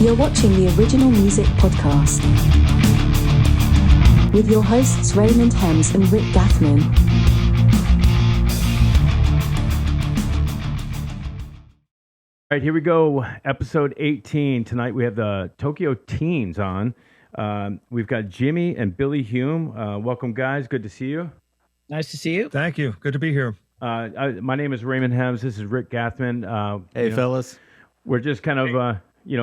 You're watching the Original Music Podcast with your hosts Raymond Hems and Rick Gathman. All right, here we go. Episode 18. Tonight we have the Tokyo Teens on. We've got Jimmy and Billy Hume. Welcome, guys. Good to see you. Nice to see you. Thank you. Good to be here. My name is Raymond Hems. This is Rick Gathman. Hey, fellas. We're just kind of,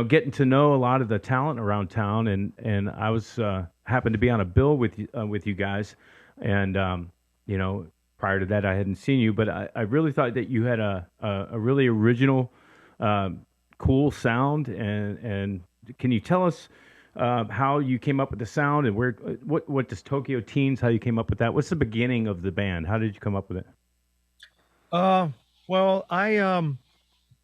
getting to know a lot of the talent around town, and I was happened to be on a bill with you guys, and prior to that I hadn't seen you, but I really thought that you had a really original, cool sound, and can you tell us how you came up with the sound, and what does Tokyo Teens, how you came up with that? What's the beginning of the band? How did you come up with it? Well, I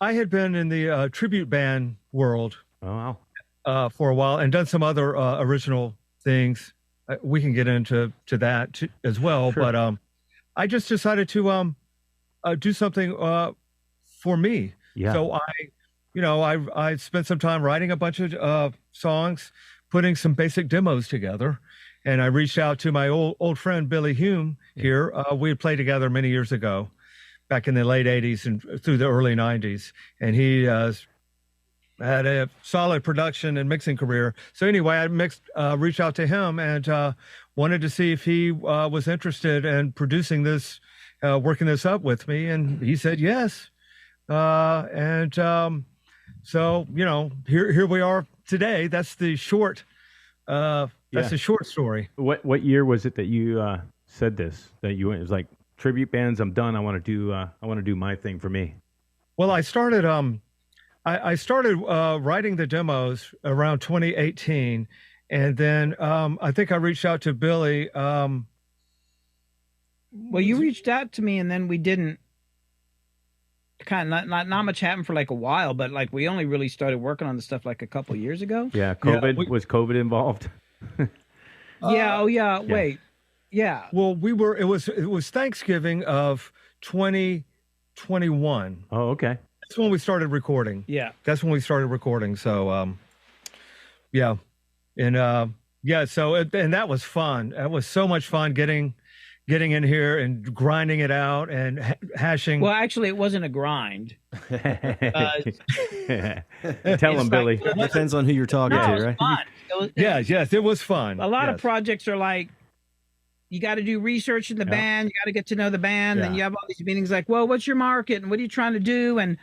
had been in the tribute band world Oh, wow. For a while and done some other original things. We can get into that as well, Sure. but I just decided to do something for me. Yeah. So I spent some time writing a bunch of songs, putting some basic demos together, and I reached out to my old friend Billy Hume here. We had played together many years ago, back in the late 80s and through the early 90s. And he had a solid production and mixing career. So anyway, I reached out to him and wanted to see if he was interested in producing this, working this up with me. And he said yes. So, here we are today. That's the short, the short story. What year was it that you said this? That it was like, tribute bands, I'm done. I want to do my thing for me. Well, I started writing the demos around 2018, and then I think I reached out to Billy. Well, you reached out to me, and then we didn't. Kind of not much happened for like a while, but like we only really started working on the stuff like a couple years ago. Yeah, COVID was COVID involved. Wait. Yeah. Well, it was Thanksgiving of 2021. Oh, okay. That's when we started recording. Yeah. That's when we started recording. So, yeah. And, and that was fun. That was so much fun getting in here and grinding it out and hashing. Well, actually, it wasn't a grind. Tell him, Billy. It depends on who you're talking No, it to, was right? fun. Yes, it was fun. A lot of projects are like, you got to do research in the band. You got to get to know the band. Yeah. Then you have all these meetings like, well, what's your market and what are you trying to do? And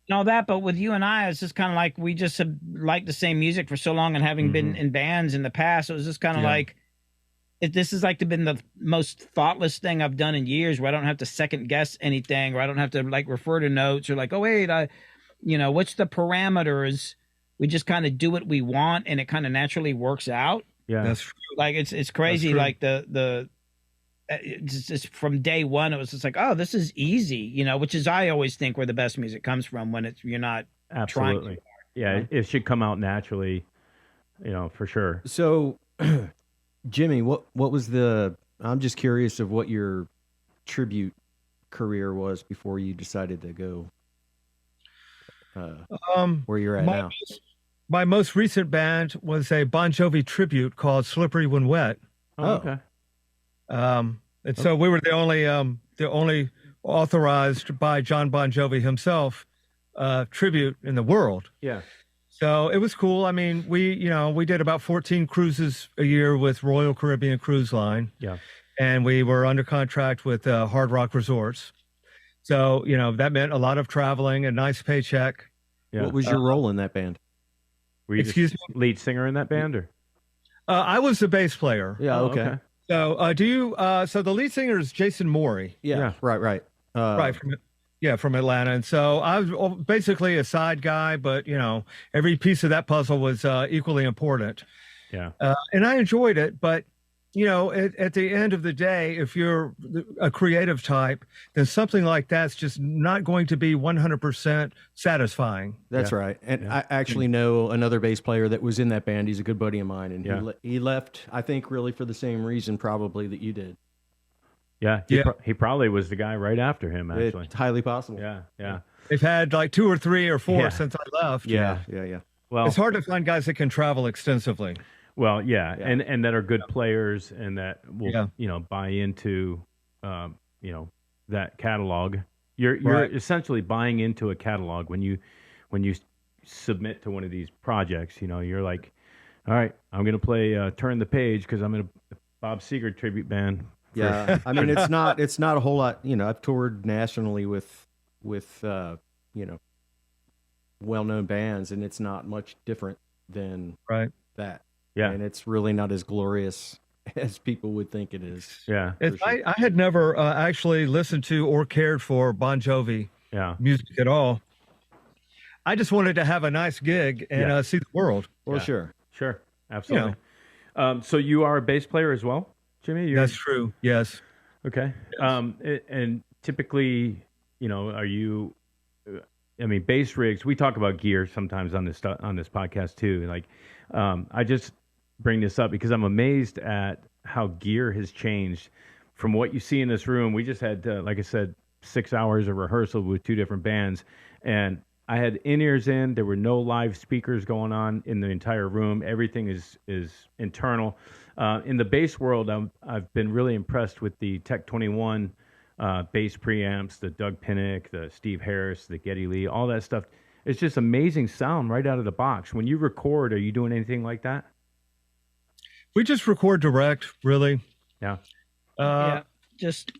all that. But with you and I, it's just kind of like we just have liked the same music for so long, and having been in bands in the past, it was just kind of like, this has like been the most thoughtless thing I've done in years, where I don't have to second guess anything, or I don't have to like refer to notes or like, oh wait, what's the parameters? We just kind of do what we want, and it kind of naturally works out. Yeah, that's true. Like it's crazy. Like it's just from day one, it was just like, oh, this is easy, which is, I always think, where the best music comes from, when you're not absolutely trying to. It should come out naturally, for sure. So, Jimmy, what was I'm just curious of what your tribute career was before you decided to go where you're at now. My most recent band was a Bon Jovi tribute called Slippery When Wet. Oh, okay. So we were the only authorized by John Bon Jovi himself tribute in the world. Yeah. So it was cool. I mean, we did about 14 cruises a year with Royal Caribbean Cruise Line. Yeah. And we were under contract with Hard Rock Resorts. So, that meant a lot of traveling, a nice paycheck. Yeah. What was your role in that band? Were you Excuse me? lead singer in that band, or? I was the bass player. Yeah. Okay. So, so the lead singer is Jason Morey. Yeah. Right. From Atlanta. And so I was basically a side guy, but every piece of that puzzle was equally important. Yeah. And I enjoyed it, but at the end of the day, if you're a creative type, then something like that's just not going to be 100% satisfying. That's right. And I actually know another bass player that was in that band. He's a good buddy of mine, and he left, I think, really for the same reason probably that you did. Yeah, he probably was the guy right after him, actually. It's highly possible. Yeah. They've had like 2 or 3 or 4 since I left. Yeah. Well, it's hard to find guys that can travel extensively. Well, yeah. And that are good players and that will, buy into, that catalog. You're essentially buying into a catalog when you submit to one of these projects. You're like, all right, I'm going to play Turn the Page because I'm in a Bob Seger tribute band. Yeah, I mean it's not a whole lot. I've toured nationally with well-known bands, and it's not much different than that. Yeah, and it's really not as glorious as people would think it is. Yeah, sure. I had never actually listened to or cared for Bon Jovi music at all. I just wanted to have a nice gig and see the world. Well, sure, absolutely. So you are a bass player as well, Jimmy? That's true. Yes. Okay. Yes. And typically, are you? I mean, bass rigs. We talk about gear sometimes on this podcast too. Like, I just bring this up because I'm amazed at how gear has changed from what you see in this room. We just had, like I said, 6 hours of rehearsal with 2 different bands, and I had in-ears in. There were no live speakers going on in the entire room. Everything is internal. In the bass world, I've been really impressed with the Tech 21 bass preamps, the Doug Pinnick, the Steve Harris, the Geddy Lee, all that stuff. It's just amazing sound right out of the box. When you record, are you doing anything like that? We just record direct, really. Yeah. Just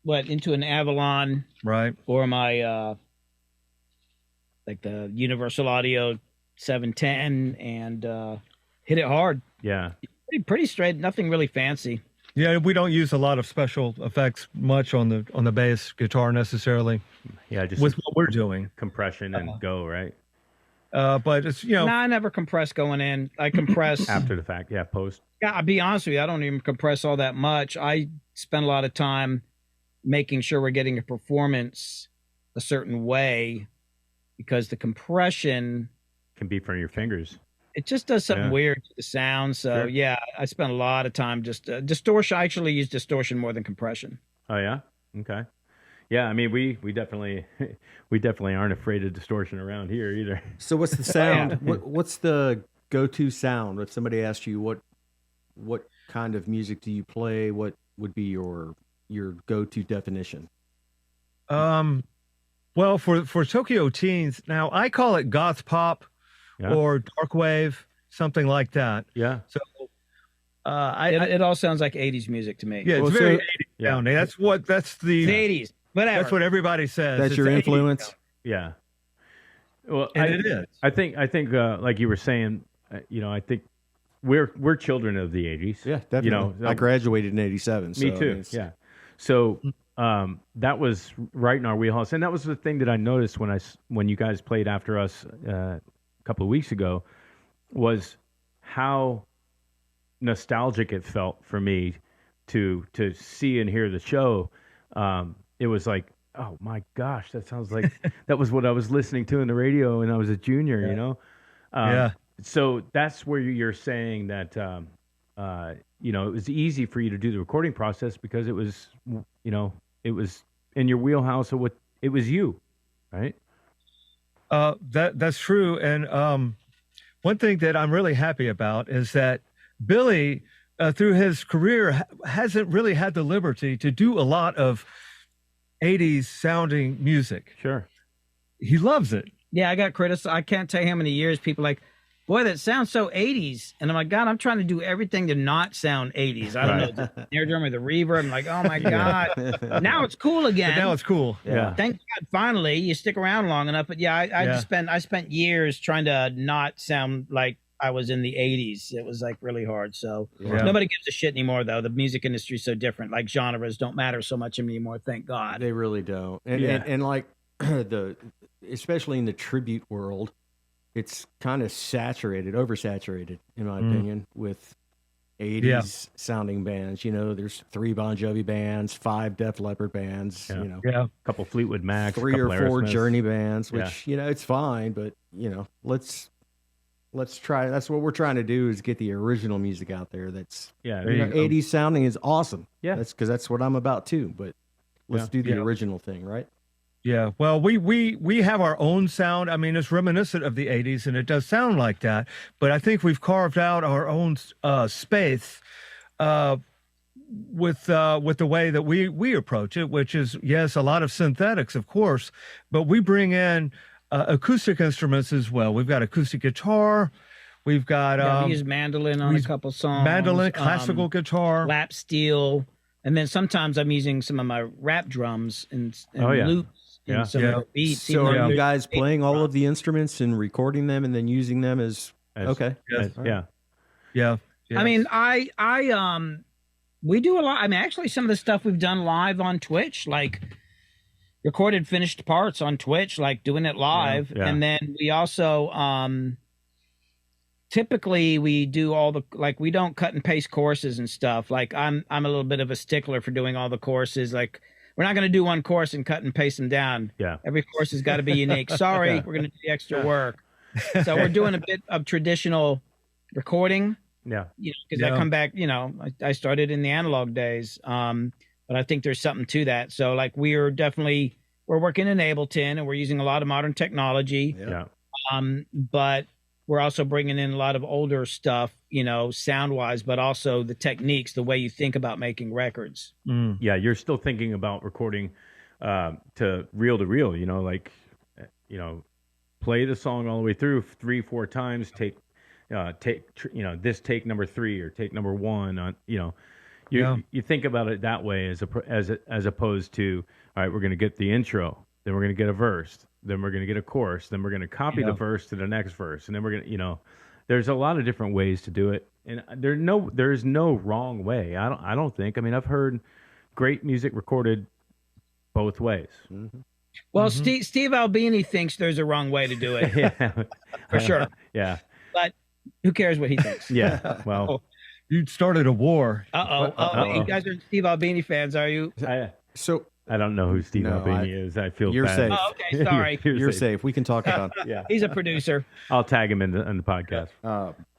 into an Avalon, right? Or my like the Universal Audio 710, and hit it hard. Yeah. Pretty straight. Nothing really fancy. Yeah, we don't use a lot of special effects much on the bass guitar necessarily. Yeah, just with what we're doing, compression and go right. But it's No, I never compress going in. I compress after the fact. Yeah, post. Yeah, I'll be honest with you. I don't even compress all that much. I spend a lot of time making sure we're getting a performance a certain way, because the compression can be from your fingers. It just does something weird to the sound. So I spend a lot of time just distortion. I actually use distortion more than compression. Oh yeah, okay, yeah. I mean, we definitely aren't afraid of distortion around here either. So what's the sound? What's the go-to sound? If somebody asked you what kind of music do you play, what would be your go-to definition? Well, for Tokyo Teens, now I call it goth pop. Or dark wave, something like that. Yeah. So, it all sounds like 80s music to me. Yeah, it's very 80s sounding. That's the 80s. Whatever. That's what everybody says. That's your influence. Yeah. Well, it is. I think like you were saying, I think we're children of the 80s. Yeah, definitely. I graduated in 87. Me too. Yeah. So that was right in our wheelhouse, and that was the thing that I noticed when you guys played after us. Couple of weeks ago, was how nostalgic it felt for me to see and hear the show. It was like, oh my gosh, that sounds like that was what I was listening to in the radio when I was a junior. So that's where you're saying that it was easy for you to do the recording process because it was it was in your wheelhouse of what it was you, right? That's true. And one thing that I'm really happy about is that Billy, through his career, hasn't really had the liberty to do a lot of 80s sounding music. Sure. He loves it. Yeah, I got criticized. I can't tell you how many years people like, boy, that sounds so 80s. And I'm like, God, I'm trying to do everything to not sound 80s. I don't know, the snare drum or the reverb. I'm like, oh my God. Now it's cool again. But now it's cool. Yeah. Thank God, finally, you stick around long enough. But I spent years trying to not sound like I was in the 80s. It was like really hard. So nobody gives a shit anymore, though. The music industry is so different. Like genres don't matter so much anymore. Thank God. They really don't. And like especially in the tribute world, it's kind of oversaturated, in my opinion, with 80s sounding bands. There's 3 Bon Jovi bands, 5 Def Leppard bands, a couple Fleetwood Macs, 3 or 4 Aerosmiths. Journey bands, which, it's fine, but, let's try. That's what we're trying to do, is get the original music out there. That's 80s sounding is awesome. Yeah. That's because that's what I'm about too, but let's do the original thing, right? Yeah, well, we have our own sound. I mean, it's reminiscent of the '80s, and it does sound like that. But I think we've carved out our own space with the way that we approach it, which is, yes, a lot of synthetics, of course, but we bring in acoustic instruments as well. We've got acoustic guitar. We've got we use mandolin on a couple songs. Mandolin, classical guitar, lap steel, and then sometimes I'm using some of my rap drums and loops and some of the beats. So are you guys playing all of the instruments and recording them and then using them as okay? Yeah. I mean, we do a lot. I mean, actually, some of the stuff we've done live on Twitch, like recorded finished parts on Twitch, like doing it live, and then we also typically we do all the, like, we don't cut and paste courses and stuff. Like I'm a little bit of a stickler for doing all the courses. Like we're not going to do one course and cut and paste them down. Yeah. Every course has got to be unique. Sorry, we're going to do the extra work. So we're doing a bit of traditional recording. Yeah. Because I come back, I started in the analog days. But I think there's something to that. So like we're working in Ableton and we're using a lot of modern technology. Yeah. But we're also bringing in a lot of older stuff, sound wise, but also the techniques, the way you think about making records. Yeah, you're still thinking about recording to reel, like, play the song all the way through 3-4 times, take this take number 3 or take number 1 on, you think about it that way as opposed to, all right, we're going to get the intro, then we're going to get a verse, then we're going to get a chorus, then we're going to copy the verse to the next verse, and then we're going to, there's a lot of different ways to do it, and there's no wrong way. I don't think. I mean, I've heard great music recorded both ways. Mm-hmm. Well, Steve Albini thinks there's a wrong way to do it. Yeah, for sure. Yeah, but who cares what he thinks? Yeah, well, you started a war. You guys are Steve Albini fans, are you? I don't know who Steve Albini is. I feel you're bad. safe. Oh, okay, sorry. You're safe. We can talk about it. Yeah. He's a producer. I'll tag him in the podcast.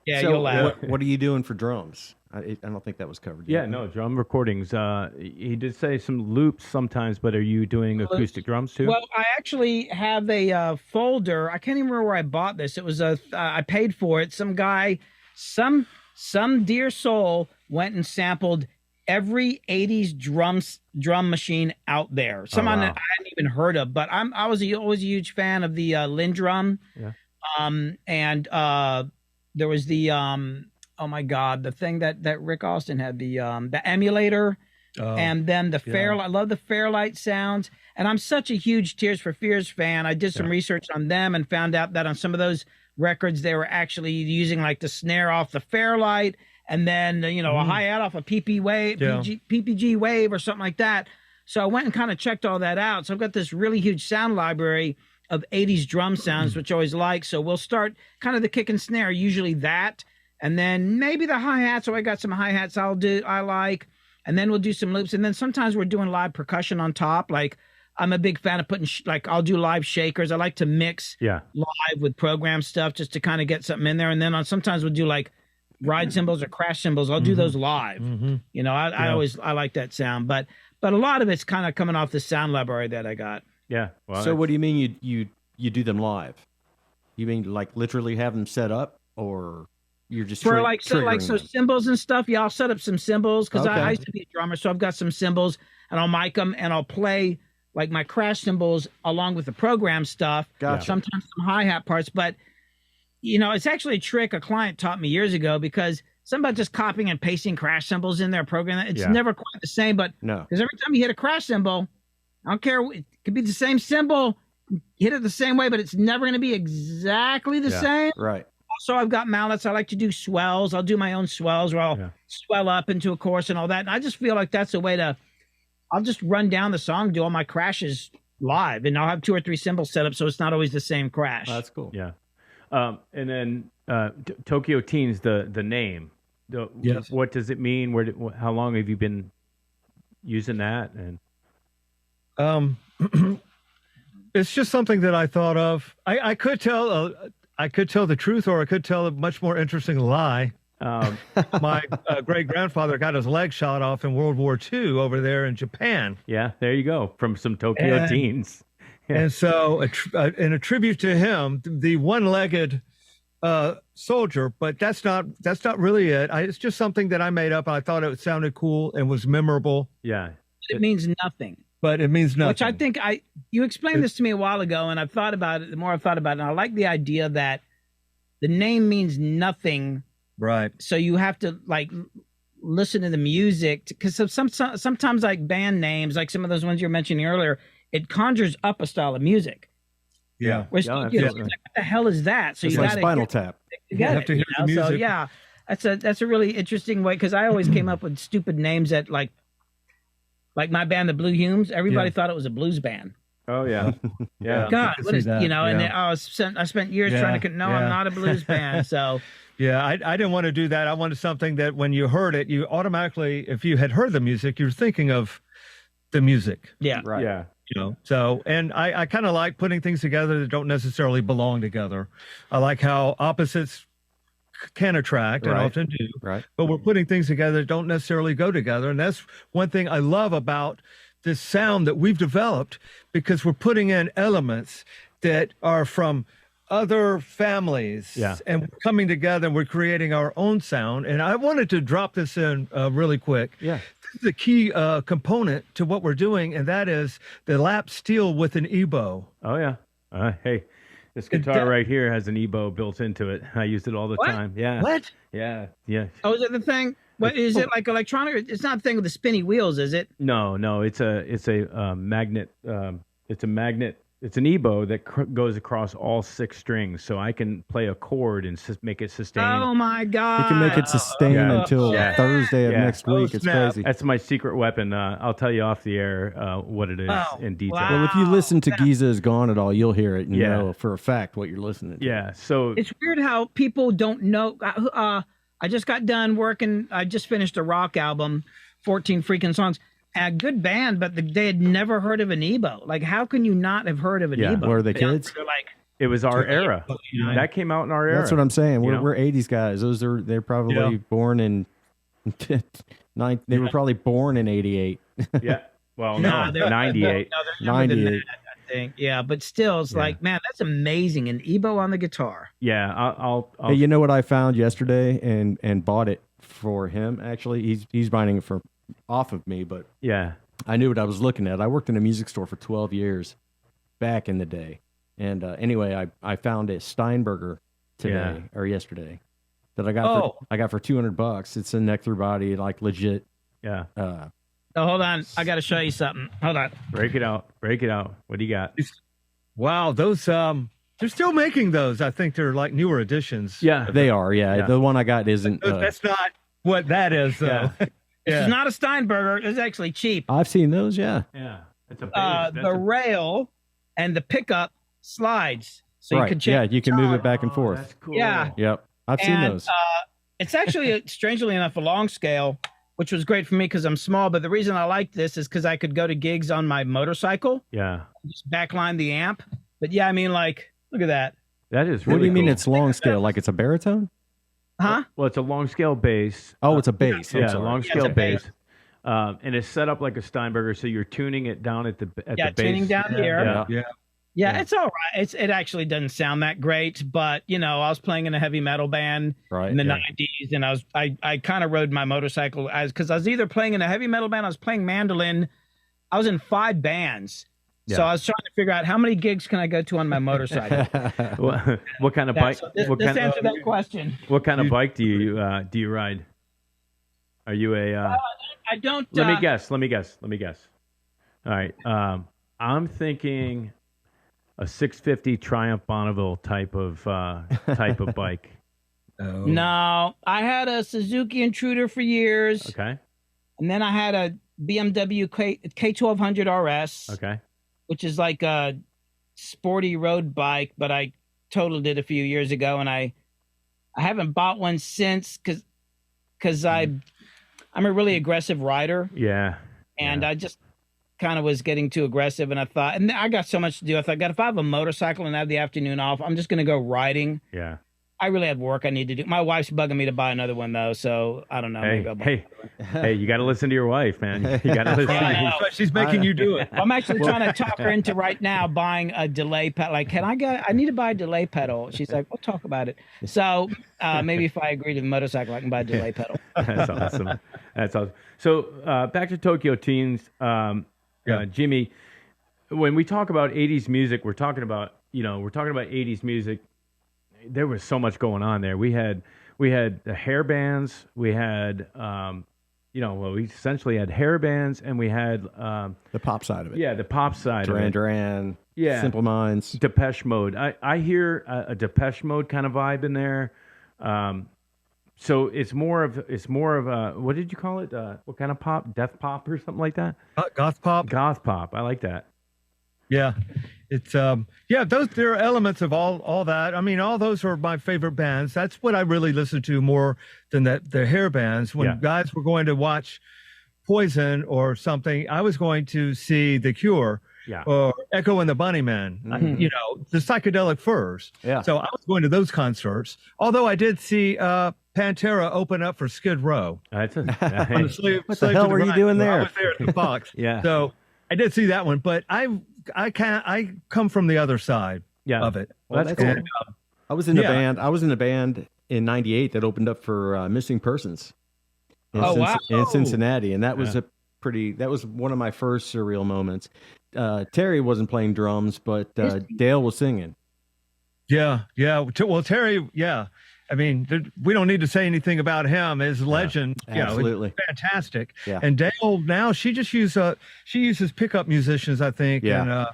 You'll laugh. What are you doing for drums? I don't think that was covered yet. Yeah, no, drum recordings. He did say some loops sometimes, but are you doing acoustic drums too? Well, I actually have a folder. I can't even remember where I bought this. It was I paid for it. Some guy, some dear soul went and sampled every 80s drum machine out there. Someone that I hadn't even heard of, but I was always a huge fan of the Lindrum. Yeah. And there was the oh my God, the thing that Rick Austin had, the emulator, and then the Fairlight. I love the Fairlight sounds, and I'm such a huge Tears for Fears fan. I did some research on them and found out that on some of those records they were actually using like the snare off the Fairlight, and then a hi-hat off a PPG wave or something like that. So I went and kind of checked all that out. So I've got this really huge sound library of 80s drum sounds, which I always like. So we'll start kind of the kick and snare, usually that, and then maybe the hi-hat. So I got some hi-hats I like, and then we'll do some loops, and then sometimes we're doing live percussion on top. Like I'm a big fan of putting I'll do live shakers. I like to mix live with program stuff just to kind of get something in there, and then sometimes we'll do like ride cymbals or crash cymbals. I'll do those live. I like that sound, but a lot of it's kind of coming off the sound library that I got. Yeah. Well, so what do you mean you do them live? You mean like literally have them set up, or you're just for so cymbals and stuff? Yeah, I'll set up some cymbals because I used to be a drummer, so I've got some cymbals, and I'll mic them and I'll play like my crash cymbals along with the program stuff. Gotcha. Sometimes some hi-hat parts, but it's actually a trick a client taught me years ago, because something about just copying and pasting crash cymbals in their program. It's never quite the same, but because every time you hit a crash cymbal, I don't care, it could be the same cymbal, hit it the same way, but it's never going to be exactly the same. Right. Also, I've got mallets. I like to do swells. I'll do my own swells where I'll swell up into a chorus and all that. And I just feel like that's a way I'll just run down the song, do all my crashes live, and I'll have 2 or 3 cymbals set up so it's not always the same crash. Oh, that's cool. Yeah. And then Tokyo Teens, the name. What does it mean? How long have you been using that? And it's just something that I thought of. I could tell the truth, or I could tell a much more interesting lie. My great grandfather got his leg shot off in World War II over there in Japan. Yeah, there you go. From some Tokyo Teens. And so in a tribute to him, the one-legged soldier, but that's not really it. It's just something that I made up. I thought it sounded cool and was memorable. Yeah. It means nothing. But it means nothing. Which I think you explained this to me a while ago, and I've thought about it. The more I've thought about it, and I like the idea that the name means nothing. Right. So you have to like listen to the music, because sometimes like band names, like some of those ones you were mentioning earlier, it conjures up a style of music. Yeah. Which, like, what the hell is that? So it's you like got Spinal Tap. You have to hear the music. So yeah, that's a really interesting way, because I always came up with stupid names that like my band, the Billy Humes. Everybody thought it was a blues band. Oh yeah, yeah. God, what is and I spent years trying to. No, I'm not a blues band. So yeah, I didn't want to do that. I wanted something that when you heard it, you automatically, if you had heard the music, you're thinking of the music. Yeah, right. Yeah. So, and I kind of like putting things together that don't necessarily belong together. I like how opposites can attract and often do, but we're putting things together that don't necessarily go together. And that's one thing I love about this sound that we've developed, because we're putting in elements that are from other families and we're coming together and we're creating our own sound. And I wanted to drop this in really quick. Yeah. This is a key component to what we're doing, and that is the lap steel with an EBow. Oh yeah. Hey, this guitar right here has an EBow built into it. I use it all the time. Yeah. What? Yeah. Oh, is it the thing? What is it, like electronic? It's not a thing with the spinny wheels, is it? No. It's a magnet. It's a magnet. It's an EBow that goes across all 6 strings, so I can play a chord and make it sustain. Oh my God! You can make it sustain until Thursday of next week. It's crazy. That's my secret weapon. I'll tell you off the air what it is in detail. Wow. Well, if you listen to Giza Is Gone at all, you'll hear it and know for a fact what you're listening to. Yeah. So it's weird how people don't know. I just got done working. I just finished a rock album, 14 freaking songs. A good band, but they had never heard of an EBow. Like, how can you not have heard of an EBow? Were they kids? They're like, it was our era. That came out in our era. That's what I'm saying. We're 80s guys. They're probably born in they were probably born in 88. Yeah. Well, no, 98. No, 98. That, I think. Yeah, but still, it's like, man, that's amazing. An EBow on the guitar. Yeah, I'll Hey, you know what I found yesterday and bought it for him? Actually, he's buying it off of me, but I knew what I was looking at. I worked in a music store for 12 years back in the day, and anyway, I found a Steinberger today or yesterday that I got for $200. It's a neck through body, like legit. Yeah. Oh, hold on, I got to show you something. Hold on. Break it out. What do you got? Wow, those they're still making those. I think they're like newer editions. Yeah, they are. Yeah, the one I got isn't. That's not what that is, though. It's not a Steinberger. It's actually cheap. I've seen those. Yeah. It's a the rail and the pickup slides, so you can change. Yeah, you can move it back and forth. That's cool. Yeah. Yep. I've seen those. It's actually, strangely enough, a long scale, which was great for me because I'm small. But the reason I like this is because I could go to gigs on my motorcycle. Yeah. Just backline the amp. But yeah, I mean, like, look at that. That is really What do you mean cool. it's long scale? Like it's a baritone? Huh? Well, it's a long scale bass. Oh, it's a bass. Yeah, long scale bass. And it's set up like a Steinberger, so you're tuning it down at the base. Tuning down here. Yeah, it's all right. It actually doesn't sound that great, but I was playing in a heavy metal band in the 90s, and I kind of rode my motorcycle because I was either playing in a heavy metal band, I was playing mandolin. I was in 5 bands. So I was trying to figure out how many gigs can I go to on my motorcycle. What kind of bike? This answer that question. What kind of bike do you ride? Are you a? I don't. Let me guess. All right. I'm thinking a 650 Triumph Bonneville type of bike. Oh. No, I had a Suzuki Intruder for years. Okay. And then I had a BMW K1200 RS. Okay. Which is like a sporty road bike, but I totaled it a few years ago, and I haven't bought one since because I'm a really aggressive rider. Yeah. And I just kind of was getting too aggressive, and I thought, and I got so much to do. I thought, God, if I have a motorcycle and I have the afternoon off, I'm just going to go riding. Yeah. I really had work I need to do. My wife's bugging me to buy another one though, so I don't know. Hey, you got to listen to your wife, man. You got to listen. She's making you do it. I'm actually trying to talk her into right now buying a delay pedal. Like, I need to buy a delay pedal. She's like, we'll talk about it. So maybe if I agree to the motorcycle, I can buy a delay pedal. That's awesome. That's awesome. So back to Tokyo Teens, Jimmy. When we talk about 80s music, we're talking about 80s music. There was so much going on there. We had the hair bands. We had, we essentially had hair bands, and we had the pop side of it. Yeah, the pop side of it. Duran, Simple Minds, Depeche Mode. I hear a Depeche Mode kind of vibe in there. So it's more of a, what did you call it? What kind of pop? Death pop or something like that? Goth pop. Goth pop. I like that. Yeah, it's there are elements of all that. I mean, all those are my favorite bands. That's what I really listen to more than the hair bands. When guys were going to watch Poison or something, I was going to see The Cure or Echo and the Bunnymen. The psychedelic furs. Yeah. So I was going to those concerts. Although I did see Pantera open up for Skid Row. What the hell were you doing there? I was there at the Fox. Yeah. So I did see that one, but I come from the other side of it. Well, that's cool. I was in a band. I was in a band in '98 that opened up for Missing Persons in Cincinnati, and that was that was one of my first surreal moments. Terry wasn't playing drums, but Dale was singing. Yeah. Well, Terry, I mean, we don't need to say anything about him. His legend, absolutely fantastic. Yeah. And Dale now she uses pickup musicians, I think. Yeah.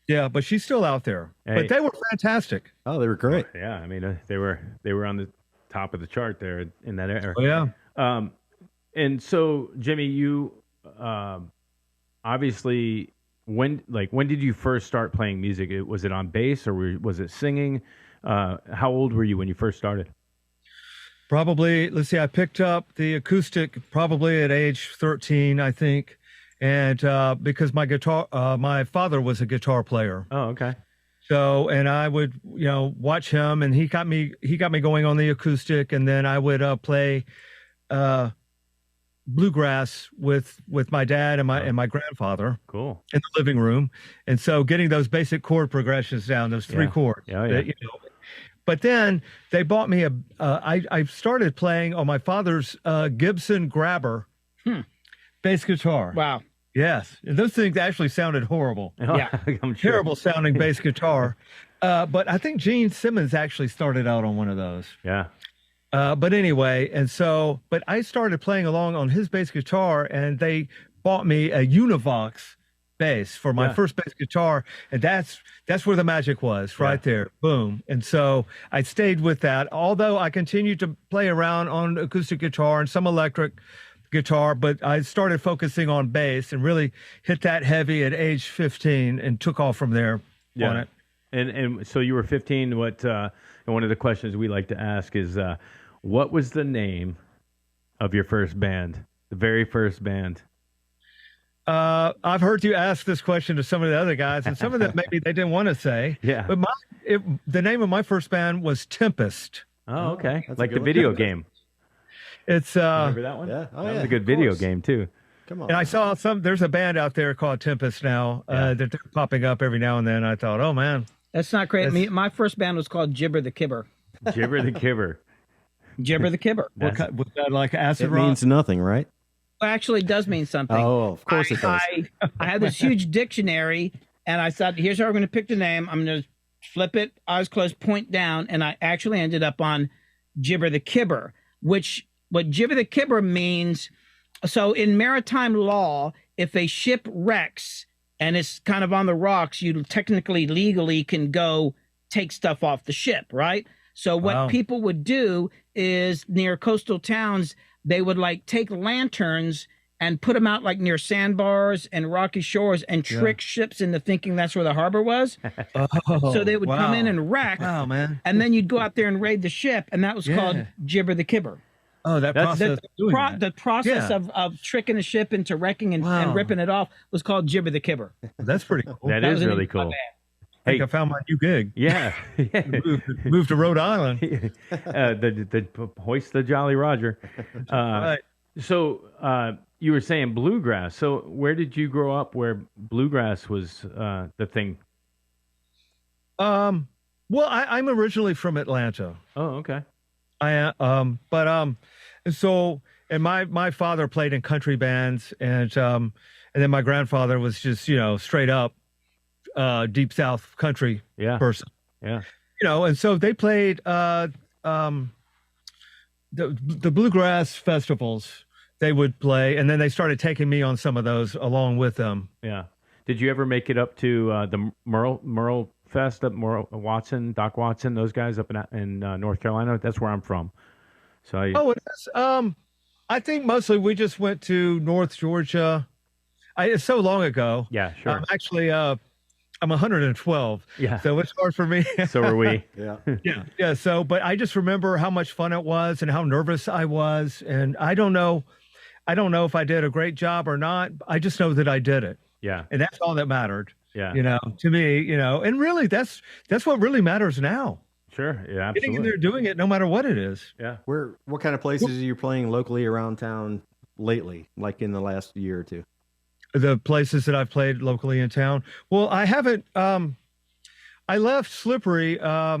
But she's still out there. Hey. But they were fantastic. Oh, they were great. Yeah, I mean, they were on the top of the chart there in that era. Oh yeah. And so Jimmy, you obviously when did you first start playing music? Was it on bass or was it singing? How old were you when you first started? Probably, let's see, I picked up the acoustic probably at age 13, I think. And because my father was a guitar player. Oh, okay. So, and I would, watch him, and he got me going on the acoustic, and then I would play bluegrass with my dad and my grandfather. Cool. In the living room. And so getting those basic chord progressions down, those three chords. Yeah. But then they bought me I started playing on my father's Gibson Grabber bass guitar. Wow. Yes. And those things actually sounded horrible. Yeah. I'm sure. Terrible sounding bass guitar. But I think Gene Simmons actually started out on one of those. Yeah. But anyway, but I started playing along on his bass guitar, and they bought me a Univox bass for my first bass guitar, and that's where the magic was, right there. Boom. And so I stayed with that, although I continued to play around on acoustic guitar and some electric guitar, but I started focusing on bass and really hit that heavy at age 15 and took off from there on it. And so you were 15. What and one of the questions we like to ask is, what was the name of your first band, the very first band? I've heard you ask this question to some of the other guys, and some of them maybe they didn't want to say. Yeah. But the name of my first band was Tempest. Oh, okay. Like the video game. It's remember that one? Yeah. Oh, that was a good video game too. Come on. And I saw there's a band out there called Tempest now that they're popping up every now and then. I thought, oh man. That's not great. My first band was called Jibber the Kibber. Jibber the Kibber. Jibber the Kibber. Was that like acid rock? It means nothing, right? Well, actually, it does mean something. Oh, of course it does. I had this huge dictionary, and I thought, here's how we're going to pick the name. I'm going to flip it, eyes closed, point down, and I actually ended up on Jibber the Kibber, what Jibber the Kibber means. So in maritime law, if a ship wrecks and it's kind of on the rocks, you technically, legally can go take stuff off the ship, right? So what people would do is near coastal towns, they would take lanterns and put them out near sandbars and rocky shores and trick ships into thinking that's where the harbor was. So they would come in and wreck. Wow, man. And then you'd go out there and raid the ship, and that was called Jibber the Kibber. Oh, the process of tricking a ship into wrecking and ripping it off was called Jibber the Kibber. That's pretty cool. That is really cool. I think I found my new gig. Yeah. Moved to Rhode Island. The hoist the Jolly Roger. Right. So you were saying bluegrass. So where did you grow up where bluegrass was the thing? Well, I'm originally from Atlanta. Oh, okay. And my father played in country bands, and then my grandfather was just, straight up deep South country person. Yeah. And so they played the bluegrass festivals. They would play, and then they started taking me on some of those along with them. Yeah. Did you ever make it up to the Merle Fest up Watson, Doc Watson, those guys up in North Carolina? That's where I'm from. So it is. I think mostly we just went to North Georgia. It's so long ago. Yeah, sure. Actually, I'm 112. Yeah. So it's hard for me. So are we. Yeah. Yeah. So, but I just remember how much fun it was and how nervous I was. And I don't know if I did a great job or not. I just know that I did it. Yeah. And that's all that mattered. Yeah. To me, and really that's what really matters now. Sure. Yeah, absolutely. Getting in there doing it no matter what it is. Yeah. What kind of places are you playing locally around town lately, like in the last year or two? The places that I've played locally in town. Well, I haven't, I left Slippery a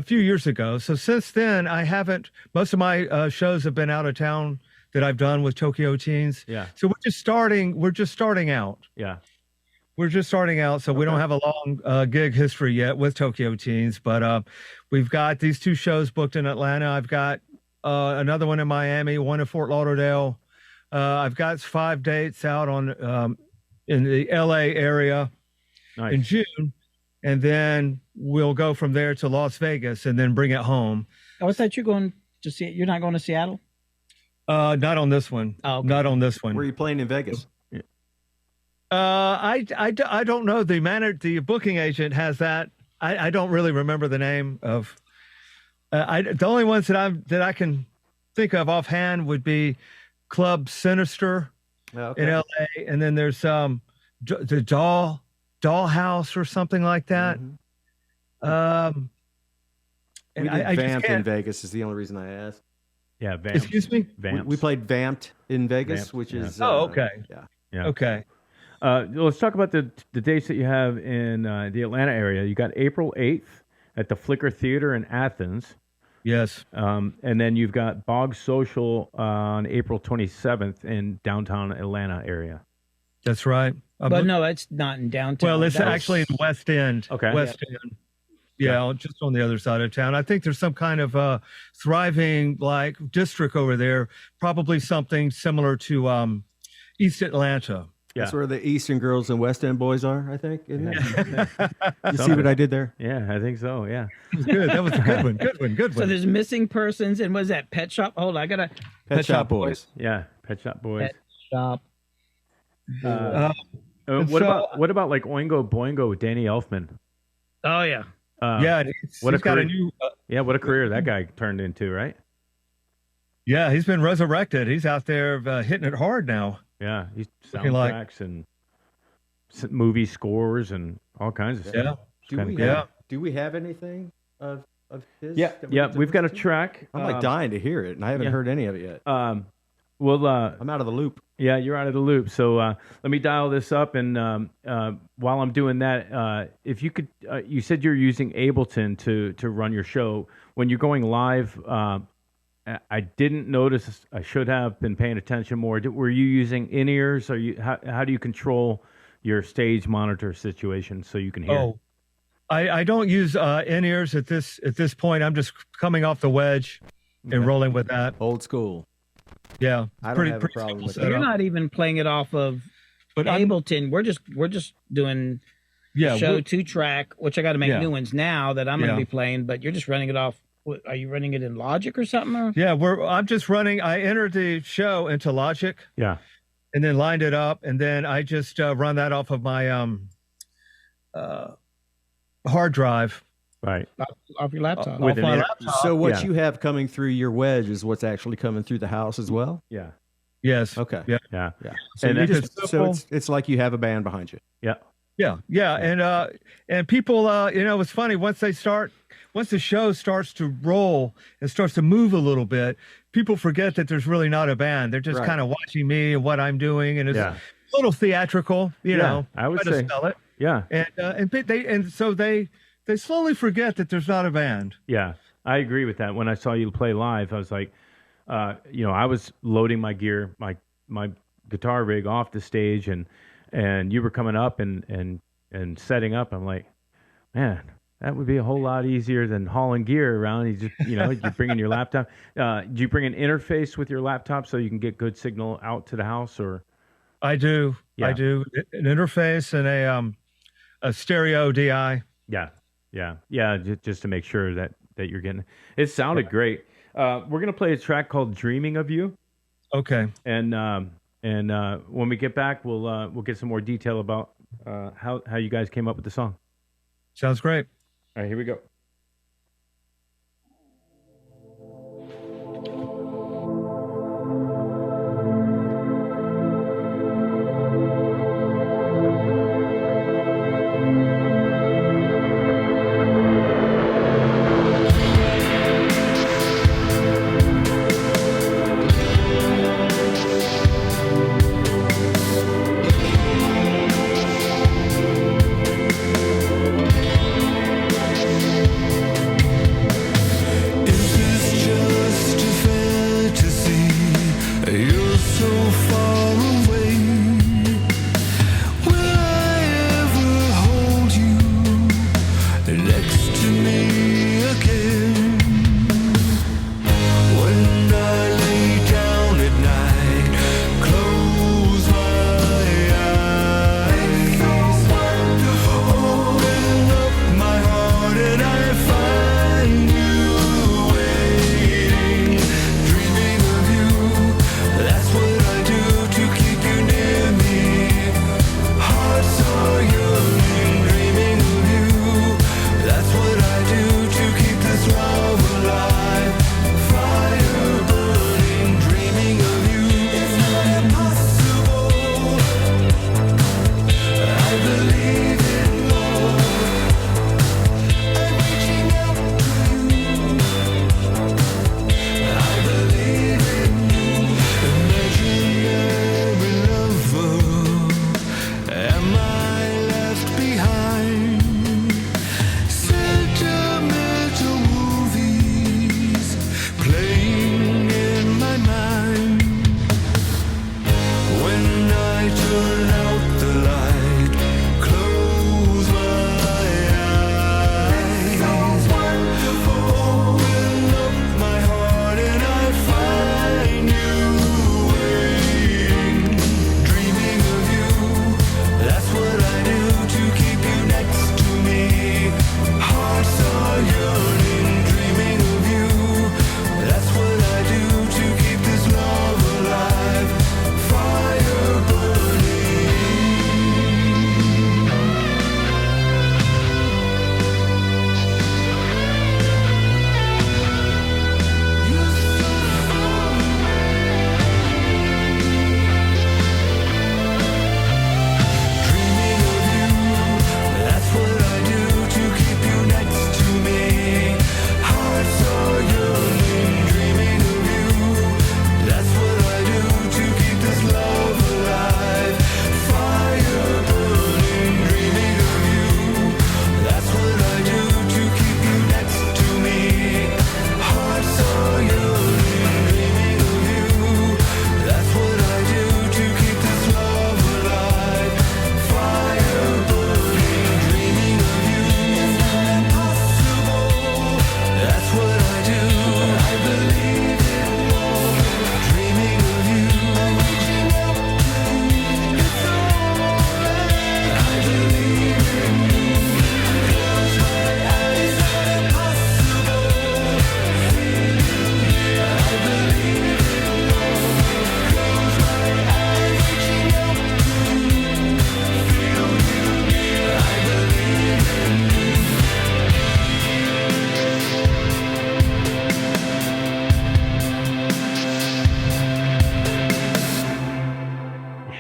few years ago. So since then, I haven't, most of my shows have been out of town that I've done with Tokyo Teens. Yeah. So we're just starting out. Yeah. We're just starting out, so we don't have a long gig history yet with Tokyo Teens, but we've got these 2 shows booked in Atlanta. I've got another one in Miami, one in Fort Lauderdale. I've got 5 dates out in the LA area in June, and then we'll go from there to Las Vegas and then bring it home. Oh, I thought you're going to see. You're not going to Seattle? Not on this one. Oh, okay. Not on this one. Where are you playing in Vegas? I don't know. The booking agent has that. I don't really remember the name of. The only ones that I can think of offhand would be Club Sinister in LA, and then there's the Dollhouse or something like that. Mm-hmm. And we did I Vamped just can't. in Vegas is the only reason I asked. Yeah. Vamped. Excuse me. Vamped. We played Vamped in Vegas, Vamped, which yeah. is Okay. Yeah. Okay. Let's talk about the dates that you have in the Atlanta area. You got April 8th at the Flicker Theater in Athens. Yes. And then you've got Bog Social on April 27th in downtown Atlanta area. That's right. But no, it's not in downtown. Well, it's actually in West End. Okay. West End. Yeah, just on the other side of town. I think there's some kind of thriving district over there, probably something similar to East Atlanta. Yeah. That's where the Eastern girls and West End boys are, I think. Isn't it? You see what I did there? Yeah, I think so. Yeah. That was good. That was a good one. Good one. So there's missing persons, and was that Pet Shop? Hold on, I gotta Pet Shop Boys. Yeah, Pet Shop Boys. Pet Shop. What about like Oingo Boingo with Danny Elfman? Oh yeah. What a he's got career. a new. What a career that guy turned into, right? Yeah, he's been resurrected. He's out there hitting it hard now. Yeah, he's Looking like- soundtracks and movie scores and all kinds of stuff. Do we have anything of his? Yeah, we've got a track. I'm dying to hear it, and I haven't heard any of it yet. Well, I'm out of the loop. Yeah, you're out of the loop. So let me dial this up, and while I'm doing that, if you could, you said you're using Ableton to run your show. When you're going live, I didn't notice. I should have been paying attention more. Were you using in-ears? How do you control your stage monitor situation so you can hear? Oh, I don't use in-ears at this point. I'm just coming off the wedge and rolling with that. Old school. Yeah, I don't have a problem with that. You're not even playing it off of Ableton. We're just doing show 2-track, which I got to make new ones now that I'm going to be playing. But you're just running it off. Are you running it in Logic or something? Or? Yeah, I'm just running. I entered the show into Logic. Yeah. And then lined it up, and then I just run that off of my hard drive. Right. Off your laptop. Off my laptop. So what you have coming through your wedge is what's actually coming through the house as well? Yes. Okay. Yeah. Yeah. So, And it's like you have a band behind you. Yeah. Yeah. And people, it's funny once the show starts to roll and starts to move a little bit, people forget that there's really not a band. They're just kind of watching me and what I'm doing, and it's a little theatrical, I would say. To sell it. Yeah. And so they slowly forget that there's not a band. Yeah, I agree with that. When I saw you play live, I was like, I was loading my gear, my guitar rig off the stage, and you were coming up and setting up. I'm like, man, that would be a whole lot easier than hauling gear around. You just, you're bringing your laptop. Do you bring an interface with your laptop so you can get good signal out to the house, or? I do. Yeah. I do an interface and a stereo DI. Yeah. Just to make sure that you're getting. It sounded great. We're gonna play a track called "Dreaming of You." Okay. And when we get back, we'll get some more detail about how you guys came up with the song. Sounds great. All right, here we go.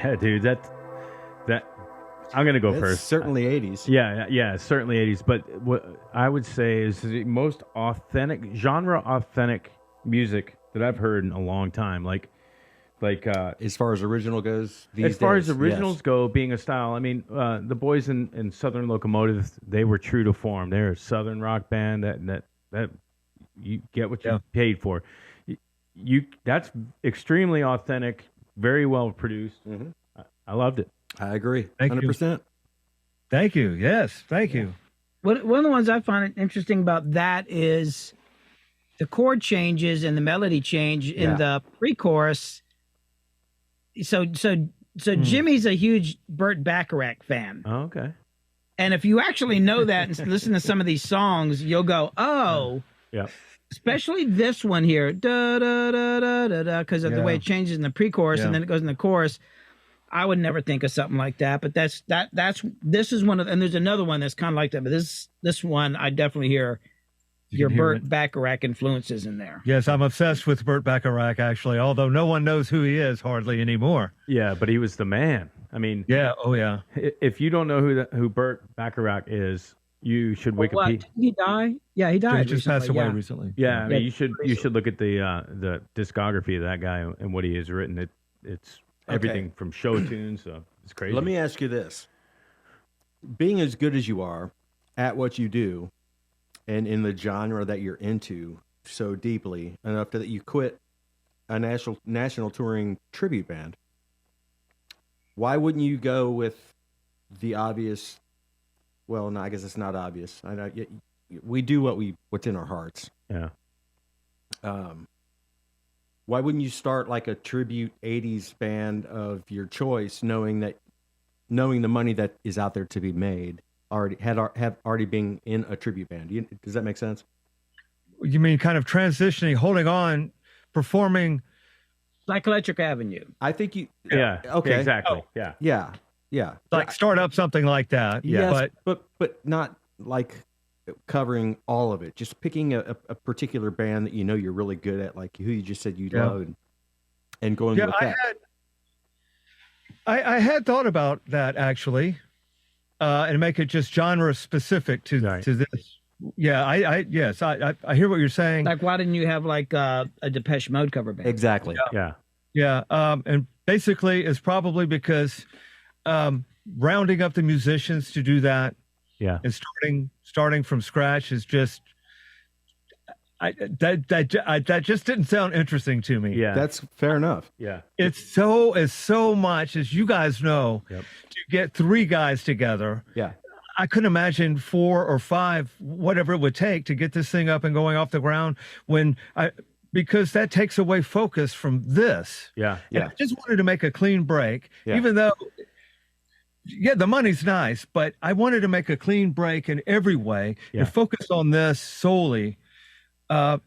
Yeah, dude, that I'm gonna go It's first. certainly 80s. Yeah, certainly 80s. But what I would say is the most authentic, genre authentic music that I've heard in a long time. Like As far as original goes, these as far days, as originals yes. go, being a style. I mean, the boys in Southern Locomotive, they were true to form. They're a Southern rock band that you get what you paid for. That's extremely authentic, very well produced. Mm-hmm. I loved it. I agree, Thank 100%. you. Thank you. Yes, thank you. One of the ones I find interesting about that is the chord changes and the melody change in the pre-chorus. So Jimmy's a huge Burt Bacharach fan. Oh, okay. And if you actually know that and listen to some of these songs, you'll go, oh, yeah. Especially this one here, da da da da da da, because of the way it changes in the pre-chorus and then it goes in the chorus. I would never think of something like that, but this is one of, and there's another one that's kind of like that, but this one I definitely hear your Burt Bacharach influences in there. Yes, I'm obsessed with Burt Bacharach, actually, although no one knows who he is hardly anymore. Yeah, but he was the man. I mean, if you don't know who Burt Bacharach is, you should Wikipedia. Did he die? Yeah, he died. He just passed away recently. Yeah, I mean, you should look at the discography of that guy and what he has written. It's everything from show tunes. So it's crazy. Let me ask you this: being as good as you are at what you do, and in the genre that you're into so deeply enough that you quit a national touring tribute band, why wouldn't you go with the obvious? Well, no, I guess it's not obvious. I know we do what's in our hearts. Yeah. Why wouldn't you start like a tribute 80s band of your choice, knowing the money that is out there to be made have already been in a tribute band? Does that make sense? You mean kind of transitioning, holding on, performing like Electric Avenue? I think you. Yeah. Okay. Yeah, exactly. Yeah. Like start up something like that. Yes, but not like covering all of it. Just picking a particular band that you know you're really good at, like who you just said you love, and going with that. I had thought about that actually, and make it just genre specific to this. Yeah, I hear what you're saying. Like, why didn't you have like a Depeche Mode cover band? Exactly. Yeah. And basically, it's probably because rounding up the musicians to do that. Yeah. And starting from scratch is just that just didn't sound interesting to me. Yeah. That's fair enough. Yeah. It's so much, as you guys know, to get three guys together. Yeah. I couldn't imagine 4 or 5, whatever it would take to get this thing up and going off the ground because that takes away focus from this. Yeah. And I just wanted to make a clean break, even though the money's nice, but I wanted to make a clean break in every way and focus on this solely, and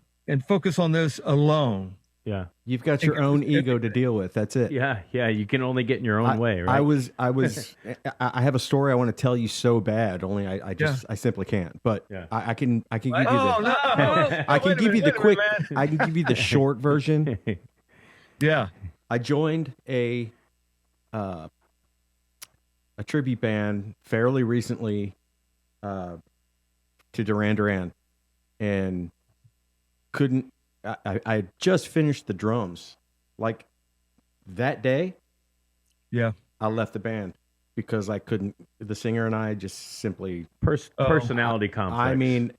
focus on this alone. Yeah. You've got your own ego to deal with. That's it. Yeah. You can only get in your own way, right? I have a story I want to tell you so bad, only I simply can't. But I can give you I can give you the short version. Yeah. I joined a tribute band fairly recently to Duran Duran, and I had just finished the drums. Like that day, I left the band because I couldn't. The singer and I just simply personality complex. I mean,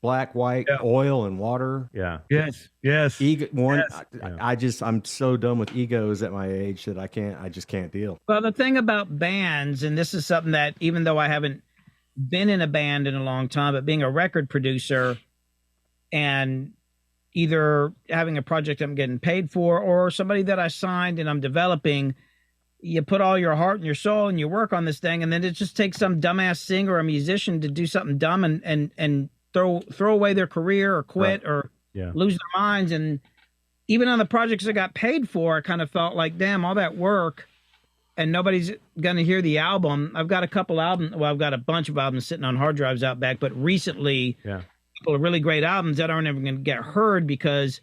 black, white, oil, and water. Yeah. Yes. Ego. I'm so done with egos at my age that I just can't deal. Well, the thing about bands, and this is something that even though I haven't been in a band in a long time, but being a record producer and either having a project I'm getting paid for or somebody that I signed and I'm developing, you put all your heart and your soul and you work on this thing, and then it just takes some dumbass singer or musician to do something dumb and throw away their career or quit or lose their minds. And even on the projects I got paid for, I kind of felt like, damn, all that work and nobody's going to hear the album. I've got a couple albums. Well, I've got a bunch of albums sitting on hard drives out back, but recently a couple of really great albums that aren't ever going to get heard because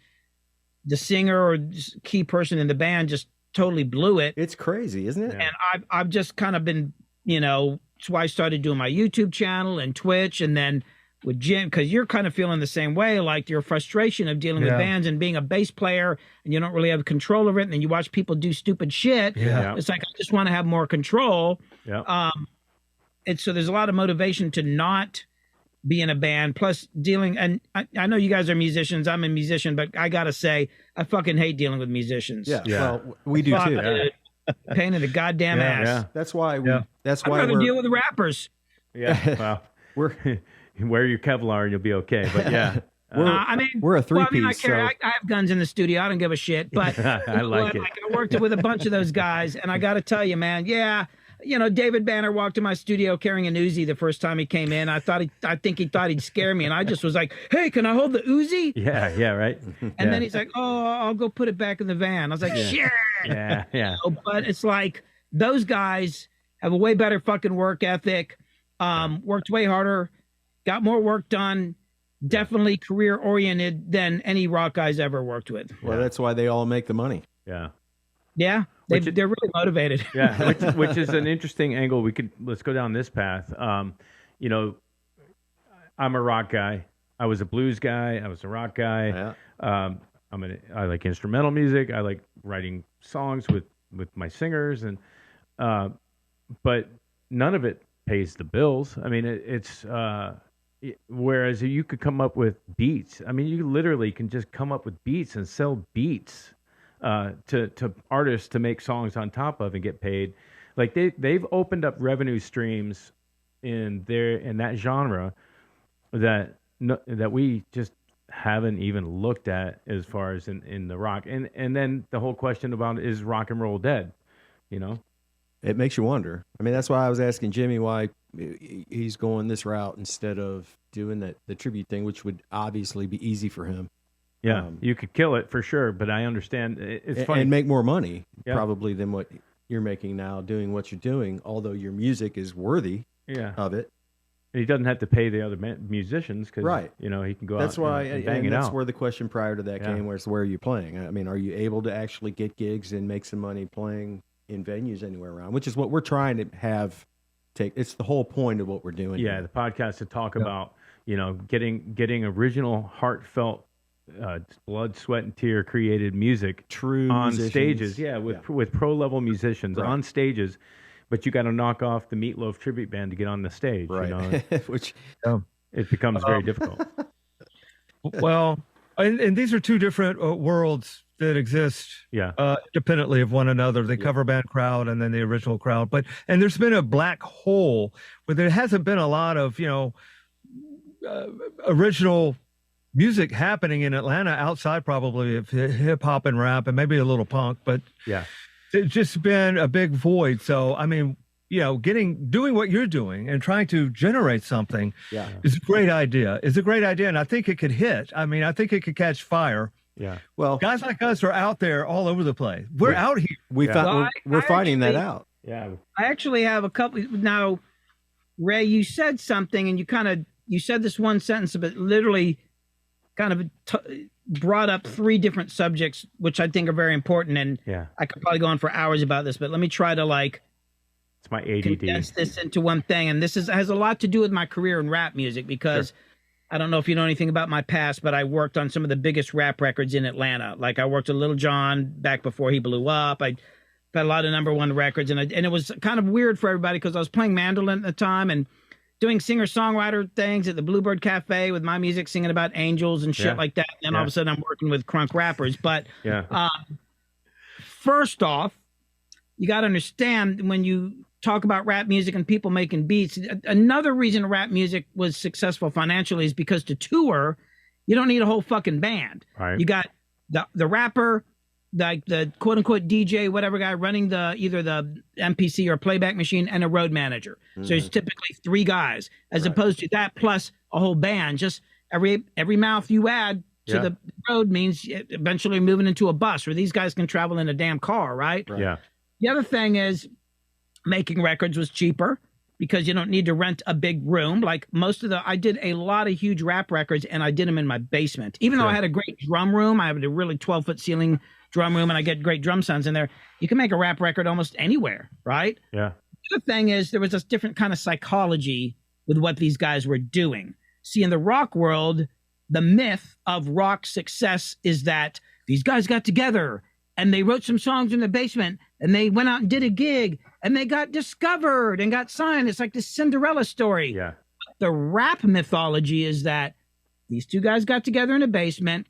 the singer or key person in the band just totally blew it. It's crazy, isn't it? And I've just kind of been it's why I started doing my YouTube channel and Twitch, and then with Jim, because you're kind of feeling the same way, like your frustration of dealing with bands and being a bass player, and you don't really have control of it, and then you watch people do stupid shit. Yeah. It's like, I just want to have more control. Yeah. And so there's a lot of motivation to not be in a band, plus dealing, and I know you guys are musicians, I'm a musician, but I gotta say, I fucking hate dealing with musicians. Yeah. Well, we do too. Pain in the goddamn ass. Yeah. That's why I'd rather deal with the rappers. Yeah. Well, wear your Kevlar and you'll be okay. But yeah. We're a three-piece. I have guns in the studio. I don't give a shit. But I like it. I worked with a bunch of those guys, and I got to tell you, man, David Banner walked to my studio carrying an Uzi the first time he came in. I think he thought he'd scare me, and I just was like, "Hey, can I hold the Uzi?" Yeah, right. And then he's like, "Oh, I'll go put it back in the van." I was like, "Sure." Yeah. But it's like those guys have a way better fucking work ethic. Worked way harder, got more work done. Definitely career oriented than any rock guys ever worked with. Well, that's why they all make the money. Yeah. They're really motivated. Yeah, which is an interesting angle. Let's go down this path. I'm a rock guy. I was a blues guy. I was a rock guy. Yeah. I like instrumental music. I like writing songs with my singers, and but none of it pays the bills. I mean, whereas you could come up with beats. I mean, you literally can just come up with beats and sell beats to artists to make songs on top of and get paid. Like they've opened up revenue streams in that genre that we just haven't even looked at as far as in the rock. And then the whole question about, is rock and roll dead? It makes you wonder. I mean, that's why I was asking Jimmy why he's going this route instead of doing the tribute thing, which would obviously be easy for him. Yeah, you could kill it for sure, but I understand it's funny. And make more money probably than what you're making now doing what you're doing, although your music is worthy of it. He doesn't have to pay the other musicians because he can go that's out why, and bang it that's out. where the question prior to that came, where are you playing? I mean, are you able to actually get gigs and make some money playing in venues anywhere around, which is what we're trying to have it's the whole point of what we're doing. Yeah, the podcast to talk about, getting original, heartfelt, blood, sweat, and tear created music true on musicians. Stages. With pro level musicians on stages, but you got to knock off the Meatloaf tribute band to get on the stage. Right. Which it becomes very difficult. Well, and these are two different worlds that exist independently of one another, the cover band crowd and then the original crowd. And there's been a black hole where there hasn't been a lot of, original music happening in Atlanta outside probably of hip hop and rap and maybe a little punk, but it's just been a big void. So, I mean, doing what you're doing and trying to generate something is a great idea. And I think it could hit. I mean, I think it could catch fire. Yeah. Well, guys like us are out there all over the place. We're out here. We're finding that out. Yeah. I actually have a couple now. Ray, you said something, and you said this one sentence, but literally kind of brought up three different subjects, which I think are very important. And I could probably go on for hours about this, but let me try to it's my ADD. Condense this into one thing. And this has a lot to do with my career in rap music, because I don't know if you know anything about my past, but I worked on some of the biggest rap records in Atlanta. Like I worked with Lil Jon back before he blew up. I had a lot of #1 records, and it was kind of weird for everybody because I was playing mandolin at the time and doing singer-songwriter things at the Bluebird Cafe with my music, singing about angels and shit like that. And then all of a sudden I'm working with crunk rappers. But first off, you got to understand, when you talk about rap music and people making beats, another reason rap music was successful financially is because to tour, you don't need a whole fucking band. Right. You got the rapper, like the quote unquote DJ, whatever guy running either the MPC or playback machine, and a road manager. So there's typically 3 guys, as opposed to that plus a whole band. Just every mouth you add to the road means eventually moving into a bus, where these guys can travel in a damn car, right? Yeah. The other thing is, making records was cheaper because you don't need to rent a big room. Like I did a lot of huge rap records, and I did them in my basement. Even though I had a great drum room, I have a really 12-foot ceiling drum room, and I get great drum sounds in there. You can make a rap record almost anywhere, right? Yeah. The thing is, there was a different kind of psychology with what these guys were doing. See, in the rock world, the myth of rock success is that these guys got together and they wrote some songs in the basement and they went out and did a gig and they got discovered and got signed. It's like this Cinderella story. Yeah. The rap mythology is that these two guys got together in a basement.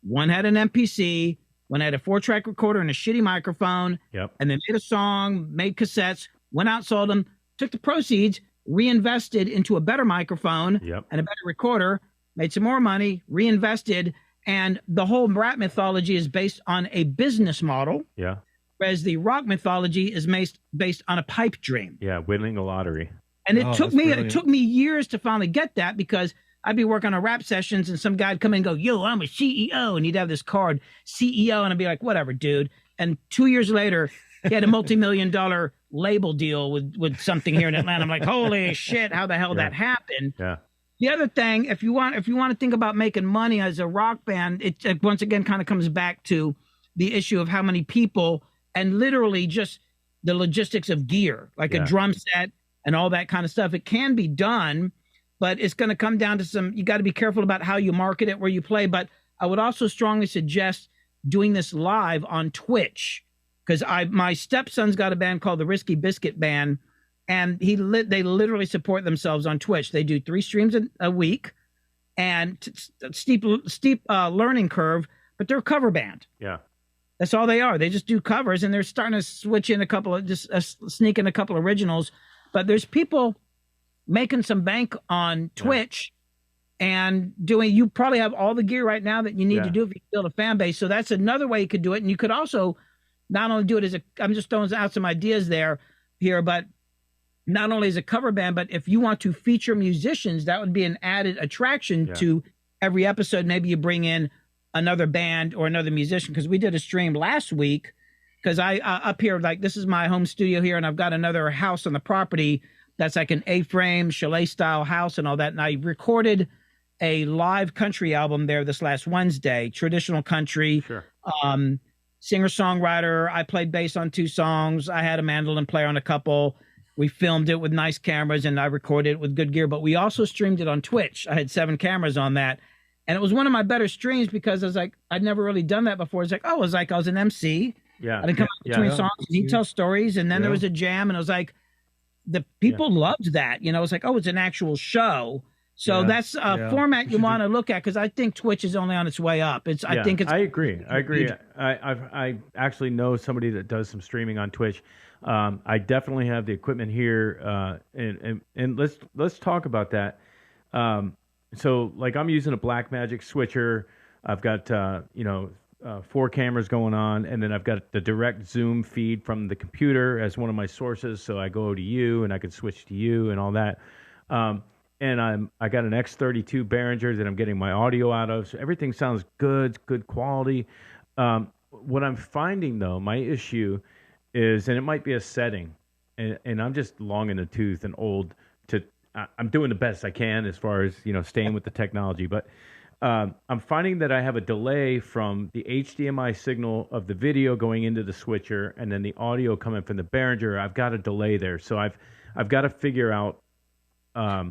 One had an MPC, one had a 4-track recorder and a shitty microphone. Yep. And they made a song, made cassettes, went out, sold them, took the proceeds, reinvested into a better microphone and a better recorder, made some more money, reinvested. And the whole rap mythology is based on a business model. Yeah. Whereas the rock mythology is based on a pipe dream. Yeah, winning a lottery. And it took me years to finally get that, because I'd be working on rap sessions and some guy'd come in and go, yo, I'm a CEO. And he'd have this card, CEO. And I'd be like, whatever, dude. And 2 years later, he had a multi-million-dollar label deal with something here in Atlanta. I'm like, holy shit, how the hell that happened? Yeah. The other thing, if you want to think about making money as a rock band, it once again kind of comes back to the issue of how many people and literally just the logistics of gear, like a drum set and all that kind of stuff. It can be done, but it's going to come down to you got to be careful about how you market it, where you play. But I would also strongly suggest doing this live on Twitch, because my stepson's got a band called the Risky Biscuit Band, and they literally support themselves on Twitch. They do 3 streams a week, and steep learning curve, but they're a cover band. Yeah. That's all they are. They just do covers, and they're starting to switch in sneak in a couple originals. But there's people making some bank on Twitch and you probably have all the gear right now that you need to do if you build a fan base. So that's another way you could do it. And you could also not only do it I'm just throwing out some ideas here, but not only as a cover band, but if you want to feature musicians, that would be an added attraction to every episode. Maybe you bring in another band or another musician, because we did a stream last week, because I up here, like, this is my home studio here, and I've got another house on the property that's like an A-frame chalet style house and all that. And I recorded a live country album there this last Wednesday, traditional country. Sure. Singer-songwriter. I played bass on 2 songs. I had a mandolin player on a couple. We filmed it with nice cameras, and I recorded it with good gear. But we also streamed it on Twitch. I had 7 cameras on that. And it was one of my better streams, because I was like, I'd never really done that before. It's like, I was an MC. Yeah. I didn't come up between songs, and he'd tell stories. And then there was a jam, and it was like, the people loved that. It's like, oh, it's an actual show. So that's a format you want to look at, because I think Twitch is only on its way up. I agree. I actually know somebody that does some streaming on Twitch. I definitely have the equipment here, and let's talk about that. So, like, I'm using a Blackmagic switcher. I've got 4 cameras going on, and then I've got the direct Zoom feed from the computer as one of my sources. So I go to you, and I can switch to you, and all that. And I got an X32 Behringer that I'm getting my audio out of. So everything sounds good quality. What I'm finding, though, my issue is, and it might be a setting, and I'm just long in the tooth and old I'm doing the best I can as far as, staying with the technology. But I'm finding that I have a delay from the HDMI signal of the video going into the switcher, and then the audio coming from the Behringer. I've got a delay there. So I've got to figure out how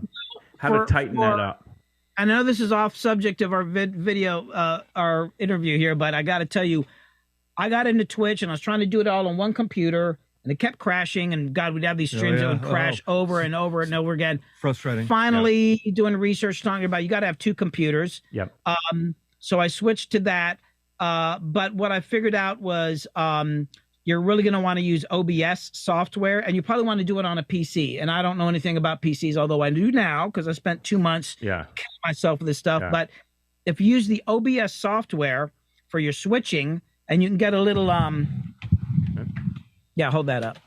to tighten that up. I know this is off subject of our video, our interview here, but I got to tell you, I got into Twitch, and I was trying to do it all on one computer, and it kept crashing, and God, we'd have these streams that would crash over and over and over again. Frustrating. Finally, doing research, talking about you got to have 2 computers. Yep. So I switched to that. But what I figured out was you're really going to want to use OBS software, and you probably want to do it on a PC. And I don't know anything about PCs, although I do now, because I spent 2 months killing myself with this stuff. Yeah. But if you use the OBS software for your switching, and you can get a little hold that up.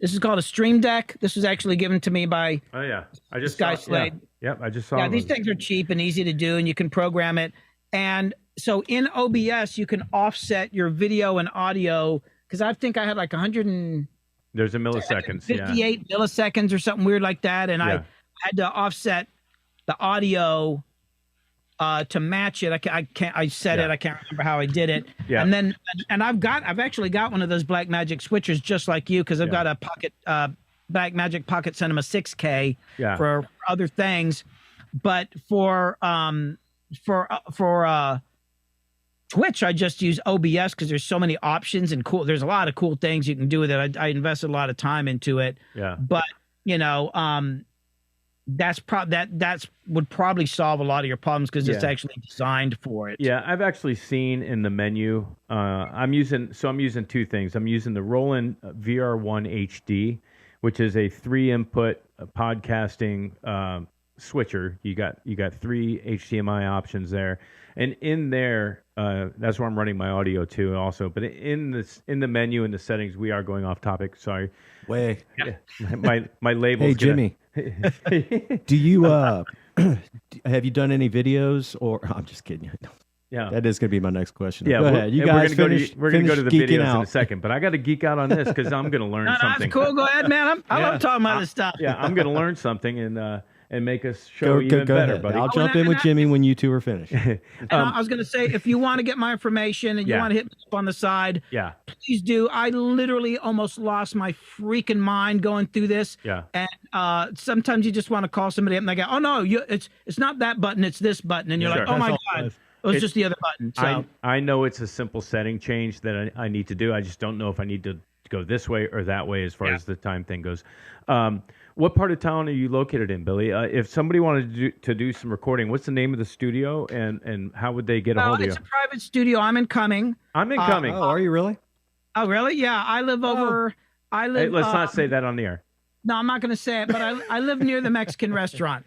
This is called a Stream Deck. This was actually given to me by I just Sky saw, Slade. I just saw. Yeah, these things are cheap and easy to do, and you can program it. And so in OBS, you can offset your video and audio, because I think I had like 100 and there's a milliseconds, 58 milliseconds or something weird like that, and I had to offset the audio to match it. I can't. I said it. I can't remember how I did it. Yeah. And then I've actually got one of those Black Magic switchers just like you, because I've got a Black Magic Pocket Cinema 6K for other things, but for Twitch, I just use OBS because there's so many options and there's a lot of cool things you can do with it. I invested a lot of time into it. Yeah. But that's would probably solve a lot of your problems because it's actually designed for it. Yeah, I've actually seen in the menu. I'm using two things. I'm using the Roland VR1 HD, which is a 3-input podcasting switcher. You got 3 HDMI options there, and in there, that's where I'm running my audio to also. But in the menu, in the settings, we are going off topic. Sorry. Way. Yeah. My label. Hey Jimmy, do you have you done any videos or? I'm just kidding you. Yeah, that is going to be my next question. Yeah, go ahead. You guys we're going to go to the videos out. in a second, but I got to geek out on this because I'm going to learn something. That's cool. Go ahead, man. I love talking about this stuff. Yeah, I'm going to learn something and make us show even better, ahead. buddy. I'll jump in with Jimmy when you two are finished. I was going to say, if you want to get my information and you want to hit me up on the side, please do. I literally almost lost my freaking mind going through this. Yeah. And sometimes you just want to call somebody up and they go, "Oh no, it's not that button, it's this button," and you're like, "Oh my God." It was just the other button. So. I know it's a simple setting change that I need to do. I just don't know if I need to go this way or that way as far as the time thing goes. What part of town are you located in, Billy? If somebody wanted to do some recording, what's the name of the studio and how would they get a hold of you? It's a private studio. I'm in Cumming. I'm in Cumming. Oh, are you really? Oh, really? Yeah. I live over. Hey, let's not say that on the air. No, I'm not going to say it, but I live near the Mexican restaurant.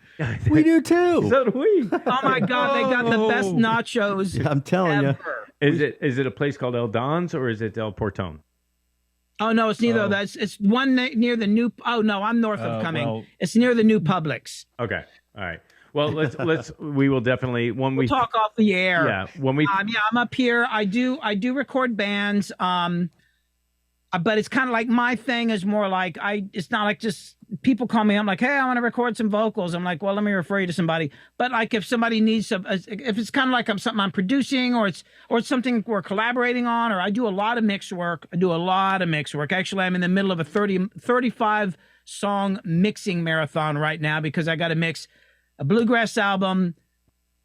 We do too. So do we. Oh my God, they got the best nachos. Yeah, I'm telling you. Is it a place called El Don's or is it El Portón? Oh no, it's neither of that. It's one near the new. Oh no, I'm north of Cumming. Well, it's near the new Publix. Okay, all right. Well, let's. We will definitely when we'll talk off the air. Yeah, when we. Yeah, I'm up here. I do record bands. But it's kind of like my thing is more like it's not like just people call me. I'm like, hey, I want to record some vocals. I'm like, well, let me refer you to somebody. But like if somebody needs if it's kind of like something I'm producing or it's something we're collaborating on, or I do a lot of mix work. Actually, I'm in the middle of a 35 song mixing marathon right now because I got to mix a bluegrass album.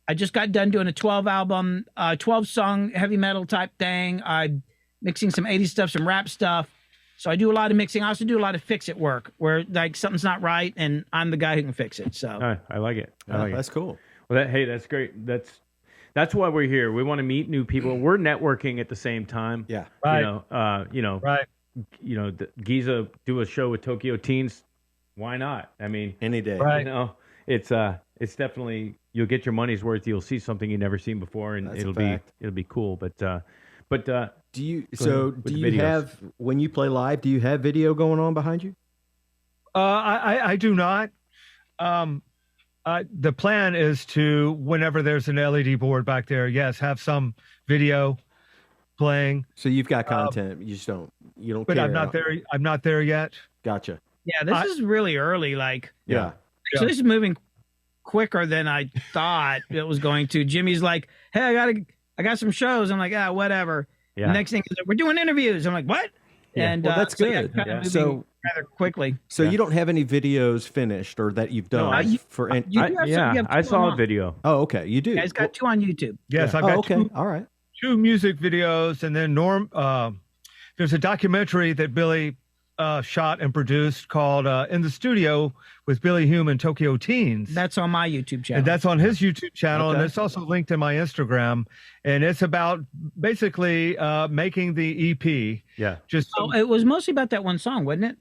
I just got done doing a 12 song heavy metal type thing. I'm mixing some 80s stuff, some rap stuff. So I do a lot of mixing. I also do a lot of fix-it work where like something's not right and I'm the guy who can fix it. So I like it. That's cool. Well, that's great. That's why we're here. We want to meet new people. We're networking at the same time. Yeah. Right. Right. Giza do a show with Tokyo Teens. Why not? I mean, any day. Right. It's definitely you'll get your money's worth. You'll see something you've never seen before, and it'll be cool. But do you have when you play live? Do you have video going on behind you? I do not. The plan is to whenever there's an LED board back there, yes, have some video playing. So you've got content. You just don't. You don't. But care. I'm not there. I'm not there yet. Gotcha. Yeah, this is really early. Like, yeah. So this is moving quicker than I thought it was going to. Jimmy's like, hey, I got some shows. I'm like, whatever. Yeah. The next thing is we're doing interviews. I'm like, what? Yeah. And that's good. So rather quickly. So you don't have any videos finished or that you've done for? I saw a video. Oh, okay. You do. Yeah, it's got 2 on YouTube. Yes, I've got 2. All right. 2 music videos, and then there's a documentary that Billy shot and produced called In the Studio with Billy Hume and Tokyo Teens. That's on my YouTube channel. And that's on his YouTube channel, and it's also linked in my Instagram. And it's about basically making the EP. Yeah. It was mostly about that one song, wasn't it?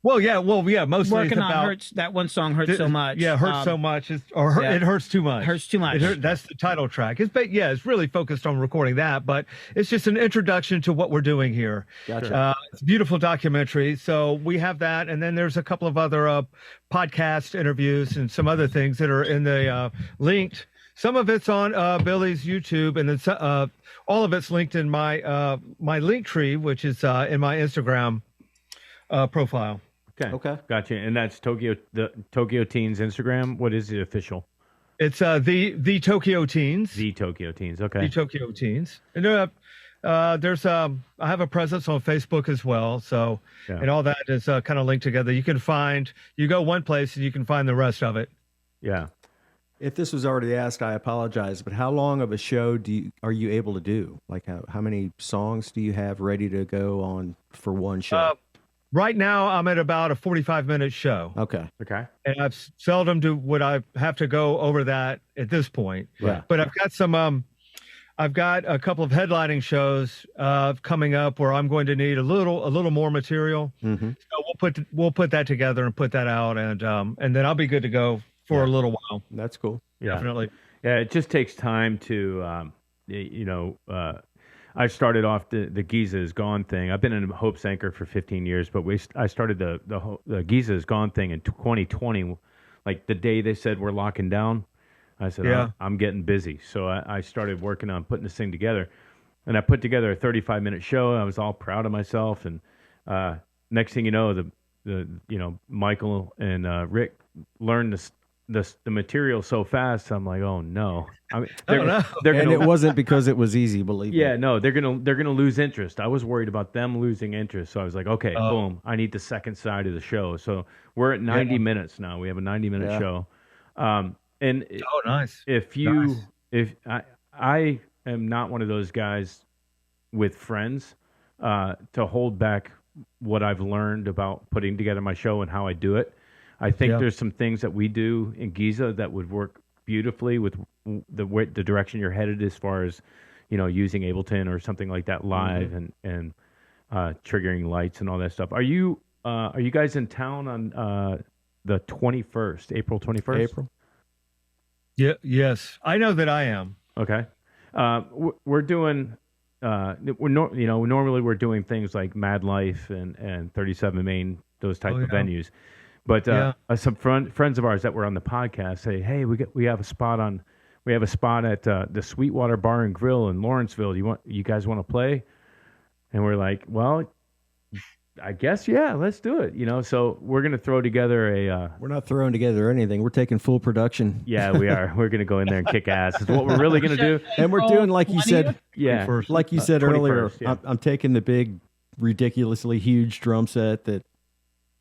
Well, yeah, mostly working on hurts. That one song hurts so much. Yeah, hurts so much, it hurts too much. Hurts too much. That's the title track. It's really focused on recording that, but it's just an introduction to what we're doing here. Gotcha. It's a beautiful documentary. So we have that, and then there's a couple of other podcast interviews and some other things that are in the linked. Some of it's on Billy's YouTube, and then all of it's linked in my my link tree, which is in my Instagram profile. Okay. Gotcha. And that's the Tokyo Teens Instagram. What is it official? It's the Tokyo Teens. The Tokyo Teens. Okay. The Tokyo Teens. And there's I have a presence on Facebook as well. So and all that is kind of linked together. You go one place and you can find the rest of it. Yeah. If this was already asked, I apologize. But how long of a show are you able to do? Like how many songs do you have ready to go on for one show? Right now, I'm at about a 45-minute show. Okay. And I've seldom would I have to go over that at this point. Yeah. But I've got I've got a couple of headlining shows coming up where I'm going to need a little more material. Mm-hmm. So we'll put that together and put that out, and then I'll be good to go for a little while. That's cool. Yeah. Definitely. Yeah, it just takes time to, I started off the Giza is Gone thing. I've been in Hope's Anchor for 15 years, but I started the Giza is Gone thing in 2020. Like the day they said we're locking down, I said, I'm getting busy. So I started working on putting this thing together. And I put together a 35-minute show. I was all proud of myself. And next thing you know, Michael and Rick learned the material so fast. I'm like, oh no. It wasn't because it was easy, believe me. Yeah, no, they're gonna lose interest. I was worried about them losing interest, so I was like, okay, boom, I need the second side of the show. So we're at 90 minutes now. We have a 90-minute show. Nice. If I am not one of those guys with friends to hold back what I've learned about putting together my show and how I do it. I think there's some things that we do in Giza that would work beautifully with the direction you're headed as far as, using Ableton or something like that live and triggering lights and all that stuff. Are you guys in town on the 21st, April 21st? April? Yeah. Yes, I know that I am. Okay. We're doing. Normally we're doing things like Mad Life and 37 Main, those type of venues. But some friends of ours that were on the podcast say, "Hey, we have a spot at the Sweetwater Bar and Grill in Lawrenceville. You guys want to play?" And we're like, "Well, I guess let's do it." So we're gonna throw together We're not throwing together anything. We're taking full production. Yeah, we are. We're gonna go in there and kick ass. Is what we're really gonna do. And we're doing like you said. Yeah, like you said earlier. Yeah. I'm taking the big, ridiculously huge drum set that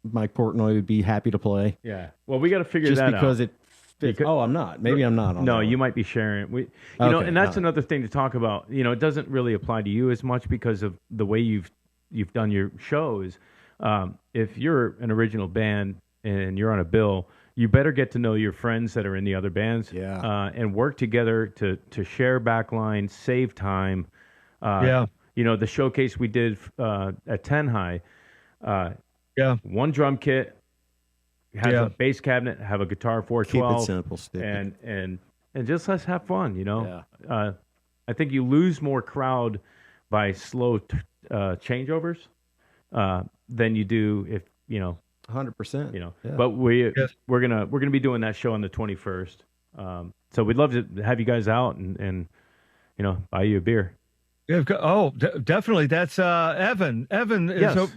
Mike Portnoy would be happy to play. Yeah. Well, we got to figure that out. Just because it fits. I'm not. Maybe I'm not. No, you might be sharing. And that's another thing to talk about. It doesn't really apply to you as much because of the way you've done your shows. If you're an original band and you're on a bill, you better get to know your friends that are in the other bands. Yeah. And work together to share backline, save time. The showcase we did at 10 High. One drum kit, has a bass cabinet, have a guitar 412. Keep it simple, stick and just let's have fun, Yeah. I think you lose more crowd by slow changeovers than you do if 100%. Yeah. But we're gonna be doing that show on the 21st. So we'd love to have you guys out and buy you a beer. Definitely. That's Evan. Evan is.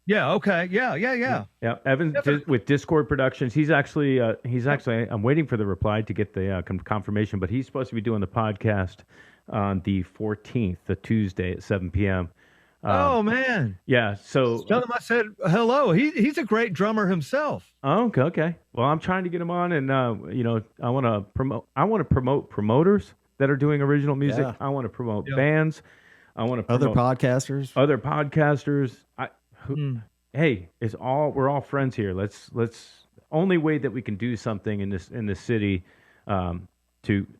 Yes. Okay. Yeah. Yeah. Evan with Discord Productions. He's actually. I'm waiting for the reply to get the confirmation, but he's supposed to be doing the podcast on the 14th, the Tuesday at 7 p.m. Oh man. Yeah. So tell him I said hello. He's a great drummer himself. Oh, okay. Well, I'm trying to get him on, and I want to promote. I want to promote promoters that are doing original music. Yeah. I want to promote bands. I want to promote other podcasters. Hey, we're all friends here. Let's only way that we can do something in this city to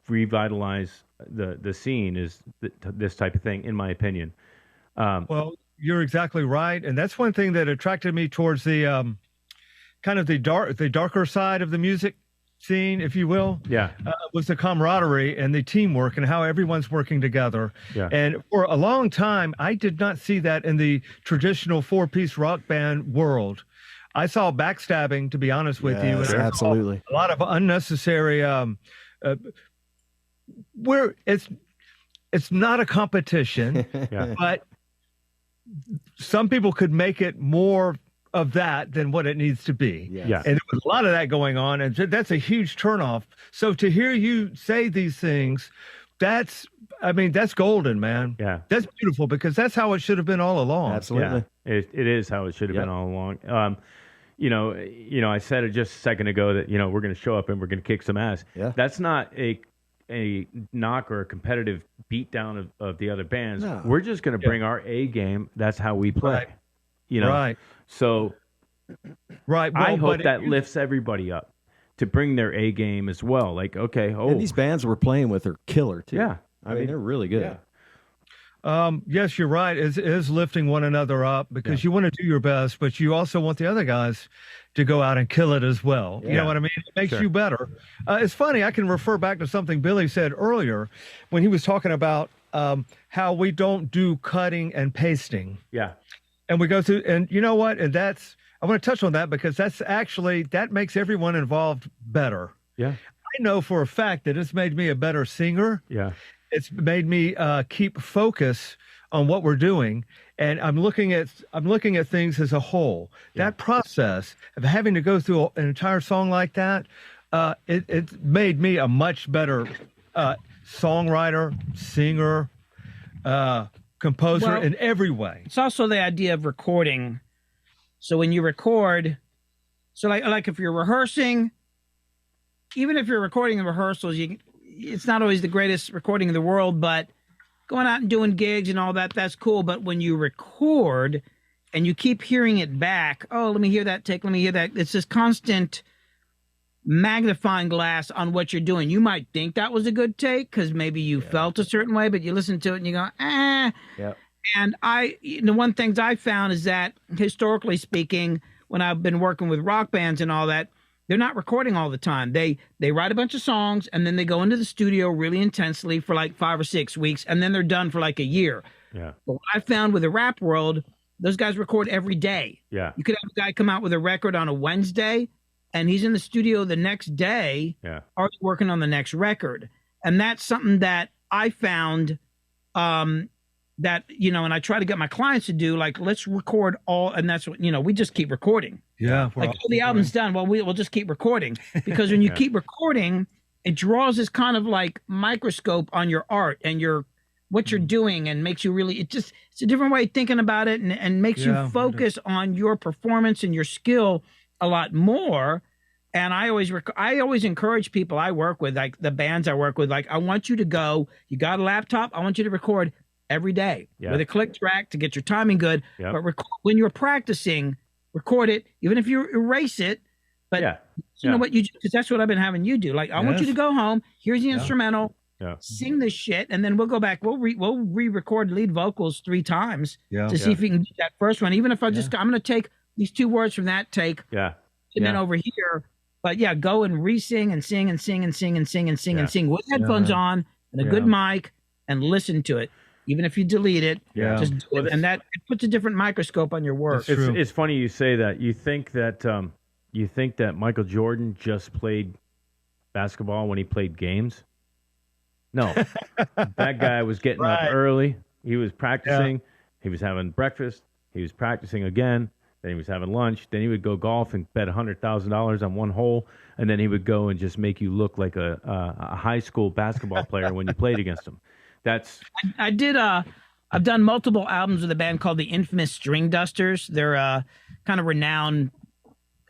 revitalize the scene is this type of thing, in my opinion. Well, you're exactly right, and that's one thing that attracted me towards the kind of the darker side of the music scene, if you will. Yeah, was the camaraderie and the teamwork and how everyone's working together. Yeah. And for a long time, I did not see that in the traditional 4-piece rock band world. I saw backstabbing, to be honest with you. And absolutely. A lot of unnecessary. It's not a competition, but some people could make it more of that than what it needs to be. Yeah. And there was a lot of that going on, and that's a huge turnoff. So to hear you say these things, that's golden, man. Yeah. That's beautiful, because that's how it should have been all along. Absolutely. Yeah. It is how it should have been all along. I said it just a second ago that, we're going to show up and we're going to kick some ass. Yeah. That's not a knock or a competitive beatdown of the other bands. No. We're just going to bring our A game. That's how we play. Right. Right. So right. Well, I hope that lifts everybody up to bring their A game as well. Like, okay. And these bands we're playing with are killer too. Yeah. I mean, they're really good. Yeah. Yes, you're right. It is lifting one another up, because you want to do your best, but you also want the other guys to go out and kill it as well. Yeah. You know what I mean? It makes you better. It's funny. I can refer back to something Billy said earlier when he was talking about how we don't do cutting and pasting. Yeah. And we go through, and you know what? And I want to touch on that, because that makes everyone involved better. Yeah. I know for a fact that it's made me a better singer. Yeah. It's made me keep focus on what we're doing, and I'm looking at things as a whole. Yeah. That process of having to go through an entire song like that, it made me a much better songwriter, singer, composer in every way. It's also the idea of recording. So when you record, so like if you're rehearsing, even if you're recording in rehearsals, it's not always the greatest recording in the world, but going out and doing gigs and all that, that's cool. But when you record and you keep hearing it back, oh, let me hear that take, let me hear that. It's this constant magnifying glass on what you're doing. You might think that was a good take because maybe you felt a certain way, but you listen to it and you go, eh. Yeah. And the one things I found is that historically speaking, when I've been working with rock bands and all that, they're not recording all the time. They write a bunch of songs and then they go into the studio really intensely for like 5 or 6 weeks, and then they're done for like a year. Yeah. But what I found with the rap world, those guys record every day. Yeah. You could have a guy come out with a record on a Wednesday and he's in the studio the next day already working on the next record. And that's something that I found that, and I try to get my clients to do, like, let's record all, and that's what, we just keep recording. Yeah. Like, the album's done. Well, we'll just keep recording, because when you keep recording, it draws this kind of like microscope on your art and what you're doing, and makes you really, it's a different way of thinking about it, and makes you focus on your performance and your skill a lot more. And I always encourage people I work with, like the bands I work with, like, I want you to go, you got a laptop, I want you to record every day with a click track to get your timing good. But when you're practicing, record it, even if you erase it. But you know what you do, because that's what I've been having you do. Like, I want you to go home. Here's the instrumental. Sing this shit, and then we'll go back. We'll re-record lead vocals 3 times to see if we can do that first one. Even if I'm going to take these 2 words from that take, and then over here. But go and re-sing and sing and sing and sing and sing and sing and sing with headphones on and a good mic, and listen to it. Even if you delete it, just do it. And that it puts a different microscope on your work. It's funny you say that. You think that Michael Jordan just played basketball when he played games? No. That guy was getting up early. He was practicing. He was having breakfast. He was practicing again. Then he was having lunch. Then he would go golf and bet $100,000 on one hole. And then he would go and just make you look like a high school basketball player when you played against him. I've done multiple albums with a band called the Infamous String Dusters. They're kind of renowned,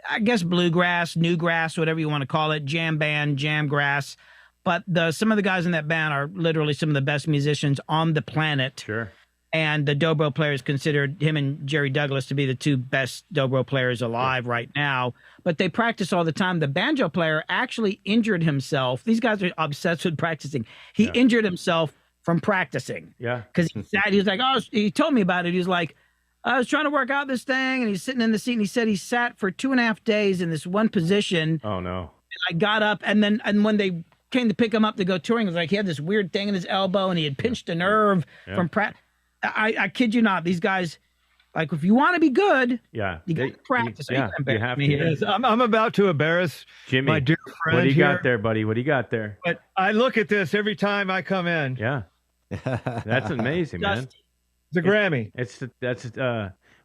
I guess, bluegrass, newgrass, whatever you want to call it, jam band, jam grass. But some of the guys in that band are literally some of the best musicians on the planet. Sure. And the dobro players considered him and Jerry Douglas to be the 2 best dobro players alive right now. But they practice all the time. The banjo player actually injured himself. These guys are obsessed with practicing. He injured himself from practicing. Yeah. Because he was like, he told me about it. He was like, I was trying to work out this thing, and he's sitting in the seat, and he said he sat for 2.5 days in this one position. Oh, no. And I got up, and when they came to pick him up to go touring, it was like he had this weird thing in his elbow, and he had pinched a nerve from practice. I kid you not. These guys, like, if you want to be good, you got to practice. You have to. I'm about to embarrass Jimmy, my dear friend. What do you got there, buddy? What do you got there? But I look at this every time I come in. Yeah, that's amazing, man. The Grammy.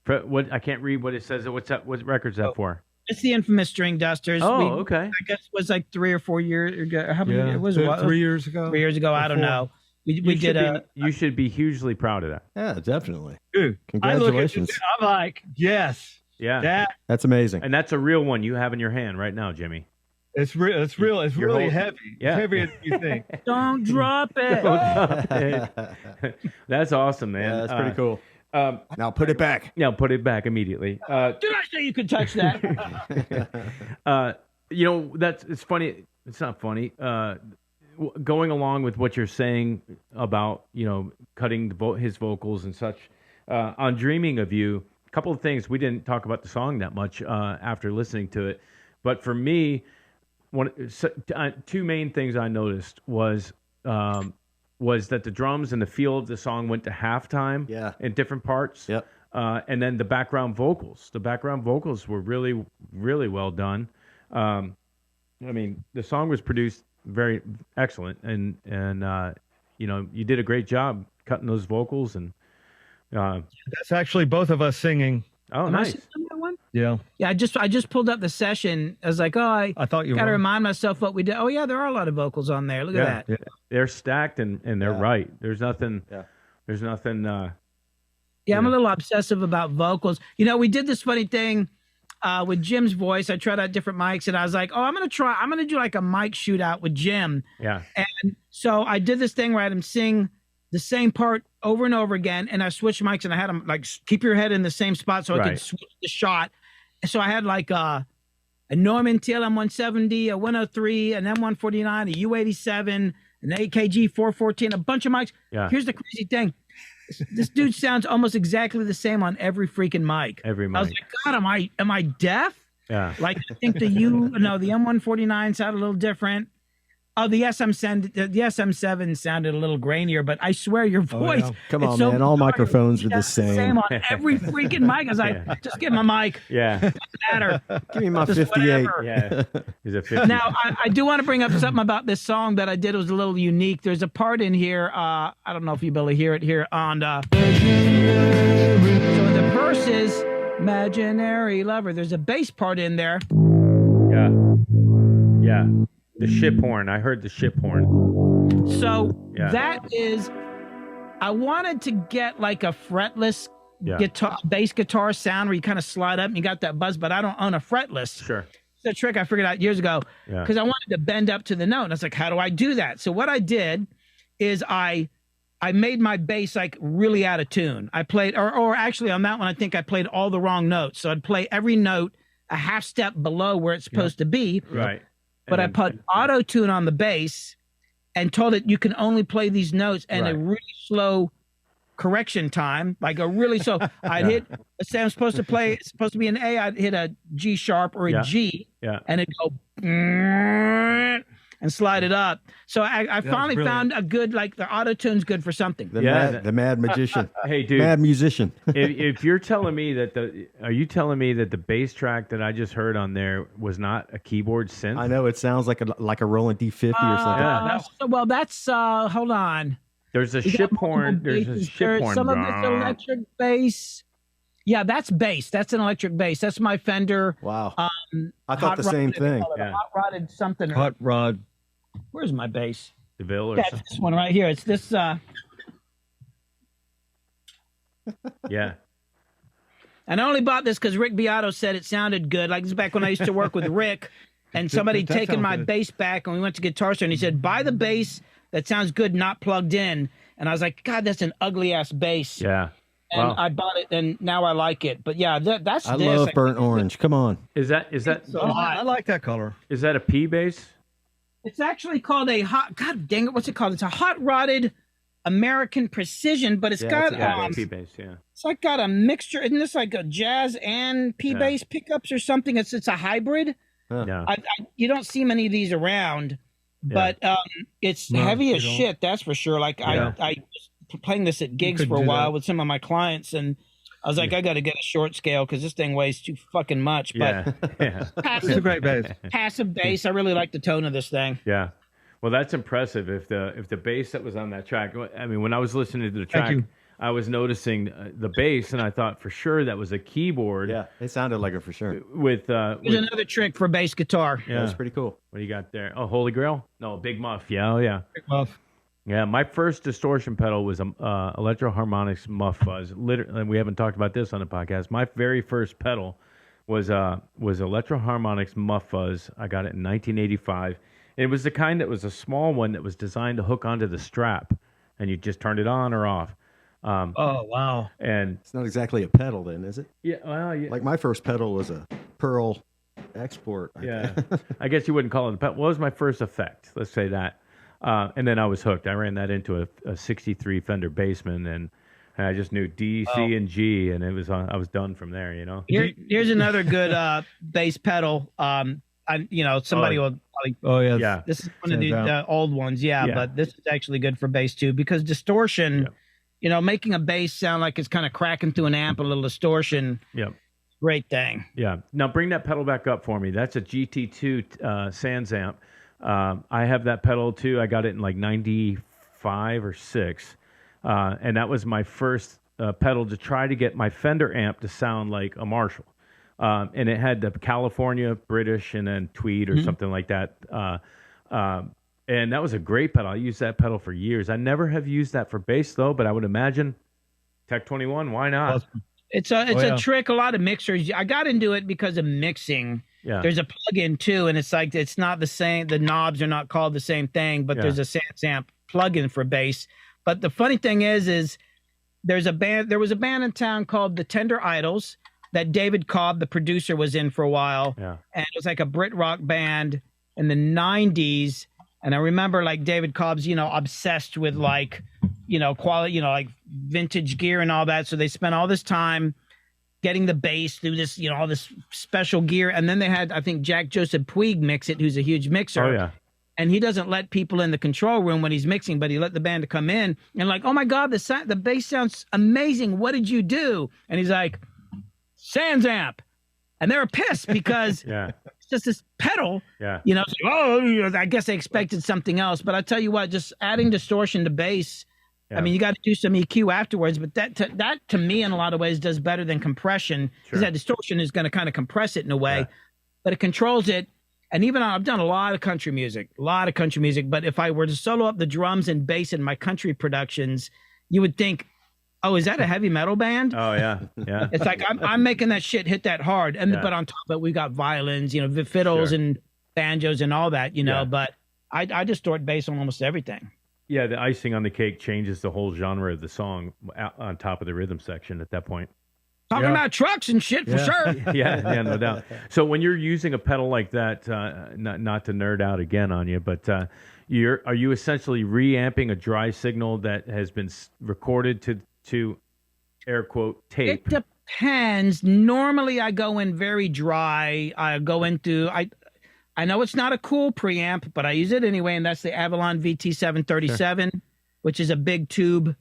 For what I can't read what it says. What's that? What record's that for? It's the infamous String Dusters. Okay. I guess it was like 3 or 4 years ago. How many? Yeah, It was 3 years ago. 3 years ago. I don't know. We did You should be hugely proud of that. Yeah, definitely. Dude, Congratulations. I'm like, yes. Yeah. That's amazing. And that's a real one you have in your hand right now, Jimmy. It's real. It's real. It's really heavy. Yeah. It's heavier than you think. Don't drop it. That's awesome, man. Yeah, that's pretty cool. Now put it back. Now put it back immediately. Did I say you could touch that? It's funny. It's not funny. Going along with what you're saying about, cutting his vocals and such, on Dreaming of You, a couple of things. We didn't talk about the song that much after listening to it. But for me, two main things I noticed was that the drums and the feel of the song went to halftime in different parts. Yep. And then the background vocals. The background vocals were really, really well done. The song was produced very excellent, and you did a great job cutting those vocals. And that's actually both of us singing. Oh, nice. Yeah. Yeah, I just pulled up the session. I was like, I thought you got to were. remind myself what we did. Oh, yeah, there are a lot of vocals on there. Look at that. Yeah. They're stacked and they're right. There's nothing. Yeah. There's nothing. I'm a little obsessive about vocals. We did this funny thing with Jim's voice. I tried out different mics, and I was like, I'm going to do like a mic shootout with Jim. Yeah. And so I did this thing where I had him sing the same part over and over again, and I switched mics, and I had him like keep your head in the same spot so I could switch the shot. And so I had like a Neumann TLM 170, a 103, an M149, a U87, an AKG 414, a bunch of mics. Yeah. Here's the crazy thing. This dude sounds almost exactly the same on every freaking mic. Every mic. I was like, God, am I deaf? Yeah. Like, I think the M149 sounded a little different. Oh, the SM7 sounded a little grainier, but I swear your voice. Yeah. Come on, man. All microphones are the same. Same on every freaking mic. I was like, just get my mic. Yeah. Doesn't matter. Give me my Just 58. whatever. Yeah. Is it 50? Now, I do want to bring up something about this song that I did. It was a little unique. There's a part in here. I don't know if you'll be able to hear it here on. So the verse is imaginary lover. There's a bass part in there. Yeah. Yeah. The ship horn. I heard the ship horn. So that is, I wanted to get like a fretless bass guitar sound where you kind of slide up and you got that buzz, but I don't own a fretless. Sure. It's a trick I figured out years ago because I wanted to bend up to the note. And I was like, how do I do that? So what I did is I made my bass like really out of tune. I played, or actually on that one, I think I played all the wrong notes. So I'd play every note a half step below where it's supposed to be. Right. But I put auto tune on the bass and told it you can only play these notes and a really slow correction time, like a really slow. I'd hit. Let's say I'm supposed to play. It's supposed to be an A. I'd hit a G sharp or a G, and it'd go and slide it up. So I finally found a good, like the auto tune's good for something. The mad magician. Hey, dude. Mad musician. if you're telling me that are you telling me that the bass track that I just heard on there was not a keyboard synth? I know it sounds like a Roland D50 or something. That's hold on. There's a ship horn. There's a ship horn. Some of it's electric bass. Yeah, that's bass. That's an electric bass. That's my Fender. Wow. I thought the same thing. Hot rodded something. Hot rod. Where's my bass? DeVille or That's something. this one right here. It's this. Yeah. And I only bought this because Rick Beato said it sounded good. Like this is back when I used to work with Rick, and somebody taken my bass back, and we went to Guitar Store, and he said, "Buy the bass that sounds good, not plugged in." And I was like, "God, that's an ugly ass bass." Yeah. And I bought it, and now I like it. But yeah, that's. I love burnt orange. Come on. Is that? I like that color. Is that a P bass? It's actually called a hot. God dang it! What's it called? It's a hot rodded American Precision, but it's got P bass. Yeah. It's like got a mixture. Isn't this like a jazz and P bass pickups or something? It's a hybrid. Yeah. You don't see many of these around, but it's heavy as shit. That's for sure. Like I was playing this at gigs for a while with some of my clients, and I was like, I got to get a short scale because this thing weighs too fucking much. But it's a great bass. Passive bass. I really like the tone of this thing. Yeah. Well, that's impressive. If the bass that was on that track, I mean, when I was listening to the track, I was noticing the bass, and I thought for sure that was a keyboard. Yeah, it sounded like it for sure. There's another trick for bass guitar. Yeah, that's pretty cool. What do you got there? Oh, Holy Grail? No, Big Muff. Yeah, oh yeah. Big Muff. Yeah, my first distortion pedal was a Electro Harmonix Muff Fuzz. Literally, and we haven't talked about this on the podcast. My very first pedal was Electro Harmonix Muff Fuzz. I got it in 1985. And it was the kind that was a small one that was designed to hook onto the strap, and you just turned it on or off. Oh wow! And it's not exactly a pedal, then, is it? Yeah, well, yeah. Like my first pedal was a Pearl Export. I guess you wouldn't call it a pedal. What was my first effect? Let's say that. And then I was hooked. I ran that into a 63 Fender Bassman, and I just knew D, C, and G, and I was done from there. You know. Here's another good bass pedal. Somebody will probably. Oh yeah. Yeah. This is one of the old ones. Yeah, but this is actually good for bass too, because distortion. Yeah. Making a bass sound like it's kind of cracking through an amp, a little distortion. Yeah. Great thing. Yeah. Now bring that pedal back up for me. That's a GT2 Sans amp. I have that pedal too. I got it in like 95 or 6. And that was my first pedal to try to get my Fender amp to sound like a Marshall. And it had the California, British, and then Tweed or something like that. And that was a great pedal. I used that pedal for years. I never have used that for bass though, but I would imagine Tech 21. Why not? It's a trick. A lot of mixers. I got into it because of mixing. Yeah. There's a plug-in too, and it's not the same. The knobs are not called the same thing, but there's a Sans amp plug-in for bass. But the funny thing is there was a band in town called the Tender Idols that David Cobb, the producer, was in for a while. Yeah. And it was like a Brit rock band in the 90s. And I remember like David Cobb's, obsessed with like, quality, like vintage gear and all that. So they spent all this time getting the bass through this, all this special gear. And then they had, I think, Jack Joseph Puig mix it, who's a huge mixer. Oh, yeah. And he doesn't let people in the control room when he's mixing, but he let the band come in and like, oh my God, the bass sounds amazing. What did you do? And he's like, Sans amp. And they were pissed because it's just this pedal. Yeah. So, I guess they expected something else. But I tell you what, just adding distortion to bass. Yeah. I mean, you got to do some EQ afterwards, but that to me in a lot of ways does better than compression, because that distortion is going to kind of compress it in a way, but it controls it. And even I've done a lot of country music, but if I were to solo up the drums and bass in my country productions, you would think, oh, is that a heavy metal band? Oh yeah, yeah. It's like I'm making that shit hit that hard, and but on top of it, we got violins, fiddles and banjos and all that, But I distort bass on almost everything. Yeah, the icing on the cake changes the whole genre of the song on top of the rhythm section at that point. Talking about trucks and shit for sure. Yeah, no doubt. So when you're using a pedal like that, not to nerd out again on you, but are you essentially reamping a dry signal that has been recorded to air quote tape? It depends. Normally I go in very dry. I go into I know it's not a cool preamp, but I use it anyway, and that's the Avalon VT737, which is a big tube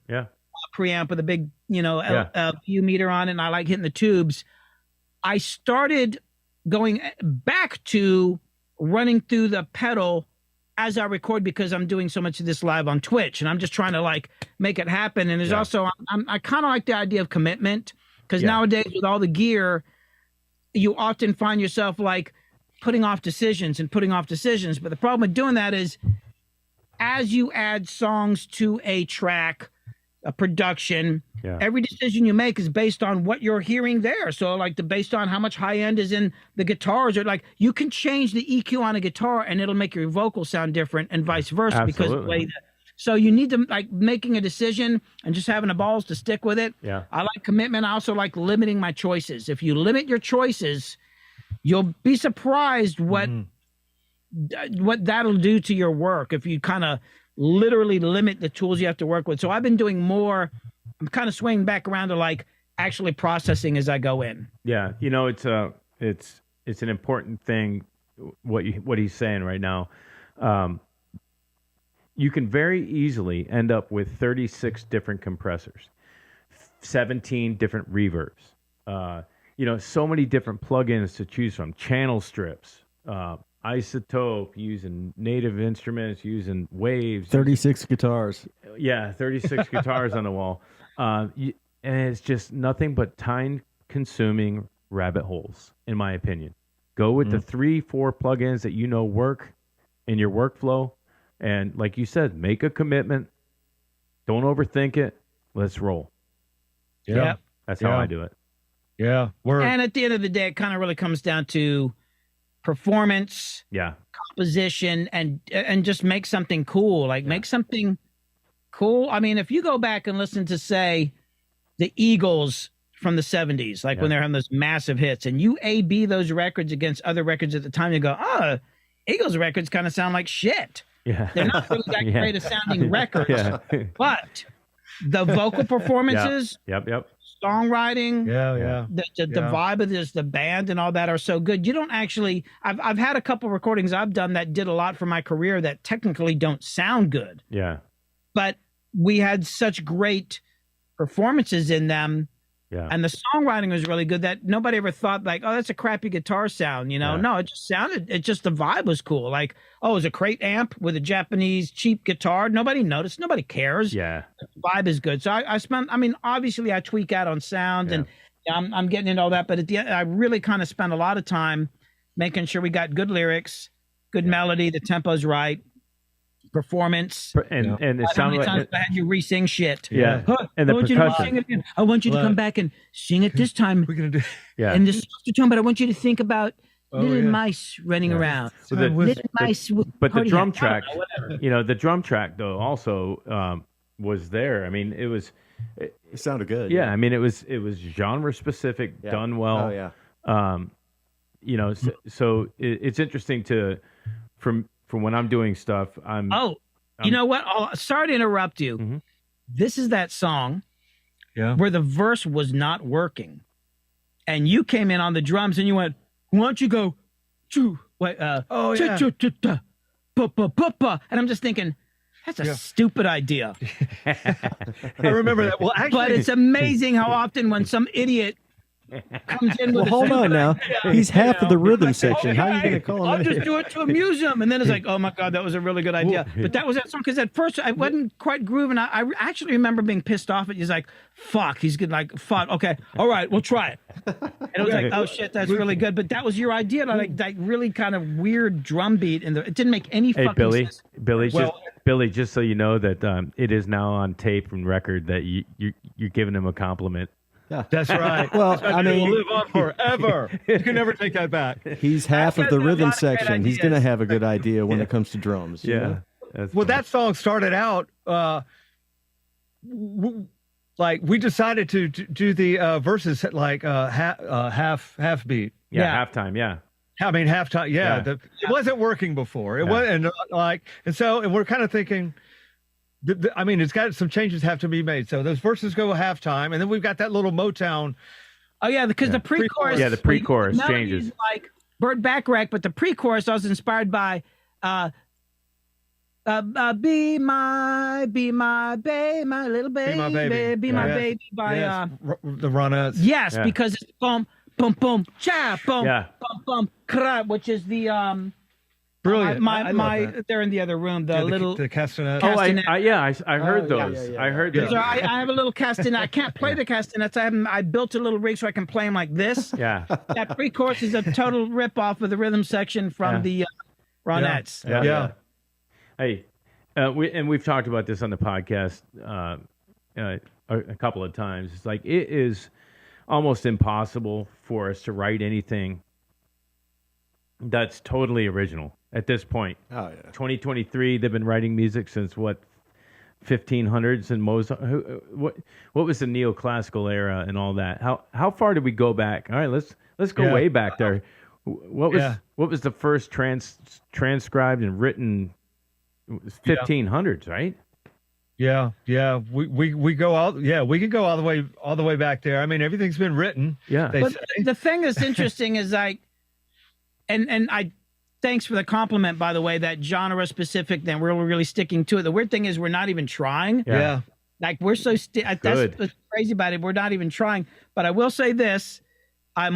preamp with a big, PU meter on it, and I like hitting the tubes. I started going back to running through the pedal as I record, because I'm doing so much of this live on Twitch, and I'm just trying to like make it happen. And there's also, I kind of like the idea of commitment, because nowadays with all the gear, you often find yourself like putting off decisions. But the problem with doing that is, as you add songs to a track, a production, every decision you make is based on what you're hearing there. So like based on how much high end is in the guitars, or like you can change the EQ on a guitar and it'll make your vocal sound different, and vice versa. Absolutely. Because of the way that, so you need to like making a decision and just having the balls to stick with it. Yeah. I like commitment. I also like limiting my choices. If you limit your choices, you'll be surprised what that'll do to your work if you kind of literally limit the tools you have to work with. So I've been doing more. I'm kind of swinging back around to like actually processing as I go in. Yeah, it's an important thing what he's saying right now. You can very easily end up with 36 different compressors, 17 different reverbs. So many different plugins to choose from, channel strips, isotope, using native instruments, using waves. 36 guitars. Yeah, 36 guitars on the wall. and it's just nothing but time-consuming rabbit holes, in my opinion. Go with the 3-4 plugins that you know work in your workflow, and like you said, make a commitment. Don't overthink it. Let's roll. Yeah. That's how I do it. Yeah. And at the end of the day, it kind of really comes down to performance, composition, and just make something cool. Like make something cool. I mean, if you go back and listen to, say, the Eagles from the 70s, like when they're having those massive hits, and you A/B those records against other records at the time, you go, oh, Eagles records kind of sound like shit. Yeah. They're not really that great at sounding records, but the vocal performances, songwriting, the vibe of this, the band and all that are so good. You don't actually, I've had a couple recordings I've done that did a lot for my career that technically don't sound good. Yeah. But we had such great performances in them. Yeah. And the songwriting was really good that nobody ever thought like, oh, that's a crappy guitar sound, you know? No, it just sounded, the vibe was cool. Like, oh, it was a crate amp with a Japanese cheap guitar. Nobody noticed. Nobody cares. Yeah. The vibe is good. So I mean, obviously I tweak out on sound and I'm getting into all that, but at the end, I really kind of spent a lot of time making sure we got good lyrics, good melody, the tempo's right. Performance and it sounded like I had you re-sing shit. Yeah, and the percussion. I want you to come back and sing it this time. We're gonna do and this tone, but I want you to think about little mice running around. So little mice. But the drum track, the drum track though also was there. I mean, it sounded good. Yeah, I mean, it was genre specific, done well. Oh yeah. So it's interesting from when I'm doing stuff, you know what? Sorry to interrupt you. Mm-hmm. This is that song where the verse was not working. And you came in on the drums and you went, why don't you go, and I'm just thinking, that's a stupid idea. I remember that. Well, actually, but it's amazing how often when some idiot comes in with hold on now. He's half of the rhythm section. How are you going to call him? I'll just do it to amuse him. And then it's like, oh my God, that was a really good idea. But that was that song because at first I wasn't quite grooving. I actually remember being pissed off at you. He's like, fuck. He's good. Like, fuck. Okay. All right. We'll try it. And it was like, oh shit, that's really good. But that was your idea. Like really kind of weird drum beat. And it didn't make any fucking sense. Billy, just so you know that it is now on tape and record that you're giving him a compliment. Yeah, that's right. Well, I mean, will live on forever. You can never take that back. He's half of the rhythm section. He's going to have a good idea when it comes to drums. Yeah. Well, that song started out like we decided to do the verses like half beat. Yeah, halftime. Yeah. I mean, halftime. Yeah, it wasn't working before. It wasn't and we're kind of thinking. I mean, it's got some changes have to be made. So those verses go halftime, and then we've got that little Motown. Oh yeah, because the pre-chorus. Yeah, the pre-chorus changes. Like Burt Bacharach, but the pre-chorus I was inspired by. Be my baby, my little baby, be my baby by the Ronettes. Yes, because it's boom, boom, boom, cha, boom, boom, boom, kra, which is the Brilliant. They're in the other room. The castanet. Oh, I heard those. I heard those. I have a little castanet. I can't play the castanets. I built a little rig so I can play them like this. Yeah. That pre-chorus is a total rip-off of the rhythm section from the Ronettes. Yeah. Hey, we've talked about this on the podcast a couple of times. It's like it is almost impossible for us to write anything that's totally original. At this point, 2023, they've been writing music since 1500s, and Mozart. What was the neoclassical era and all that? How far did we go back? All right, let's go way back there. What was the first transcribed and written? 1500s, right? Yeah. We go out. Yeah, we can go all the way back there. I mean, everything's been written. Yeah, but the thing that's interesting is like, and I. Thanks for the compliment, by the way, that genre specific, then we're really sticking to it. The weird thing is we're not even trying. Yeah. Like we're so, that's what's crazy about it. We're not even trying. But I will say this, I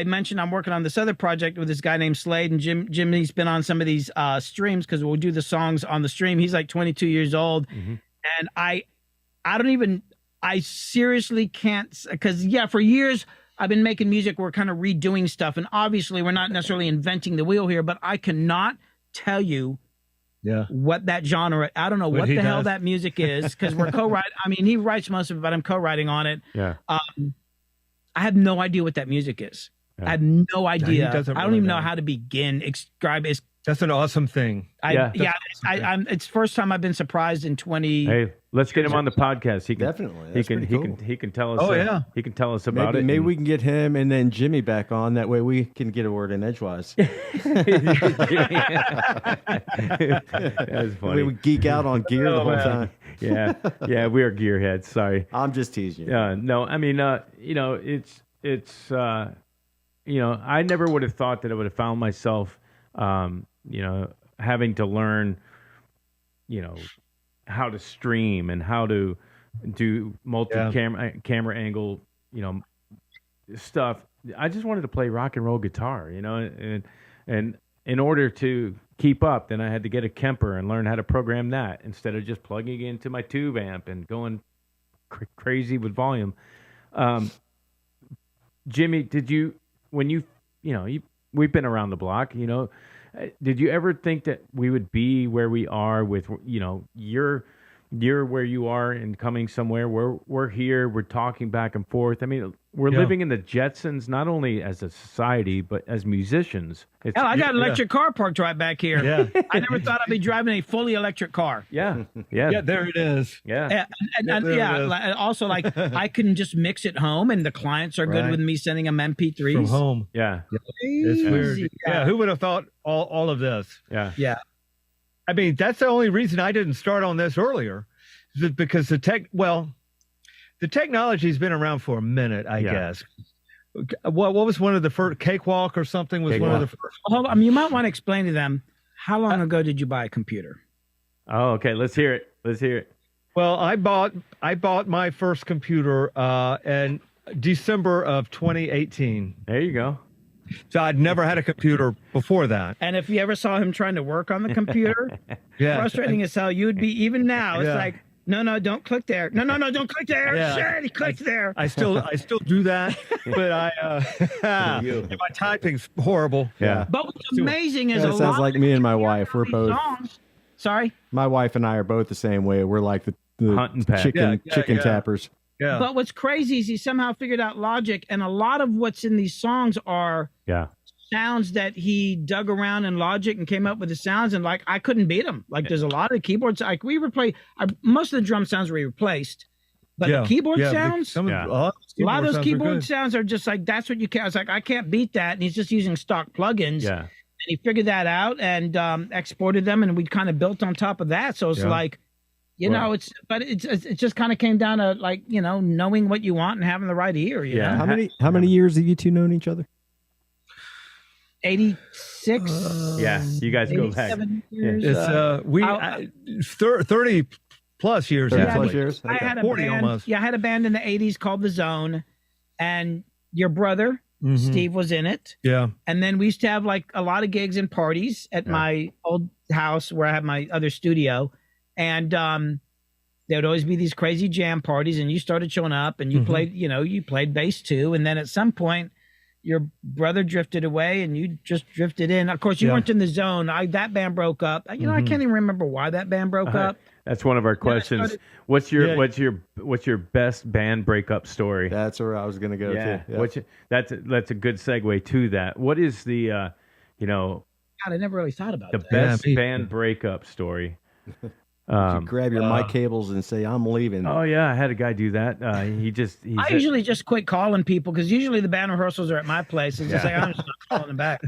mentioned I'm working on this other project with this guy named Slade, and Jimmy's been on some of these streams because we'll do the songs on the stream. He's like 22 years old. Mm-hmm. And I don't even, I seriously can't, because for years I've been making music. We're kind of redoing stuff, and obviously we're not necessarily inventing the wheel here, but I cannot tell you what that genre. I don't know what the hell that music is, because we're co-writing. I mean, he writes most of it, but I'm co-writing on it. Yeah. I have no idea what that music is. Yeah. I have no idea. I don't even know how to begin describe it. That's an awesome thing. It's first time I've been surprised in 20. Hey, let's get him on the podcast. He can definitely. He can tell us. He can tell us about it. Maybe we can get him and then Jimmy back on. That way we can get a word in edgewise. That's funny. We geek out on gear the whole time. Yeah, we are gearheads. Sorry, I'm just teasing. No, I mean, it's I never would have thought that I would have found myself. Having to learn, how to stream and how to do camera angle, stuff. I just wanted to play rock and roll guitar, and in order to keep up, then I had to get a Kemper and learn how to program that instead of just plugging it into my tube amp and going crazy with volume. Jimmy, did you, when we've been around the block, did you ever think that we would be where we are with, you're where you are and coming somewhere? We're here, we're talking back and forth. I mean, we're living in the Jetsons, not only as a society, but as musicians. Hell, I got an electric car parked right back here. Yeah. I never thought I'd be driving a fully electric car. Yeah, there it is. Also, like, I can just mix at home, and the clients are good with me sending them MP3s. From home. Yeah. It's weird. Yeah, who would have thought all of this? Yeah. I mean, that's the only reason I didn't start on this earlier, because the technology's been around for a minute, I guess. What was one of the first? Cakewalk or something was one of the first. Hold on, you might want to explain to them, how long ago did you buy a computer? Oh, okay. Let's hear it. Well, I bought my first computer in December of 2018. There you go. So I'd never had a computer before that. And if you ever saw him trying to work on the computer, frustrating as hell, you would be, even now, it's like, no, don't click there. No, don't click there. Shit, he clicked there. I still do that, but my typing's horrible. Yeah. But what's amazing is it sounds like me and my wife. We're both. Sorry? My wife and I are both the same way. We're like the hunting pack. Chicken tappers. Yeah. But what's crazy is he somehow figured out Logic, and a lot of what's in these songs are sounds that he dug around in Logic and came up with the sounds, and like I couldn't beat him. Like there's a lot of the keyboards, like we replaced most of the drum sounds we replaced, but the keyboard sounds, a lot of those keyboard sounds are just like, that's what you can. I was like, I can't beat that, and he's just using stock plugins. Yeah. And he figured that out and exported them, and we kind of built on top of that. So it's like, it just kind of came down to like, knowing what you want and having the right ear. You know? How many years have you two known each other? 86. You guys go back. Years, it's 30 plus years. 30 plus years. I had a 40 band. almost. Yeah, I had a band in the 80s called The Zone, and your brother Steve was in it. Yeah. And then we used to have like a lot of gigs and parties at my old house where I had my other studio. And there would always be these crazy jam parties, and you started showing up, and you played, you played bass too. And then at some point, your brother drifted away, and you just drifted in. Of course, you weren't in The Zone. That band broke up. I can't even remember why that band broke up. That's one of our questions. What's your best band breakup story? That's where I was going to go to. Yeah. That's a good segue to that. What is the God, I never really thought about the best band breakup story? You grab your mic cables and say, "I'm leaving." Oh yeah, I had a guy do that. I usually just quit calling people, because usually the band rehearsals are at my place, and just say, "I'm just not calling them back."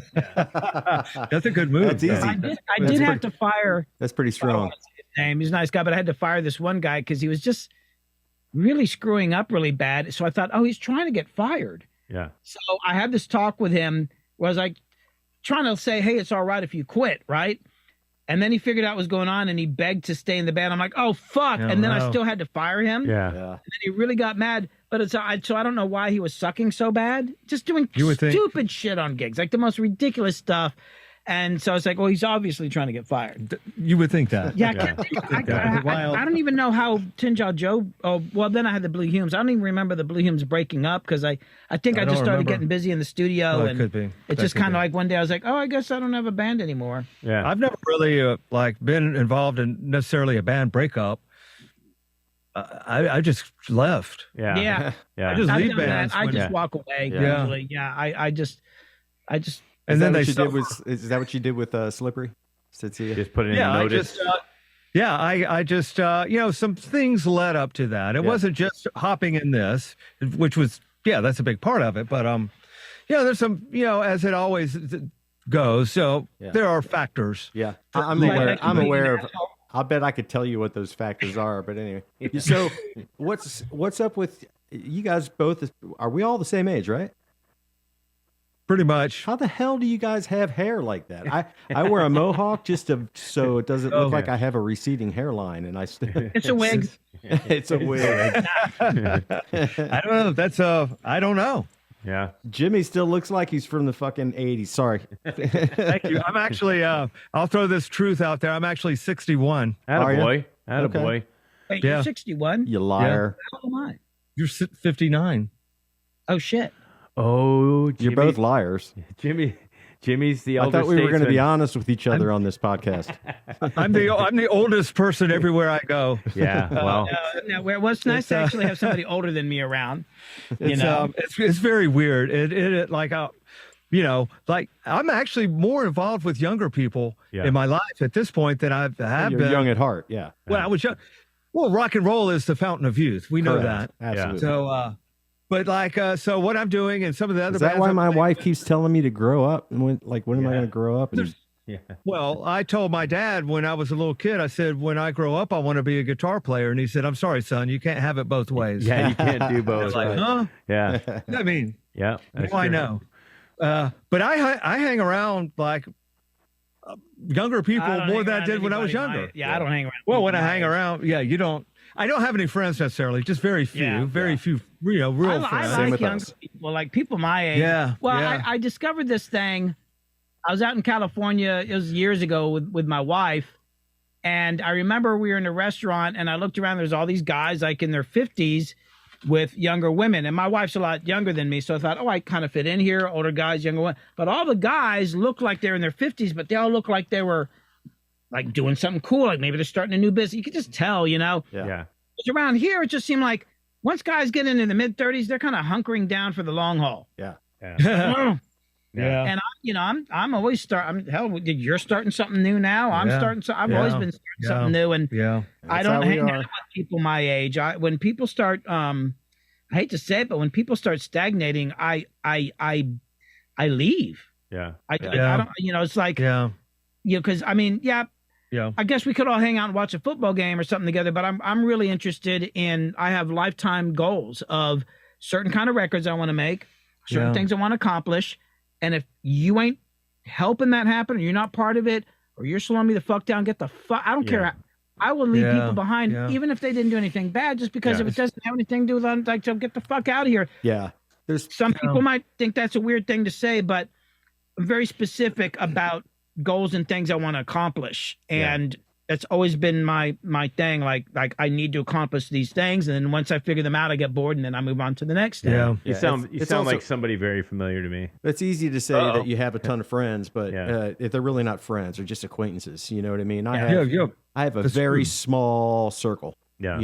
That's a good move. That's easy. I did have to fire. That's pretty strong. His name. He's a nice guy, but I had to fire this one guy because he was just really screwing up really bad. So I thought, he's trying to get fired. Yeah. So I had this talk with him where I was like trying to say, "Hey, it's all right if you quit, right?" And then he figured out what was going on, and he begged to stay in the band. I'm like, "Oh fuck!" And then I still had to fire him. Yeah. And then he really got mad. But so I don't know why he was sucking so bad, just doing stupid shit on gigs, like the most ridiculous stuff. And so it's like, well, he's obviously trying to get fired. You would think that. Yeah, I can't think. I don't even know how Tin Jaw Joe. Oh, well, then I had the Billy Humes. I don't even remember the Billy Humes breaking up because I think I just started getting busy in the studio. It could be. It's just kind of like one day I was like, oh, I guess I don't have a band anymore. Yeah, I've never really been involved in necessarily a band breakup. I just left. Yeah. I just leave bands. I just walk away. Usually. Yeah. I just. And then is that what you did with Slippery? Just put it in notice. I just some things led up to that. It wasn't just hopping in this, which was that's a big part of it. But there's some as it always goes. So there are factors. Yeah, I'm aware of. I'll bet I could tell you what those factors are. But anyway, so what's up with you guys both? Are we all the same age, right? Pretty much. How the hell do you guys have hair like that? I wear a mohawk so it doesn't look like I have a receding hairline, and it's a wig. It's a wig. I don't know. I don't know. Yeah. Jimmy still looks like he's from the fucking 80s. Sorry. Thank you. I'm actually, I'll throw this truth out there. I'm actually 61. Attaboy. Okay. Wait, you're 61? You liar. How am I? You're 59. Oh, shit. Oh, you're both liars. Jimmy's the elder. I thought we were going to be honest with each other on this podcast. I'm the oldest person everywhere I go. Yeah, well, what's nice to actually have somebody older than me around. It's very weird. I'm actually more involved with younger people in my life at this point than I have been. Young at heart, yeah. When I was young. Well, rock and roll is the fountain of youth. We know that. Absolutely. So. But so what I'm doing and some of the other is that why my wife keeps telling me to grow up? And when am I going to grow up? Well, I told my dad when I was a little kid, I said, when I grow up, I want to be a guitar player. And he said, I'm sorry, son, you can't have it both ways. Yeah, you can't do both. Like, huh? Yeah. I mean, yeah. I know. But I hang around like younger people more than I did when I was younger. I don't hang around. Well, when I hang around, you don't. I don't have any friends necessarily, just very few, few, real friends. I like younger people, like people my age. Yeah. Well, I discovered this thing. I was out in California. It was years ago with my wife. And I remember we were in a restaurant and I looked around. There's all these guys like in their 50s with younger women. And my wife's a lot younger than me. So I thought, I kind of fit in here. Older guys, younger women. But all the guys look like they're in their 50s, but they all look like they were like doing something cool, like maybe they're starting a new business. You could just tell, Yeah. Because around here, it just seemed like once guys get into the mid-30s, they're kind of hunkering down for the long haul. Yeah. Yeah. And I'm always you're starting something new now. I'm starting. So I've always been starting something new, and I don't hang out with people my age. When people start, I hate to say it, but when people start stagnating, I leave. Yeah. I don't. It's like because I guess we could all hang out and watch a football game or something together, but I'm really interested in, I have lifetime goals of certain kind of records I want to make, certain things I want to accomplish. And if you ain't helping that happen, or you're not part of it, or you're slowing me the fuck down, get the fuck, I don't care. I will leave people behind, even if they didn't do anything bad, just because if it doesn't have anything to do with it, like, so get the fuck out of here. Yeah. There's some people might think that's a weird thing to say, but I'm very specific about goals and things I want to accomplish, and that's always been my thing. Like I need to accomplish these things, and then once I figure them out, I get bored, and then I move on to the next thing. Yeah, you sound also like somebody very familiar to me. It's easy to say that you have a ton of friends, but if they're really not friends, they're just acquaintances. You know what I mean? I have a very small circle. Yeah,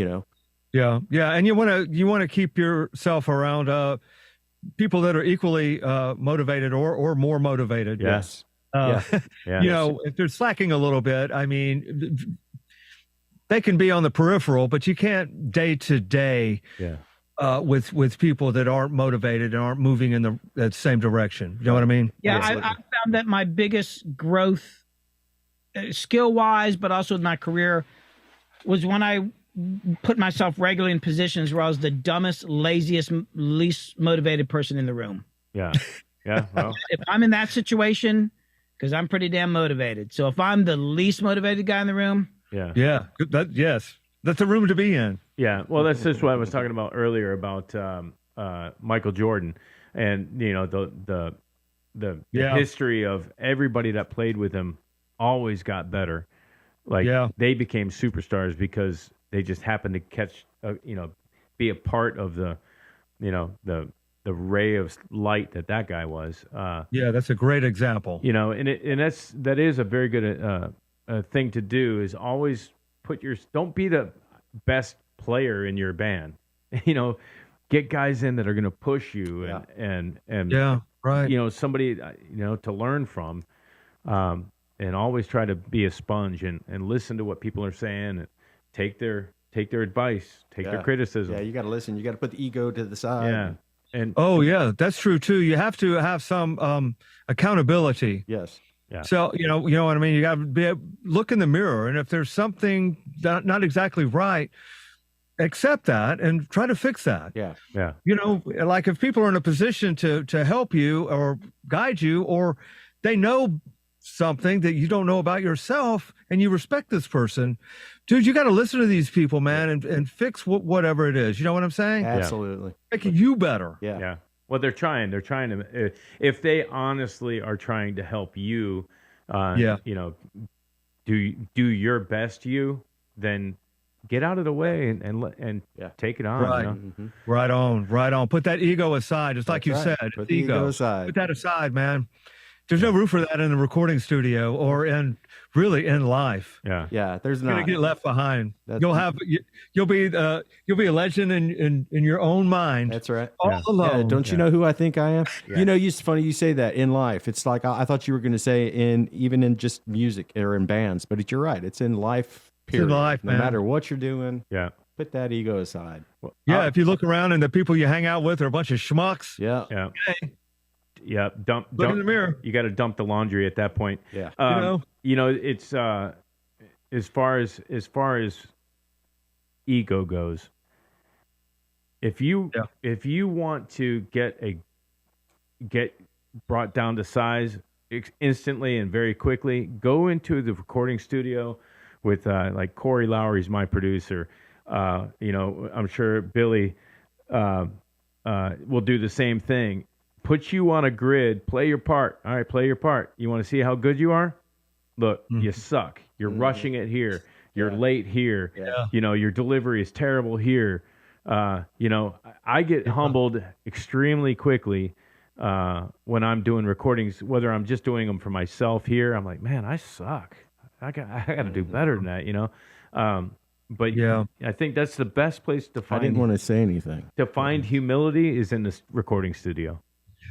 and you want to keep yourself around people that are equally motivated or more motivated. Yes. If they're slacking a little bit, I mean, they can be on the peripheral, but you can't day to day with people that aren't motivated and aren't moving in that same direction. You know what I mean? Yeah, I found that my biggest growth, skill wise, but also in my career, was when I put myself regularly in positions where I was the dumbest, laziest, least motivated person in the room. Yeah. Well, if I'm in that situation, because I'm pretty damn motivated. So if I'm the least motivated guy in the room. That's a room to be in. Yeah. Well, that's just what I was talking about earlier about Michael Jordan, and the the history of everybody that played with him always got better. Like they became superstars because they just happened to catch, be a part of the ray of light that guy was. That's a great example. That is a very good thing to do, is always don't be the best player in your band. Get guys in that are going to push you and somebody to learn from, and always try to be a sponge and listen to what people are saying and take their advice, take their criticism. Yeah, you got to listen. You got to put the ego to the side. Yeah. And that's true too. You have to have some accountability. Yes. Yeah. So you know what I mean. You got to look in the mirror, and if there's something not exactly right, accept that and try to fix that. Yeah. Yeah. Like if people are in a position to help you or guide you, or they know something that you don't know about yourself and you respect this person, dude, you got to listen to these people, man, and fix whatever it is. You know what I'm saying? Absolutely. Making you better. Yeah. Yeah. Well, they're trying to, if they honestly are trying to help you, do your best, then get out of the way and take it on. Right. Mm-hmm. Right on. Put that ego aside. Just like you said, put the ego aside. Put that aside, man. There's no room for that in the recording studio or in life. Yeah. Yeah. There's You're not. gonna get left behind. You'll be a legend in your own mind. That's right. All alone. Yeah, don't you know who I think I am? Yeah. It's funny you say that in life. It's like I thought you were going to say even in just music or in bands, but you're right. It's in life. Period. It's in life, no man. matter what you're doing. Yeah. Put that ego aside. If you look around and the people you hang out with are a bunch of schmucks. Yeah. Okay. Yeah, look in the mirror. You got to dump the laundry at that point. Yeah, it's as far as ego goes. If you want to get brought down to size instantly and very quickly, go into the recording studio with like Corey Lowry's my producer. I'm sure Billy will do the same thing. Put you on a grid, play your part. All right, play your part. You want to see how good you are? Look, you suck. You're rushing it here. You're late here. Yeah. Your delivery is terrible here. I get humbled extremely quickly when I'm doing recordings, whether I'm just doing them for myself here. I'm like, man, I suck. I got to do better than that, But I think that's the best place to find. I didn't want to say anything. To find humility is in the recording studio.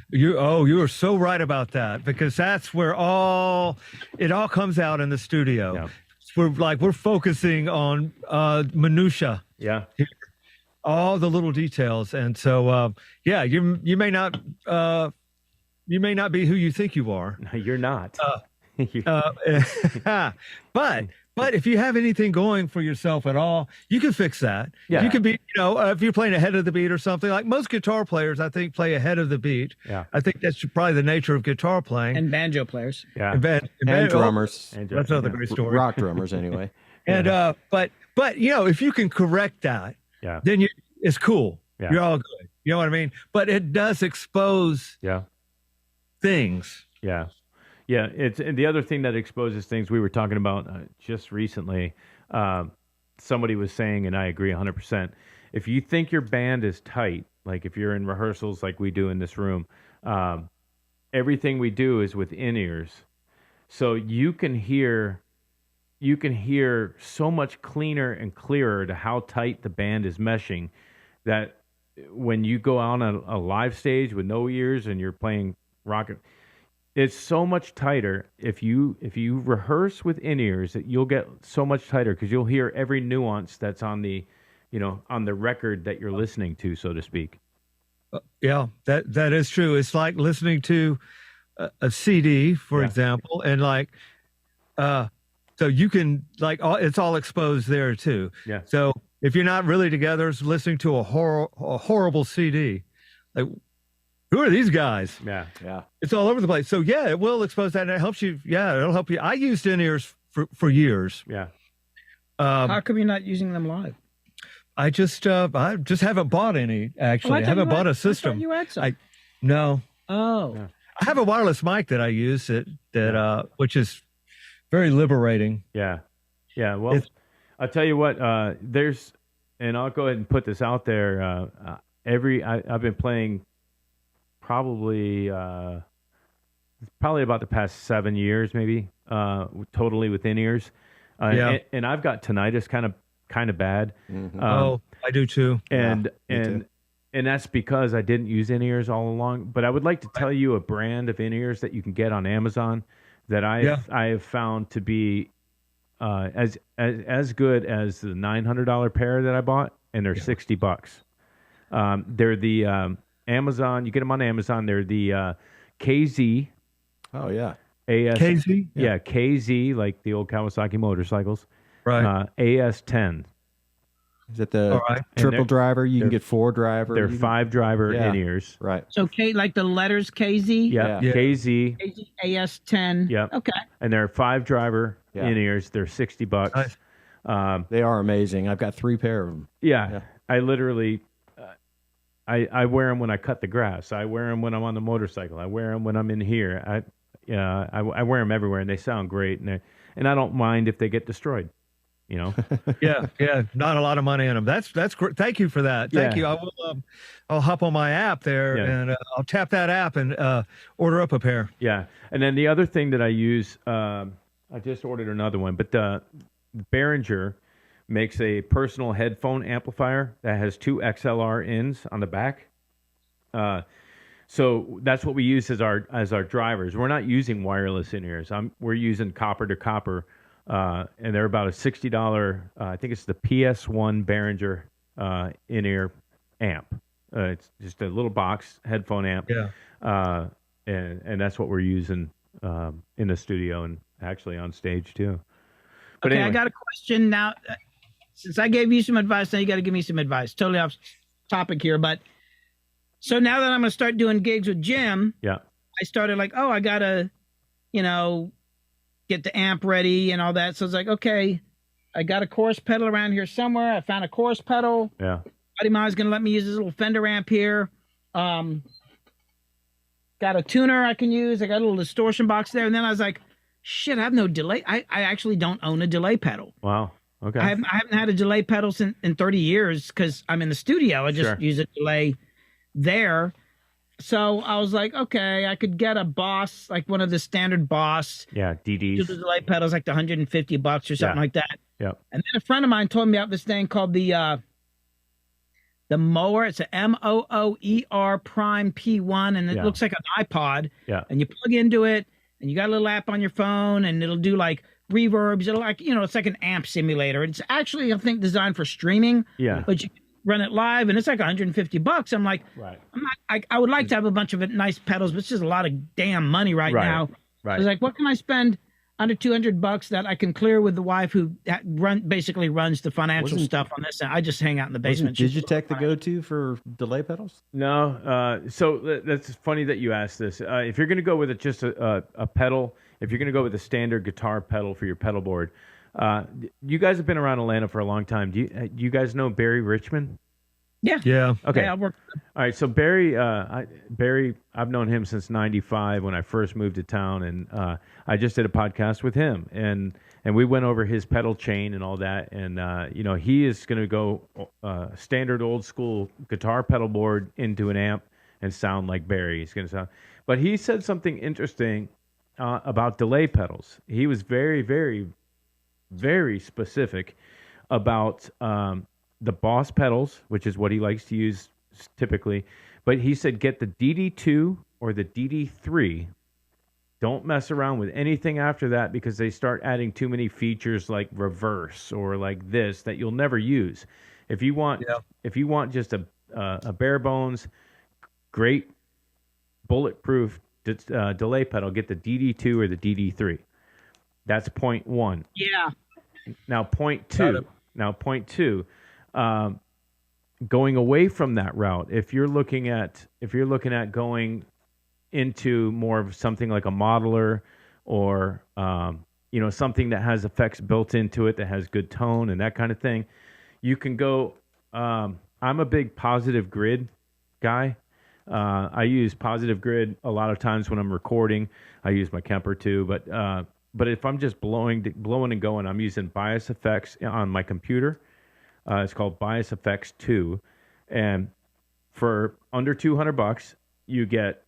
You are so right about that, because that's where it all comes out in the studio. Yeah. We're focusing on minutia. Yeah. All the little details, and so you may not be who you think you are. No, you're not. But if you have anything going for yourself at all, you can fix that. Yeah. You can be, if you're playing ahead of the beat or something, like most guitar players, I think, play ahead of the beat. Yeah. I think that's probably the nature of guitar playing. And banjo players. Yeah. And drummers. That's another great story. Rock drummers, anyway. And but if you can correct that, then it's cool. Yeah. You're all good. You know what I mean? But it does expose things. Yeah. Yeah, and the other thing that exposes things we were talking about just recently, somebody was saying, and I agree 100%, if you think your band is tight, like if you're in rehearsals like we do in this room, everything we do is with in-ears. So you can hear so much cleaner and clearer to how tight the band is meshing, that when you go on a live stage with no ears and you're playing rock, it's so much tighter. If you rehearse with in-ears, you'll get so much tighter because you'll hear every nuance that's on the record that you're listening to, so to speak. That is true. It's like listening to a CD, for example, and so you can it's all exposed there too. Yeah. So if you're not really together, listening to a horrible CD, like, who are these guys? Yeah. It's all over the place. So it will expose that, and it helps you. Yeah, it'll help you. I used in-ears for years. Yeah. How come you're not using them live? I just haven't bought any. Actually, I haven't bought a system. You had some. No. Oh. I have a wireless mic that I use which is very liberating. Yeah. Well, I'll tell you what. And I'll go ahead and put this out there. I've been playing probably about the past 7 years, maybe, totally with in-ears. And I've got tinnitus kind of bad. Mm-hmm. I do too. And that's because I didn't use in-ears all along. But I would like to tell you a brand of in-ears that you can get on Amazon that I have found to be as good as the $900 pair that I bought, and they're $60. They're the Amazon. You get them on Amazon. They're the KZ. Oh yeah. KZ? Yeah, KZ, like the old Kawasaki motorcycles. Right. AS10. Is it the triple driver? You can get 4 driver. They're 5 driver in-ears. Right. So like the letters KZ? Yeah. KZ. KZ AS10. Yep. Okay. And they're 5 driver in-ears. They're $60. Nice. They are amazing. I've got 3 pair of them. Yeah. I literally... I wear them when I cut the grass. I wear them when I'm on the motorcycle. I wear them when I'm in here. I wear them everywhere, and they sound great. And I don't mind if they get destroyed. You know. Yeah. Not a lot of money in them. That's great. Thank you for that. Thank you. I will. I'll hop on my app there and I'll tap that app and order up a pair. Yeah. And then the other thing that I use, I just ordered another one, but Behringer makes a personal headphone amplifier that has 2 XLR ins on the back. So that's what we use as our drivers. We're not using wireless in-ears. We're using copper to copper, and they're about a $60. I think it's the PS1 Behringer in-ear amp. It's just a little box headphone amp. Yeah. And that's what we're using in the studio and actually on stage too. But okay, anyway. I got a question now. Since I gave you some advice, now you got to give me some advice. Totally off topic here, but so now that I'm going to start doing gigs with Jim, I started like, I got to, get the amp ready and all that. So it's like, okay, I got a chorus pedal around here somewhere. I found a chorus pedal. Yeah. Buddy of mine's going to let me use this little Fender amp here. Got a tuner I can use. I got a little distortion box there. And then I was like, shit, I have no delay. I actually don't own a delay pedal. Wow. Okay. I haven't had a delay pedal in 30 years because I'm in the studio. I just use a delay there. So I was like, okay, I could get a Boss, like one of the standard Boss. Yeah, DDs. Do the delay pedals like the $150 or something like that. Yep. And then a friend of mine told me about this thing called the Mower. It's a MOOER Prime P1, and it looks like an iPod. Yeah. And you plug into it, and you got a little app on your phone, and it'll do like reverbs. It'll it's like an amp simulator. It's actually, I think, designed for streaming. Yeah. But you can run it live, and it's like $150. I'm like, I would like to have a bunch of nice pedals, but it's just a lot of damn money right now. Right. I was like, what can I spend under $200 that I can clear with the wife who basically runs the financial stuff on this? I just hang out in the basement. Digitech the go-to for delay pedals? No. So that's funny that you asked this. If you're going to go with just a pedal, if you're going to go with a standard guitar pedal for your pedal board, you guys have been around Atlanta for a long time. Do you guys know Barry Richmond? Yeah. Okay. Yeah, All right. So Barry, I've known him since '95 when I first moved to town, and I just did a podcast with him, and we went over his pedal chain and all that, and he is going to go standard old school guitar pedal board into an amp and sound like Barry. He's going to sound, but he said something interesting about delay pedals. He was very, very, very specific about the Boss pedals, which is what he likes to use typically. But he said get the DD2 or the DD3. Don't mess around with anything after that because they start adding too many features like reverse or like this that you'll never use. If you want just a bare bones, great bulletproof delay pedal, get the DD2 or the DD3. That's point one. Yeah. Now point two. Going away from that route, if you're looking at going into more of something like a modeler or something that has effects built into it that has good tone and that kind of thing, you can go. I'm a big Positive Grid guy. I use Positive Grid a lot of times when I'm recording. I use my Kemper too, but if I'm just blowing and going, I'm using Bias Effects on my computer. It's called Bias Effects 2, and for under $200, you get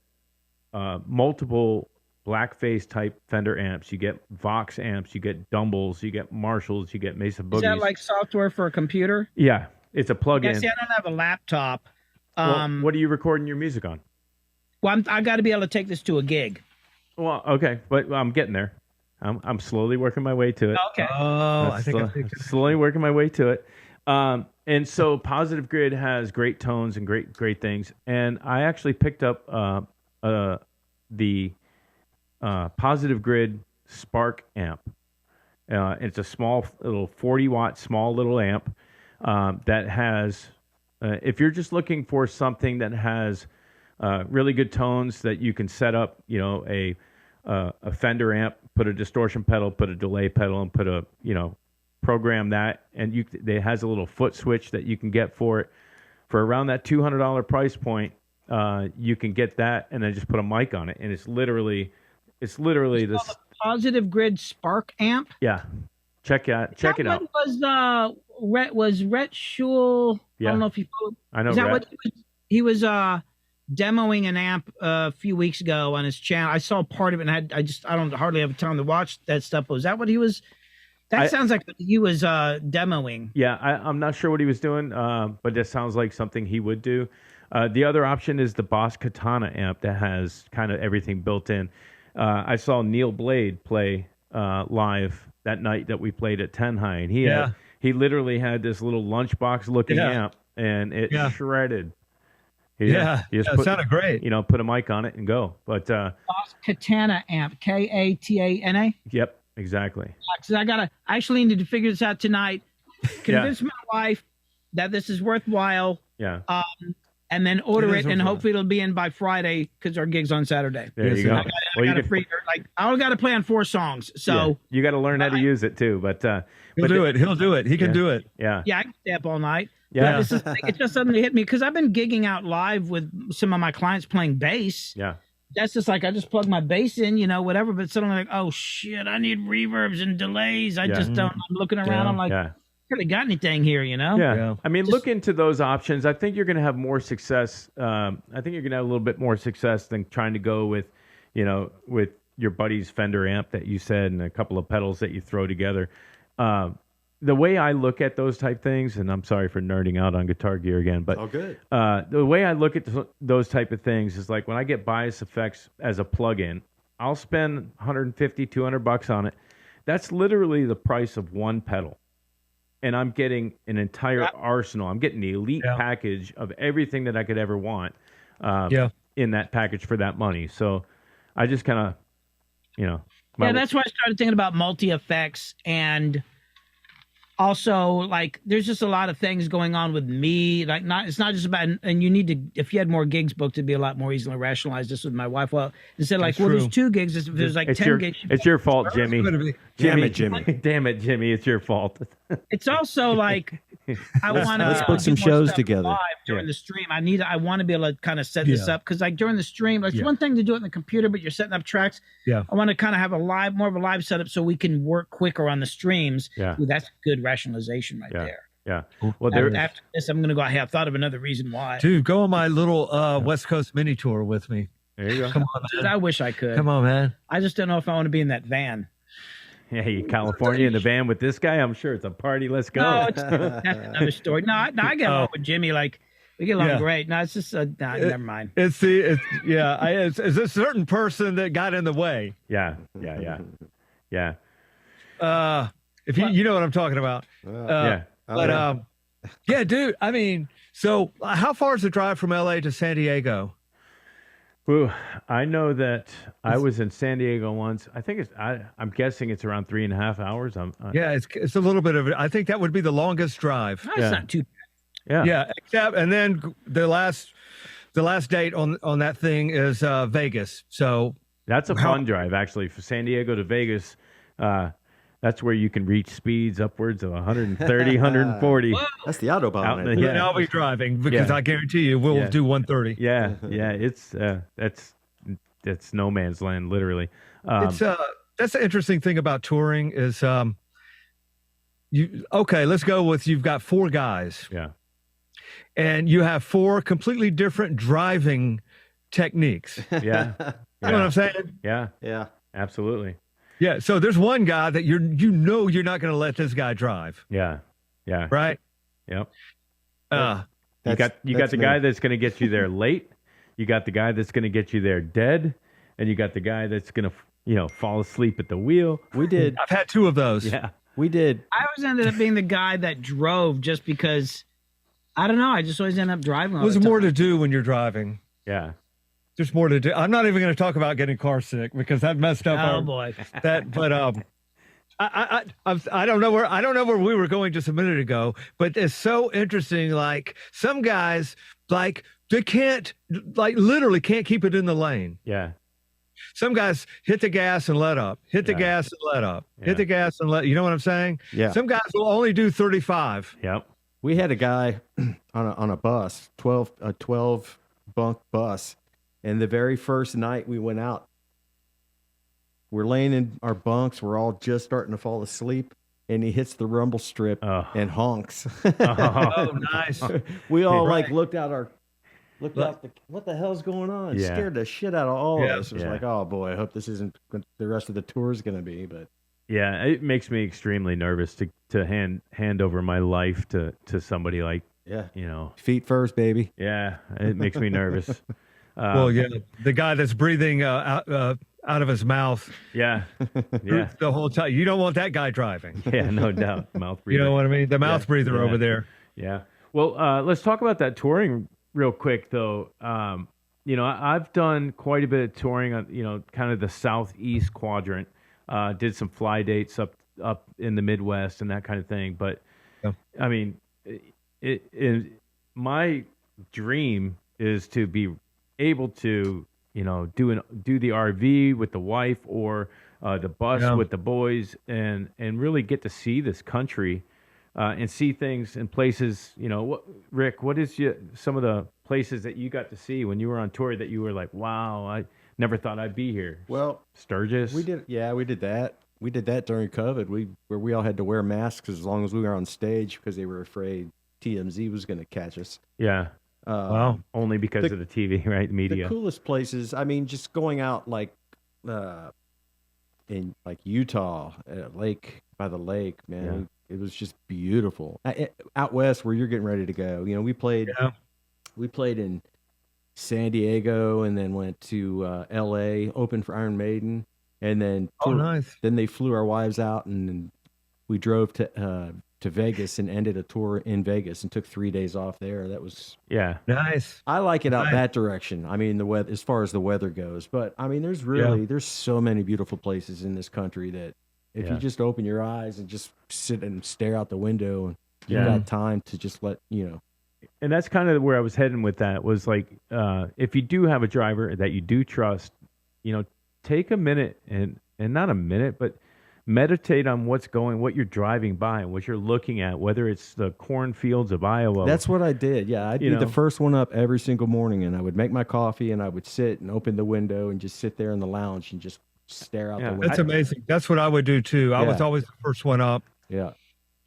multiple blackface type Fender amps. You get Vox amps. You get Dumbles. You get Marshalls. You get Mesa Boogies. Is that like software for a computer? Yeah, it's a plug-in. Yeah, see, I don't have a laptop. Well, what are you recording your music on? Well, I got to be able to take this to a gig. Well, okay, but I'm getting there. I'm slowly working my way to it. Okay. Oh, I think slowly working my way to it. And so Positive Grid has great tones and great things. And I actually picked up the Positive Grid Spark amp. It's a small little 40-watt small little amp that has. If you're just looking for something that has really good tones that you can set up, a Fender amp, put a distortion pedal, put a delay pedal, and put a program that, and it has a little foot switch that you can get for it for around that $200 price point. You can get that and then just put a mic on it, and it's literally this Positive Grid Spark amp. Yeah, check it out. Was Rhett Schul? Yeah. I don't know if you. I know. Is that Rhett. what he was demoing an amp a few weeks ago on his channel? I saw part of it, and I don't hardly have time to watch that stuff. Was that what he was? That sounds like what he was demoing. Yeah, I'm not sure what he was doing, but that sounds like something he would do. The other option is the Boss Katana amp that has kind of everything built in. I saw Neil Blade play live that night that we played at 10 High, and he literally had this little lunchbox looking amp, and it shredded. It sounded great. Put a mic on it and go. But Boss Katana amp, Katana. Yep. Exactly. Because I actually needed to figure this out tonight. Convince my wife that this is worthwhile. Yeah. And then order it, and hopefully it'll be in by Friday because our gig's on Saturday. There you go. I only got to play on 4 songs, so you got to learn how to use it too. But he'll do it. He'll do it. He can do it. Yeah. Yeah, I can stay up all night. Yeah. It just suddenly hit me because I've been gigging out live with some of my clients playing bass. Yeah. That's just like I just plug my bass in, whatever. But suddenly, like, oh shit, I need reverbs and delays. I just don't. I'm looking around. I'm like, I really got anything here, Yeah. I mean, look into those options. I think you're going to have more success. I think you're going to have a little bit more success than trying to go with, with your buddy's Fender amp that you said and a couple of pedals that you throw together. The way I look at those type things, and I'm sorry for nerding out on guitar gear again, but good. The way I look at those type of things is like when I get Bias Effects as a plug-in, I'll spend $150, $200 on it. That's literally the price of one pedal. And I'm getting an entire arsenal. I'm getting the elite package of everything that I could ever want in that package for that money. So I just kind of, that's why I started thinking about multi-effects, and also, like, there's just a lot of things going on with me. Like, it's not just about, and you need to, if you had more gigs booked, it'd be a lot more easily rationalize this with my wife. Well, instead, like, there's 2 gigs. If there's like 10 gigs. It's your fault, Jimmy. Damn it, Jimmy. Damn it, Jimmy. It's your fault. It's also like, I want to let's put some shows together live during the stream. I want to be able to kind of set this up because, like, during the stream, like, it's one thing to do it in the computer, but you're setting up tracks. Yeah, I want to kind of have more of a live setup so we can work quicker on the streams. Yeah, ooh, that's good rationalization right there. Yeah. Well, after this, I'm going to go. Hey, I've thought of another reason why. Dude, go on my little West Coast mini tour with me. There you go. Come on, man. I wish I could. Come on, man. I just don't know if I want to be in that van. Hey, California in the van with this guy, I'm sure it's a party. Let's go. No, that's another story. No, I get along with Jimmy. Like, we get along great. No, it's just never mind. It's a certain person that got in the way. Yeah. If you know what I'm talking about. Yeah, dude. I mean, so how far is the drive from LA to San Diego? Ooh, I know that I was in San Diego once. I think I'm guessing it's around 3.5 hours. It's a little bit of it. I think that would be the longest drive. That's not too Yeah. bad. Yeah. Except, and then the last date on that thing is Vegas. So that's a fun drive, actually, for San Diego to Vegas. That's where you can reach speeds upwards of 130, 140. That's the Autobahn. And I'll be driving because I guarantee you we'll do 130. Yeah, it's that's no man's land, literally. It's that's the interesting thing about touring is let's go with you've got 4 guys. Yeah. And you have 4 completely different driving techniques. Yeah. You know what I'm saying? Yeah. Yeah. Absolutely. Yeah. So there's one guy that you're not going to let this guy drive. Yeah. Yeah. Right. Yep. You you got the guy that's going to get you there late. You got the guy that's going to get you there dead, and you got the guy that's going to fall asleep at the wheel. We did. I've had 2 of those. Yeah. We did. I always ended up being the guy that drove just because, I don't know, I just always end up driving. There's more to do when you're driving. Yeah. There's more to do. I'm not even going to talk about getting car sick because that messed up. Oh boy. But I don't know where we were going just a minute ago, but it's so interesting. Like some guys, like they can't, like literally can't keep it in the lane. Yeah. Some guys hit the gas and let up, hit the gas and let up, hit the gas and let, you know what I'm saying? Yeah. Some guys will only do 35. Yep. We had a guy on a bus, 12 bunk bus. And the very first night we went out, we're laying in our bunks. We're all just starting to fall asleep. And he hits the rumble strip and honks. Oh, nice. We all looked out what the hell's going on? It scared the shit out of all of us. It was like, oh boy, I hope this isn't what the rest of the tour is going to be. But yeah, it makes me extremely nervous to hand over my life to somebody like, feet first, baby. Yeah, it makes me nervous. The guy that's breathing out of his mouth. Yeah. The whole time. You don't want that guy driving. Yeah, no doubt. Mouth breather. You know what I mean? The mouth breather over there. Yeah. Well, let's talk about that touring real quick, though. I've done quite a bit of touring on, kind of the southeast quadrant. Did some fly dates up in the Midwest and that kind of thing. But I mean, my dream is to be able to, do the RV with the wife or the bus with the boys and really get to see this country and see things and places. Rick, what is some of the places that you got to see when you were on tour that you were like, wow, I never thought I'd be here? Well, Sturgis. We did that. We did that during COVID. Where we all had to wear masks as long as we were on stage because they were afraid TMZ was going to catch us. Yeah. Wow. Only because of the TV, right? Media. The coolest places, I mean, just going out like in like Utah, by the lake, man. It was just beautiful. Out west where you're getting ready to go. We played in San Diego and then went to LA, opened for Iron Maiden, and then nice. Then they flew our wives out and we drove to Vegas and ended a tour in Vegas and took 3 days off there. That was nice. I like it out that direction. I mean, the weather, as far as the weather goes, but I mean, there's so many beautiful places in this country that if you just open your eyes and just sit and stare out the window, you've got time to just let. And that's kind of where I was heading with that. Was like, if you do have a driver that you do trust, take a minute and not a minute, but meditate on what you're driving by and what you're looking at, whether it's the cornfields of Iowa. That's what I did. Yeah, I'd be the first one up every single morning, and I would make my coffee, and I would sit and open the window and just sit there in the lounge and just stare out the window. That's amazing. That's what I would do too. I was always the first one up. Yeah.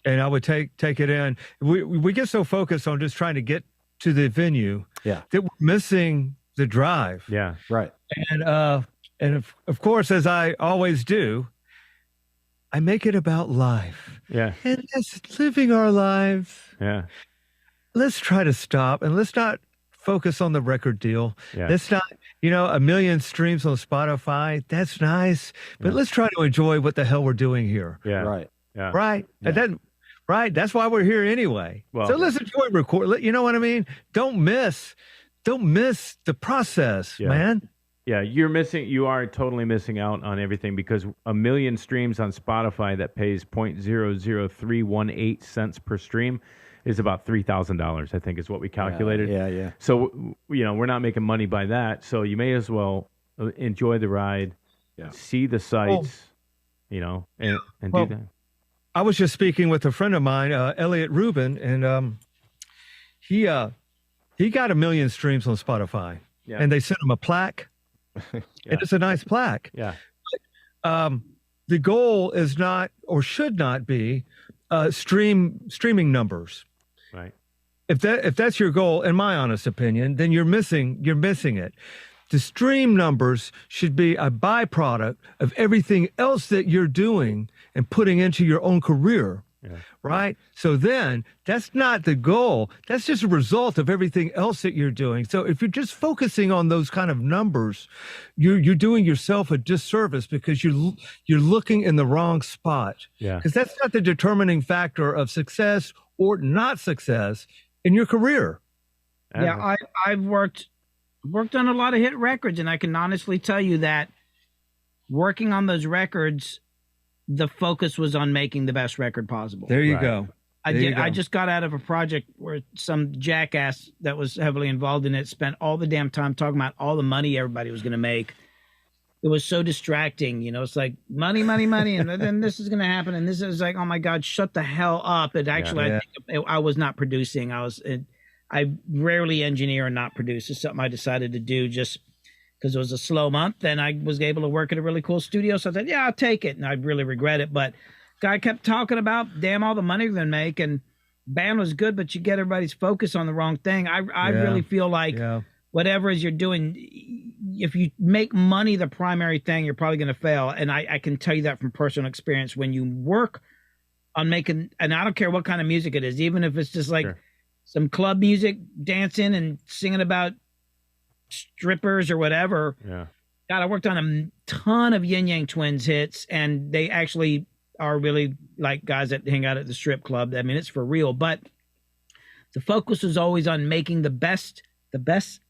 And I would take it in. We get so focused on just trying to get to the venue that we're missing the drive. Yeah, right. And of course, as I always do, I make it about life. Yeah. And that's living our lives. Yeah. Let's try to stop and let's not focus on the record deal. Yeah. Let's not, 1 million streams on Spotify. That's nice. But let's try to enjoy what the hell we're doing here. Yeah. Right. Yeah. Right. Yeah. Right. That's why we're here anyway. Well, so let's enjoy record. You know what I mean? Don't miss the process, man. Yeah, you are totally missing out on everything because 1 million streams on Spotify that pays 0.00318 cents per stream is about $3,000, I think is what we calculated. Yeah. So, we're not making money by that. So you may as well enjoy the ride, see the sights, and do that. I was just speaking with a friend of mine, Elliot Rubin, and he got 1 million streams on Spotify, and they sent him a plaque, and it's a nice plaque. Yeah. The goal is not, or should not be, streaming numbers. Right. If that's your goal, in my honest opinion, then you're missing it. The stream numbers should be a byproduct of everything else that you're doing and putting into your own career. Yeah. Right. So then that's not the goal. That's just a result of everything else that you're doing. So if you're just focusing on those kind of numbers, you're doing yourself a disservice because you're looking in the wrong spot. Yeah. Because that's not the determining factor of success or not success in your career. Yeah. I've worked on a lot of hit records, and I can honestly tell you that working on those records, the focus was on making the best record possible. There you go. I just got out of a project where some jackass that was heavily involved in it spent all the damn time talking about all the money everybody was going to make. It was so distracting. It's like money, and then this is going to happen. And this is like, oh my God, shut the hell up. It actually, I think I was not producing. I rarely engineer and not produce. It's something I decided to do just because it was a slow month, and I was able to work at a really cool studio. So I said, yeah, I'll take it. And I really regret it. But guy kept talking about, damn, all the money they're going to make. And band was good, but you get everybody's focus on the wrong thing. I really feel like whatever it is you're doing, if you make money the primary thing, you're probably going to fail. And I can tell you that from personal experience. When you work on making, and I don't care what kind of music it is, even if it's just like some club music, dancing and singing about strippers or whatever. Yeah. God, I worked on a ton of Yin Yang Twins hits, and they actually are really like guys that hang out at the strip club. I mean, it's for real, but the focus was always on making the best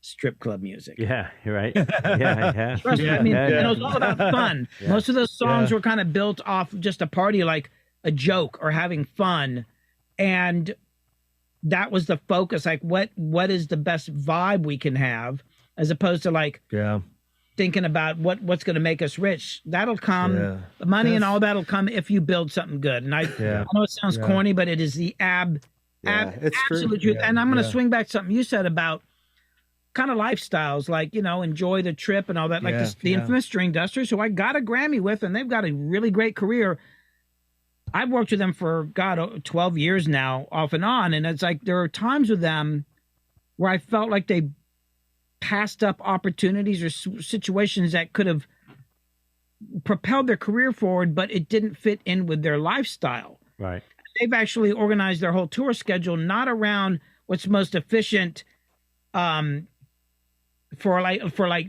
strip club music. Yeah, you're right. Yeah. Trust me, I mean, and it was all about fun. Yeah. Most of those songs were kind of built off just a party, like a joke or having fun. And that was the focus. Like, what is the best vibe we can have, as opposed to like thinking about what's going to make us rich. That'll come. The money and all that'll come if you build something good. And I know it sounds corny, but it is the absolute truth. And I'm going to swing back to something you said about kind of lifestyles, like, enjoy the trip and all that. Like the infamous String Dusters, who I got a Grammy with, and they've got a really great career. I've worked with them for 12 years now, off and on. And it's like, there are times with them where I felt like they passed up opportunities or situations that could have propelled their career forward, but it didn't fit in with their lifestyle. Right. They've actually organized their whole tour schedule not around what's most efficient for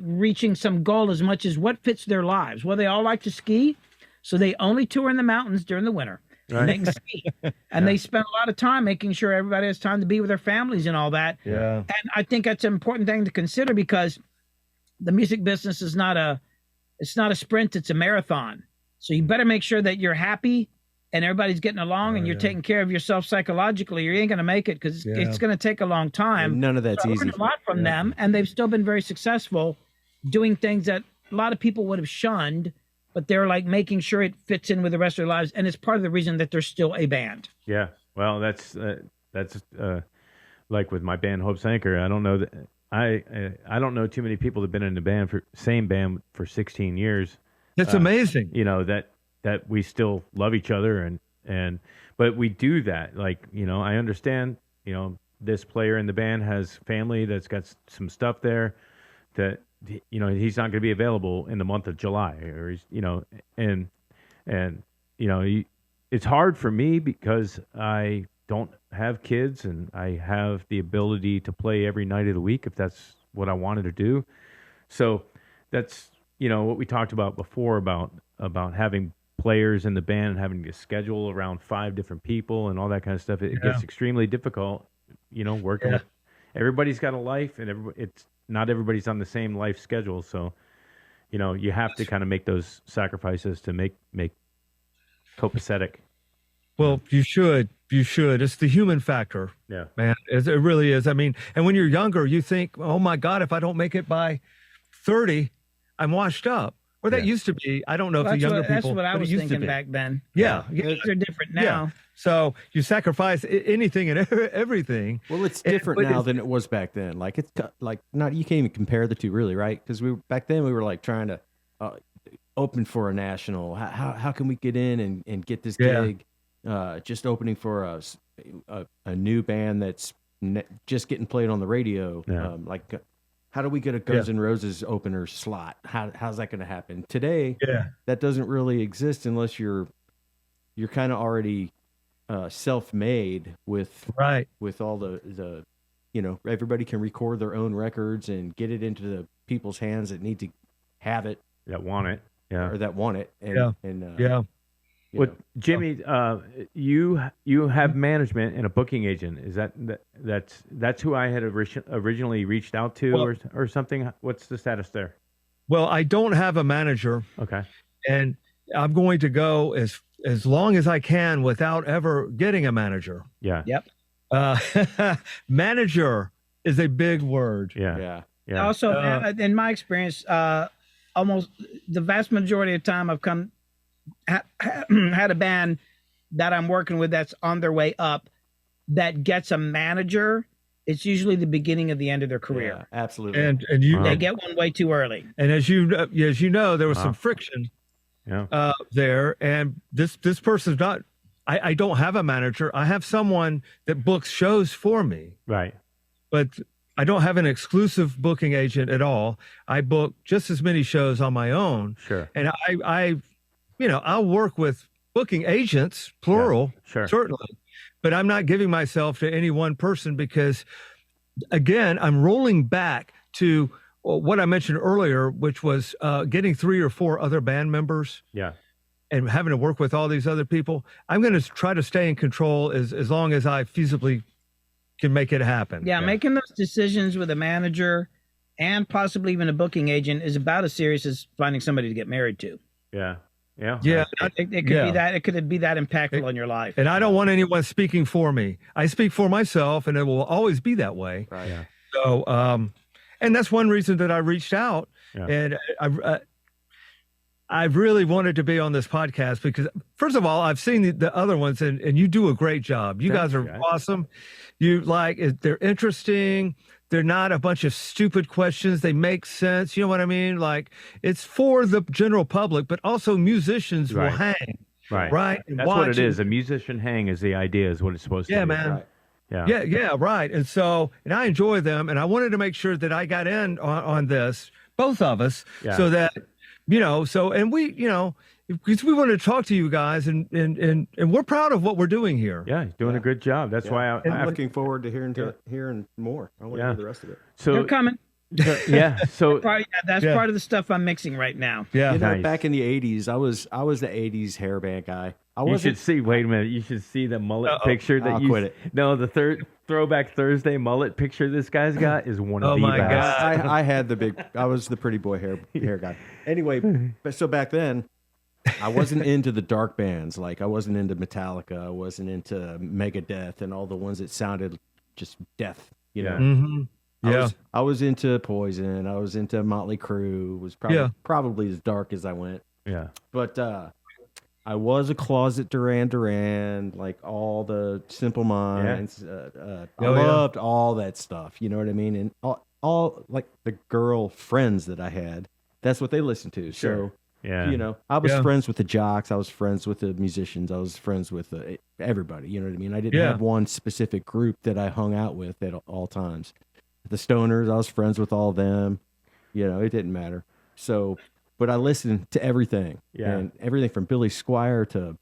reaching some goal, as much as what fits their lives. Well, they all like to ski, so they only tour in the mountains during the winter. Right. And they can ski. And they spend a lot of time making sure everybody has time to be with their families and all that. Yeah. And I think that's an important thing to consider, because the music business is not a sprint, it's a marathon. So you better make sure that you're happy and everybody's getting along, and you're taking care of yourself psychologically, or you ain't going to make it, because it's going to take a long time. And none of that's easy. I learned a lot from them, and they've still been very successful doing things that a lot of people would have shunned, but they're like making sure it fits in with the rest of their lives. And it's part of the reason that they're still a band. Yeah. Well, that's like with my band, Hope's Anchor. I don't know that I don't know too many people that've been in the same band for 16 years. That's amazing. That we still love each other, but we do that. Like, I understand, this player in the band has family that's got some stuff there that, he's not going to be available in the month of July, or it's hard for me because I don't have kids, and I have the ability to play every night of the week if that's what I wanted to do. So that's, what we talked about before about having players in the band and having to schedule around 5 different people and all that kind of stuff. It gets extremely difficult, working with everybody's got a life, and it's not everybody's on the same life schedule. So, you have to kind of make those sacrifices to make copacetic. Well, you should. It's the human factor. Yeah, man. It really is. I mean, and when you're younger, you think, oh my God, if I don't make it by 30, I'm washed up. or that used to be. I don't know if the younger people. That's what I was thinking back then. Yeah, things are different now. Yeah. So you sacrifice anything and everything. Well, it's different now than it was back then. Like it's like not you can't even compare the two really, right? Because back then we were like trying to open for a national. How can we get in and get this gig? Just opening for a new band that's just getting played on the radio. Yeah. How do we get a Guns N' Roses opener slot? How's that going to happen today? Yeah, that doesn't really exist unless you're kind of already self-made with all the everybody can record their own records and get it into the people's hands that need to have it, that want it, or that want it. Well, Jimmy, you have management and a booking agent. Is that's who I had originally reached out to, or something? What's the status there? Well, I don't have a manager. Okay. And I'm going to go as long as I can without ever getting a manager. Yeah. Yep. Manager is a big word. Yeah. Also, in my experience, almost the vast majority of time I've had a band that I'm working with that's on their way up that gets a manager. It's usually the beginning of the end of their career. Yeah, absolutely. And they get one way too early. And as you know, there was some friction there. And this person's not. I don't have a manager. I have someone that books shows for me. Right. But I don't have an exclusive booking agent at all. I book just as many shows on my own. Sure. And I'll work with booking agents, plural, certainly, but I'm not giving myself to any one person because, again, I'm rolling back to what I mentioned earlier, which was getting 3 or 4 other band members. Yeah. And having to work with all these other people. I'm going to try to stay in control as long as I feasibly can make it happen. Yeah, making those decisions with a manager and possibly even a booking agent is about as serious as finding somebody to get married to. Yeah. It could be that. It could be that impactful in your life. And I don't want anyone speaking for me. I speak for myself, and it will always be that way. Right. Yeah. So, and that's one reason that I reached out. Yeah. And I really wanted to be on this podcast because, first of all, I've seen the other ones, and you do a great job. You guys are awesome. They're interesting. They're not a bunch of stupid questions. They make sense. You know what I mean? Like, it's for the general public, but also musicians will hang. Right. That's what it is. A musician hang is the idea, is what it's supposed to be. Yeah, man. Right. Yeah, right. And I enjoy them, and I wanted to make sure that I got in on this, both of us, so that, because we want to talk to you guys, and we're proud of what we're doing here. Yeah, you're doing a good job. That's why I'm looking forward to hearing more. I want to hear the rest of it. So they're coming. So that's part of the stuff I'm mixing right now. Yeah, back in the '80s, I was the '80s hair band guy. You should see. Wait a minute. You should see the mullet picture that I'll quit it. No, the Throwback Thursday mullet picture this guy's got is one of the best. God. I had I was the pretty boy hair guy. Anyway, so back then, I wasn't into the dark bands. Like, I wasn't into Metallica. I wasn't into Megadeth and all the ones that sounded just death, you know? Mm-hmm. I was into Poison. I was into Motley Crue. It was probably as dark as I went. Yeah. But I was a closet Duran Duran, like all the Simple Minds. I loved all that stuff. You know what I mean? And all like the girl friends that I had, that's what they listened to. Sure. So, I was friends with the jocks. I was friends with the musicians. I was friends with everybody. You know what I mean? I didn't have one specific group that I hung out with at all times. The Stoners, I was friends with all of them. It didn't matter. So, but I listened to everything. Yeah. And everything from Billy Squier to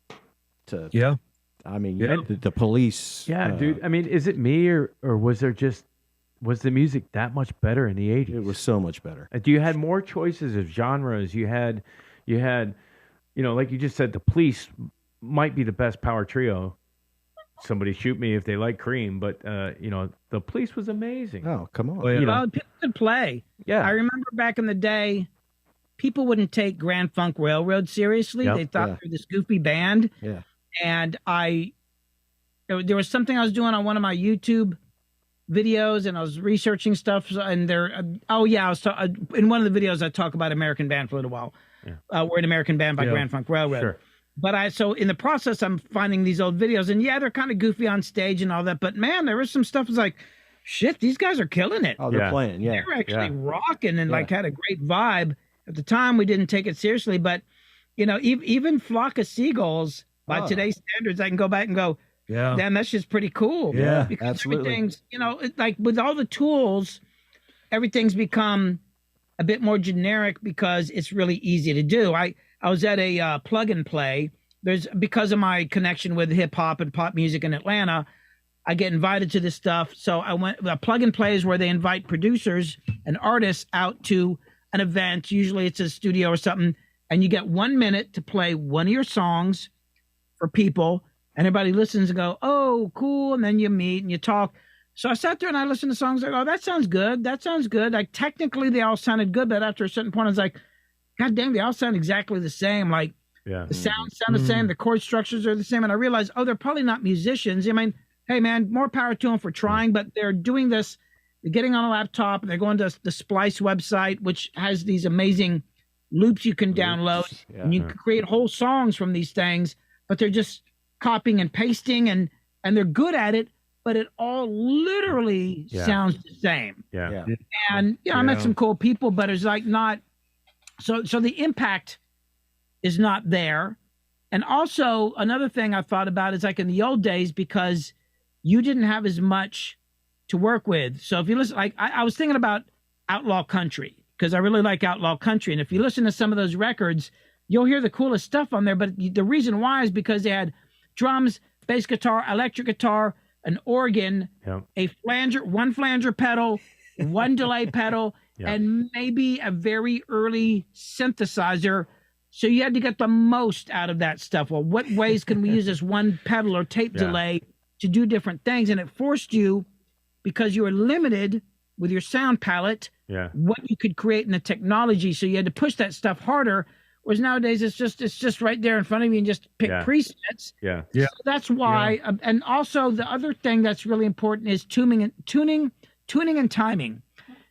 I mean, the Police. Yeah, dude. I mean, is it me or was the music that much better in the 80s? It was so much better. You had more choices of genres. You had, like you just said, the Police might be the best power trio. Somebody shoot me if they like Cream, but the Police was amazing. Oh, come on. Well, people could play. Yeah. I remember back in the day, people wouldn't take Grand Funk Railroad seriously. They thought they were this goofy band. Yeah. And there was something I was doing on one of my YouTube videos, and I was researching stuff, and in one of the videos I talk about American band for a little while. We're an American Band by Grand Funk Railroad. Sure. But so in the process, I'm finding these old videos, and they're kind of goofy on stage and all that. But man, there was some stuff that's like, shit, these guys are killing it. Oh, they're playing. Yeah. They're actually rocking and like had a great vibe. At the time, we didn't take it seriously, but even Flock of Seagulls by today's standards, I can go back and go, damn, that's just pretty cool. Yeah, because absolutely. Everything's, like with all the tools, everything's become a bit more generic because it's really easy to do. I was at a plug and play. Because of my connection with hip hop and pop music in Atlanta, I get invited to this stuff. So I went. Plug and play is where they invite producers and artists out to an event. Usually it's a studio or something, and you get 1 minute to play one of your songs for people, and everybody listens and go, "Oh, cool!" And then you meet and you talk. So I sat there and I listened to songs like, "Oh, that sounds good. That sounds good." Like technically they all sounded good, but after a certain point, I was like, "God damn, they all sound exactly the same." Like the sounds sound the same, the chord structures are the same, and I realized, oh, they're probably not musicians. I mean, hey man, more power to them for trying, but they're doing this. They're getting on a laptop and they're going to the Splice website, which has these amazing loops you can download, and you can create whole songs from these things. But they're just copying and pasting, and they're good at it. But it all literally sounds the same. Yeah. And I met some cool people, but it's like not. So the impact is not there. And also another thing I thought about is like in the old days, because you didn't have as much to work with. So if you listen, like I was thinking about outlaw country, because I really like outlaw country. And if you listen to some of those records, you'll hear the coolest stuff on there. But the reason why is because they had drums, bass guitar, electric guitar, an organ, one flanger pedal, one delay pedal, and maybe a very early synthesizer. So you had to get the most out of that stuff. Well, what ways can we use this one pedal or tape delay to do different things? And it forced you, because you were limited with your sound palette, what you could create in the technology. So you had to push that stuff harder. Whereas nowadays it's just right there in front of you and just pick presets. So that's why. And also the other thing that's really important is tuning and timing,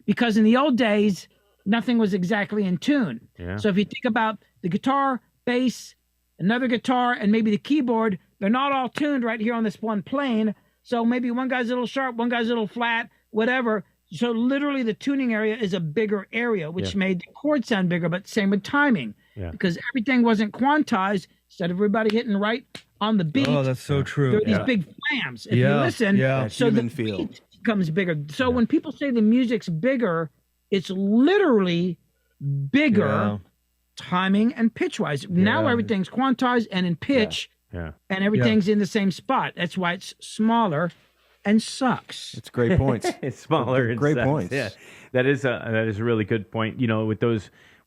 because in the old days nothing was exactly in tune. So if you think about the guitar, bass, another guitar, and maybe the keyboard, they're not all tuned right here on this one plane. So maybe one guy's a little sharp, one guy's a little flat, whatever. So literally the tuning area is a bigger area, which made the chord sound bigger, but same with timing. Because everything wasn't quantized. Instead of everybody hitting right on the beat. Oh, that's so true. There are these big flams. If you listen, so the beat becomes bigger. So when people say the music's bigger, it's literally bigger timing and pitch-wise. Now everything's quantized and in pitch, and everything's in the same spot. That's why it's smaller and sucks. It's great points. It's smaller and great sucks. points. Yeah, that is a really good point.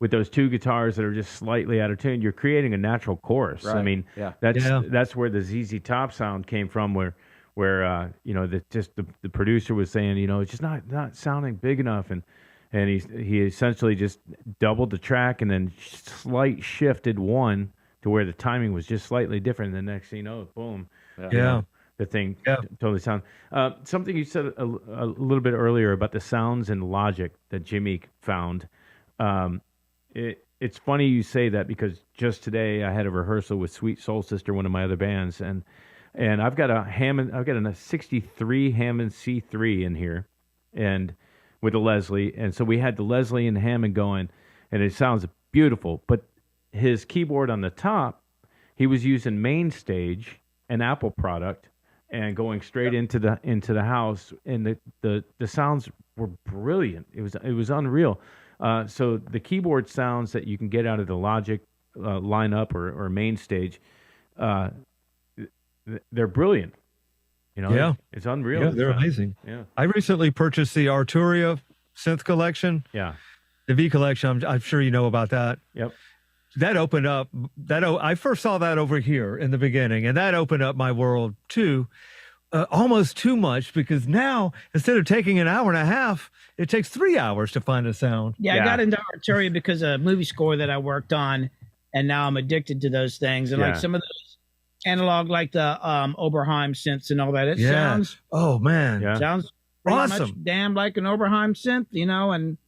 With those two guitars that are just slightly out of tune, you're creating a natural chorus. Right. I mean, that's where the ZZ Top sound came from, where the producer was saying, it's just not sounding big enough, and he essentially just doubled the track and then slight shifted one to where the timing was just slightly different. And the next thing you know, boom, the thing totally sound. Something you said a little bit earlier about the sounds and logic that Jimmy found. It's funny you say that, because just today I had a rehearsal with Sweet Soul Sister, one of my other bands, and I've got a 63 Hammond C3 in here, and with a Leslie, and so we had the Leslie and Hammond going, and it sounds beautiful. But his keyboard on the top, he was using MainStage, an Apple product, and going straight into the house, and the sounds were brilliant. It was unreal. So the keyboard sounds that you can get out of the Logic lineup or MainStage, they're brilliant. It's unreal. Yeah, they're amazing. Yeah, I recently purchased the Arturia synth collection. Yeah, the V collection. I'm sure you know about that. Yep. That opened up. I first saw that over here in the beginning, and that opened up my world too. Almost too much, because now instead of taking an hour and a half, it takes 3 hours to find a sound. I got into Arturia because of a movie score that I worked on, and now I'm addicted to those things. And like some of those analog, like the Oberheim synths and all that, it sounds sounds pretty awesome, much damn like an Oberheim synth, and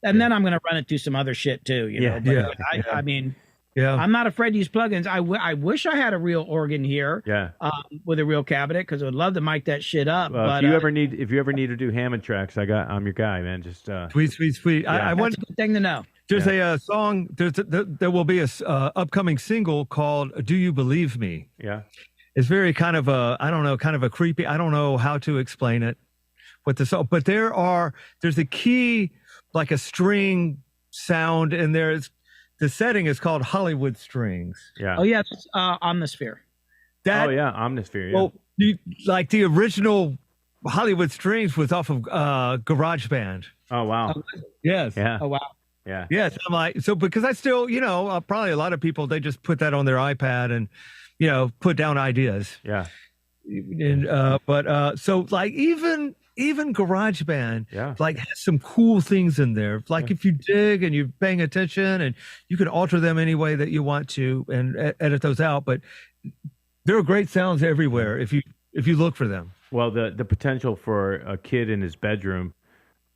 and then I'm going to run it through some other shit too, you know. But I mean, I'm not afraid to use plugins. I wish I had a real organ here, with a real cabinet, because I would love to mic that shit up. Well, but if you ever need to do Hammond tracks, I'm your guy, man. Just sweet. Yeah. I want a good thing to know. There's a song. There will be a upcoming single called "Do You Believe Me?" Yeah, it's very kind of kind of a creepy. I don't know how to explain it. What the song, but there's a key, like a string sound, and the setting is called Hollywood Strings. Yeah. Oh yeah, it's Omnisphere. Omnisphere. Yeah. Well, like the original Hollywood Strings was off of GarageBand. Oh wow. Yes. Yeah. Oh wow. Yeah. Yes. I'm like, so because I still, probably a lot of people, they just put that on their iPad and, put down ideas. Yeah. And so like even GarageBand, like has some cool things in there. Like if you dig and you're paying attention, and you can alter them any way that you want to and edit those out. But there are great sounds everywhere if you look for them. Well, the potential for a kid in his bedroom,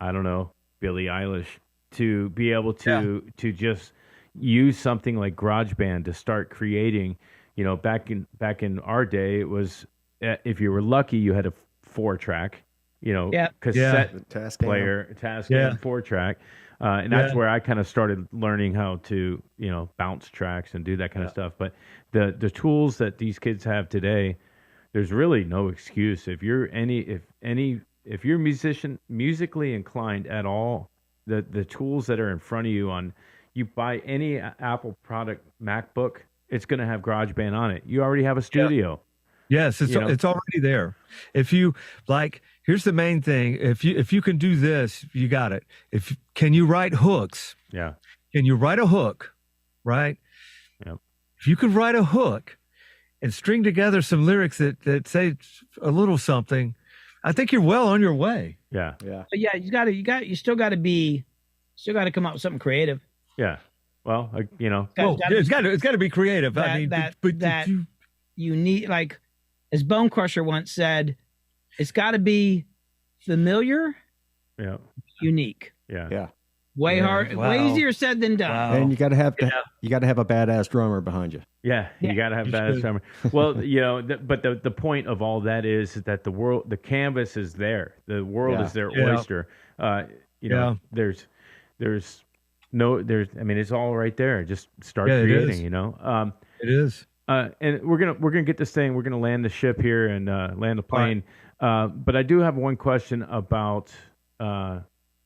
I don't know, Billie Eilish, to be able to just use something like GarageBand to start creating. Back in our day, it was if you were lucky, you had a 4-track, cassette player, Tascam 4-track, and that's where I kind of started learning how to bounce tracks and do that kind of stuff. But the tools that these kids have today, there's really no excuse if you're musically inclined at all. The tools that are in front of you you buy any Apple product, MacBook, it's going to have GarageBand on it. You already have a studio. Yes, it's already there. If you here's the main thing. If you can do this, you got it. Can you write hooks? Yeah. Can you write a hook? Right? Yep. If you could write a hook and string together some lyrics that say a little something, I think you're well on your way. Yeah. Yeah. But yeah, you still got to come up with something creative. Yeah. Well, it's got to be creative. You need, like, as Bone Crusher once said, it's got to be familiar, unique. Yeah. Way hard, way easier said than done. Wow. And you got to have a badass drummer behind you. Yeah, you got to have badass drummer. Well, but the point of all that is that the canvas is there. The world is their oyster. It's all right there. Just start creating. It is. And we're gonna get this thing. We're gonna land the ship here and land the plane. Right. But I do have one question about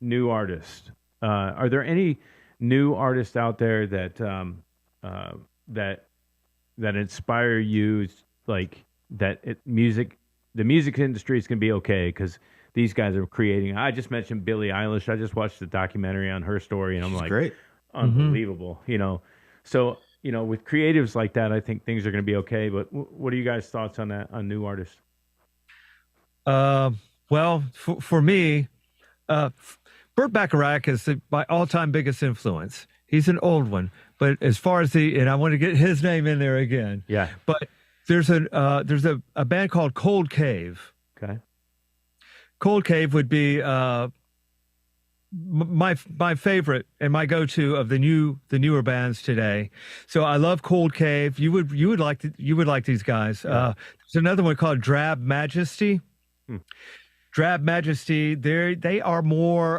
new artists. Are there any new artists out there that inspire you? Like the music industry is gonna be okay because these guys are creating. I just mentioned Billie Eilish. I just watched the documentary on her story, and I'm like, great, unbelievable. So. With creatives like that, I think things are going to be okay. But what are you guys' thoughts on that, on new artists? Well, for me, Burt Bacharach is my all-time biggest influence. He's an old one, but as far as and I want to get his name in there again. Yeah. But there's a band called Cold Cave. Okay. Cold Cave would be my favorite and my go-to of the newer bands today. So I love Cold Cave. You would like these guys. There's another one called Drab Majesty. Drab Majesty. They are more.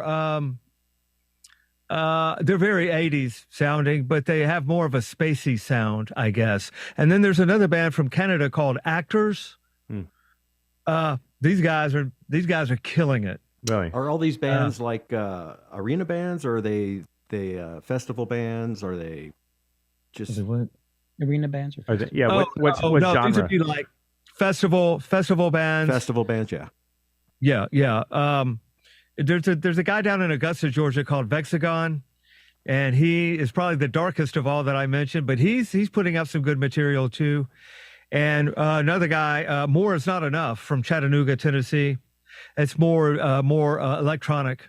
They're very 80s sounding, but they have more of a spacey sound, I guess. And then there's another band from Canada called Actors. These guys are killing it. Really? Are all these bands like arena bands, or are they festival bands? Or are they just arena bands? What genre? These would be like festival bands. Festival bands, yeah. Yeah. There's a guy down in Augusta, Georgia called Vexagon, and he is probably the darkest of all that I mentioned, but he's putting out some good material too. And another guy, More Is Not Enough, from Chattanooga, Tennessee. It's more electronic,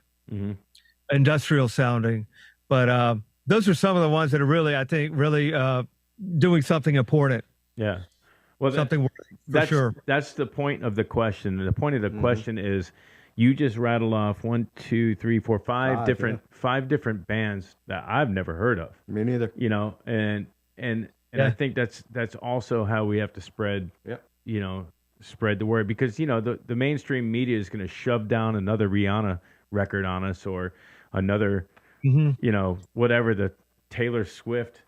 industrial sounding, but those are some of the ones that are really, I think, doing something important. Yeah, well, something for sure. That's the point of the question. The point of the question is, you just rattled off 1, 2, 3, 4, five different yeah. 5 different bands that I've never heard of. Me neither. You know, and I think that's also how we have to spread, you know, spread the word, because you know the mainstream media is going to shove down another Rihanna record on us, or another, you know, whatever, the Taylor Swift,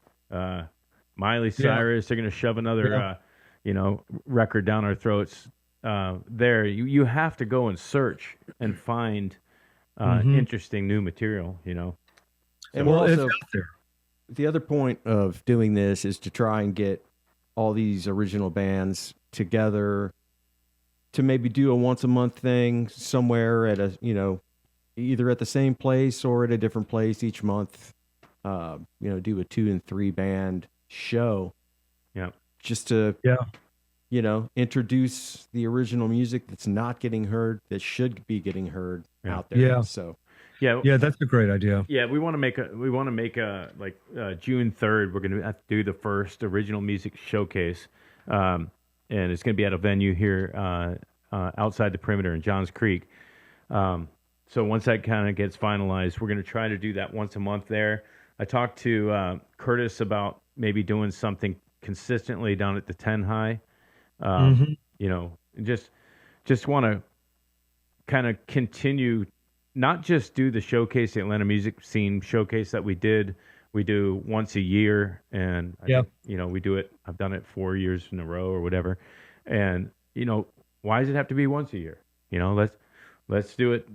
Miley Cyrus. They're going to shove another, you know, record down our throats. There, you have to go and search and find interesting new material. You know, and also the other point of doing this is to try and get all these original bands together to maybe do a once a month thing somewhere at a, you know, either at the same place or at a different place each month. You know, do a 2 and 3 band show. Yeah. Just to, you know, introduce the original music that's not getting heard, that should be getting heard out there. Yeah. So, yeah, that's a great idea. Yeah, we want to make a like June 3rd. We're going to have to do the first original music showcase, and it's going to be at a venue here outside the perimeter in Johns Creek. So once that kind of gets finalized, we're going to try to do that once a month there. I talked to Curtis about maybe doing something consistently down at the 10 High. You know, just want to kind of continue. Not just do the showcase, the Atlanta music scene showcase that we do once a year, and you know, we do it. I've done it 4 years in a row or whatever, and you know, why does it have to be once a year? You know, let's do it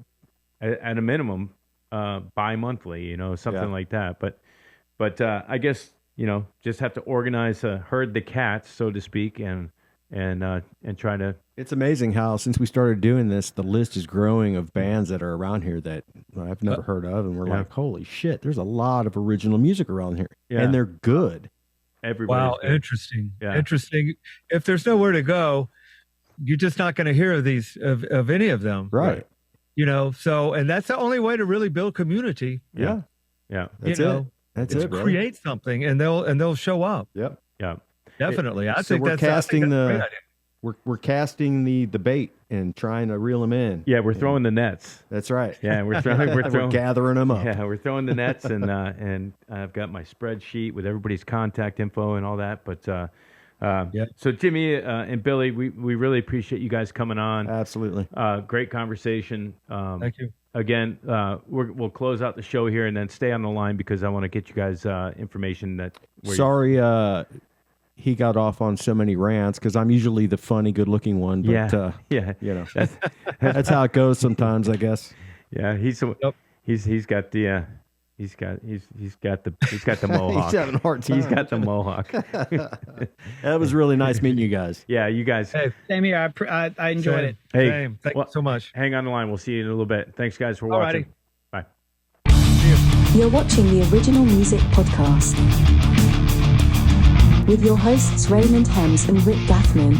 at a minimum bi-monthly, you know, something like that. But I guess, you know, just have to organize herd the cats, so to speak, and try to. It's amazing how, since we started doing this, the list is growing of bands that are around here that I've never heard of, and we're like, holy shit, there's a lot of original music around here, and they're good. Everybody's good. Interesting. Interesting. If there's nowhere to go, you're just not going to hear of these of any of them, right? You know, so, and that's the only way to really build community. Yeah. That's it. That's it. Create something, and they'll show up. Yep. Yeah. Definitely. I So think we're that's casting a great idea. we're casting the bait and trying to reel them in. Yeah, we're throwing the nets. That's right. Yeah, we're throwing. We're gathering them up. Yeah, we're throwing the nets, and I've got my spreadsheet with everybody's contact info and all that. But so Jimmy and Billy, we really appreciate you guys coming on. Absolutely. Great conversation. Thank you. Again, we'll close out the show here and then stay on the line, because I want to get you guys information that. Sorry, he got off on so many rants, because I'm usually the funny, good-looking one. But, you know, that's how it goes sometimes, I guess. Yeah, he's got the mohawk. He's having a hard time. He's got the mohawk. That was really nice meeting you guys. Yeah, you guys. Hey, same here. I enjoyed it. Hey, Same. Thank you so much. Hang on the line. We'll see you in a little bit. Thanks, guys, for watching. Alrighty. Bye. You're watching the Original Music Podcast with your hosts Raymond Hems and Rick Gathman.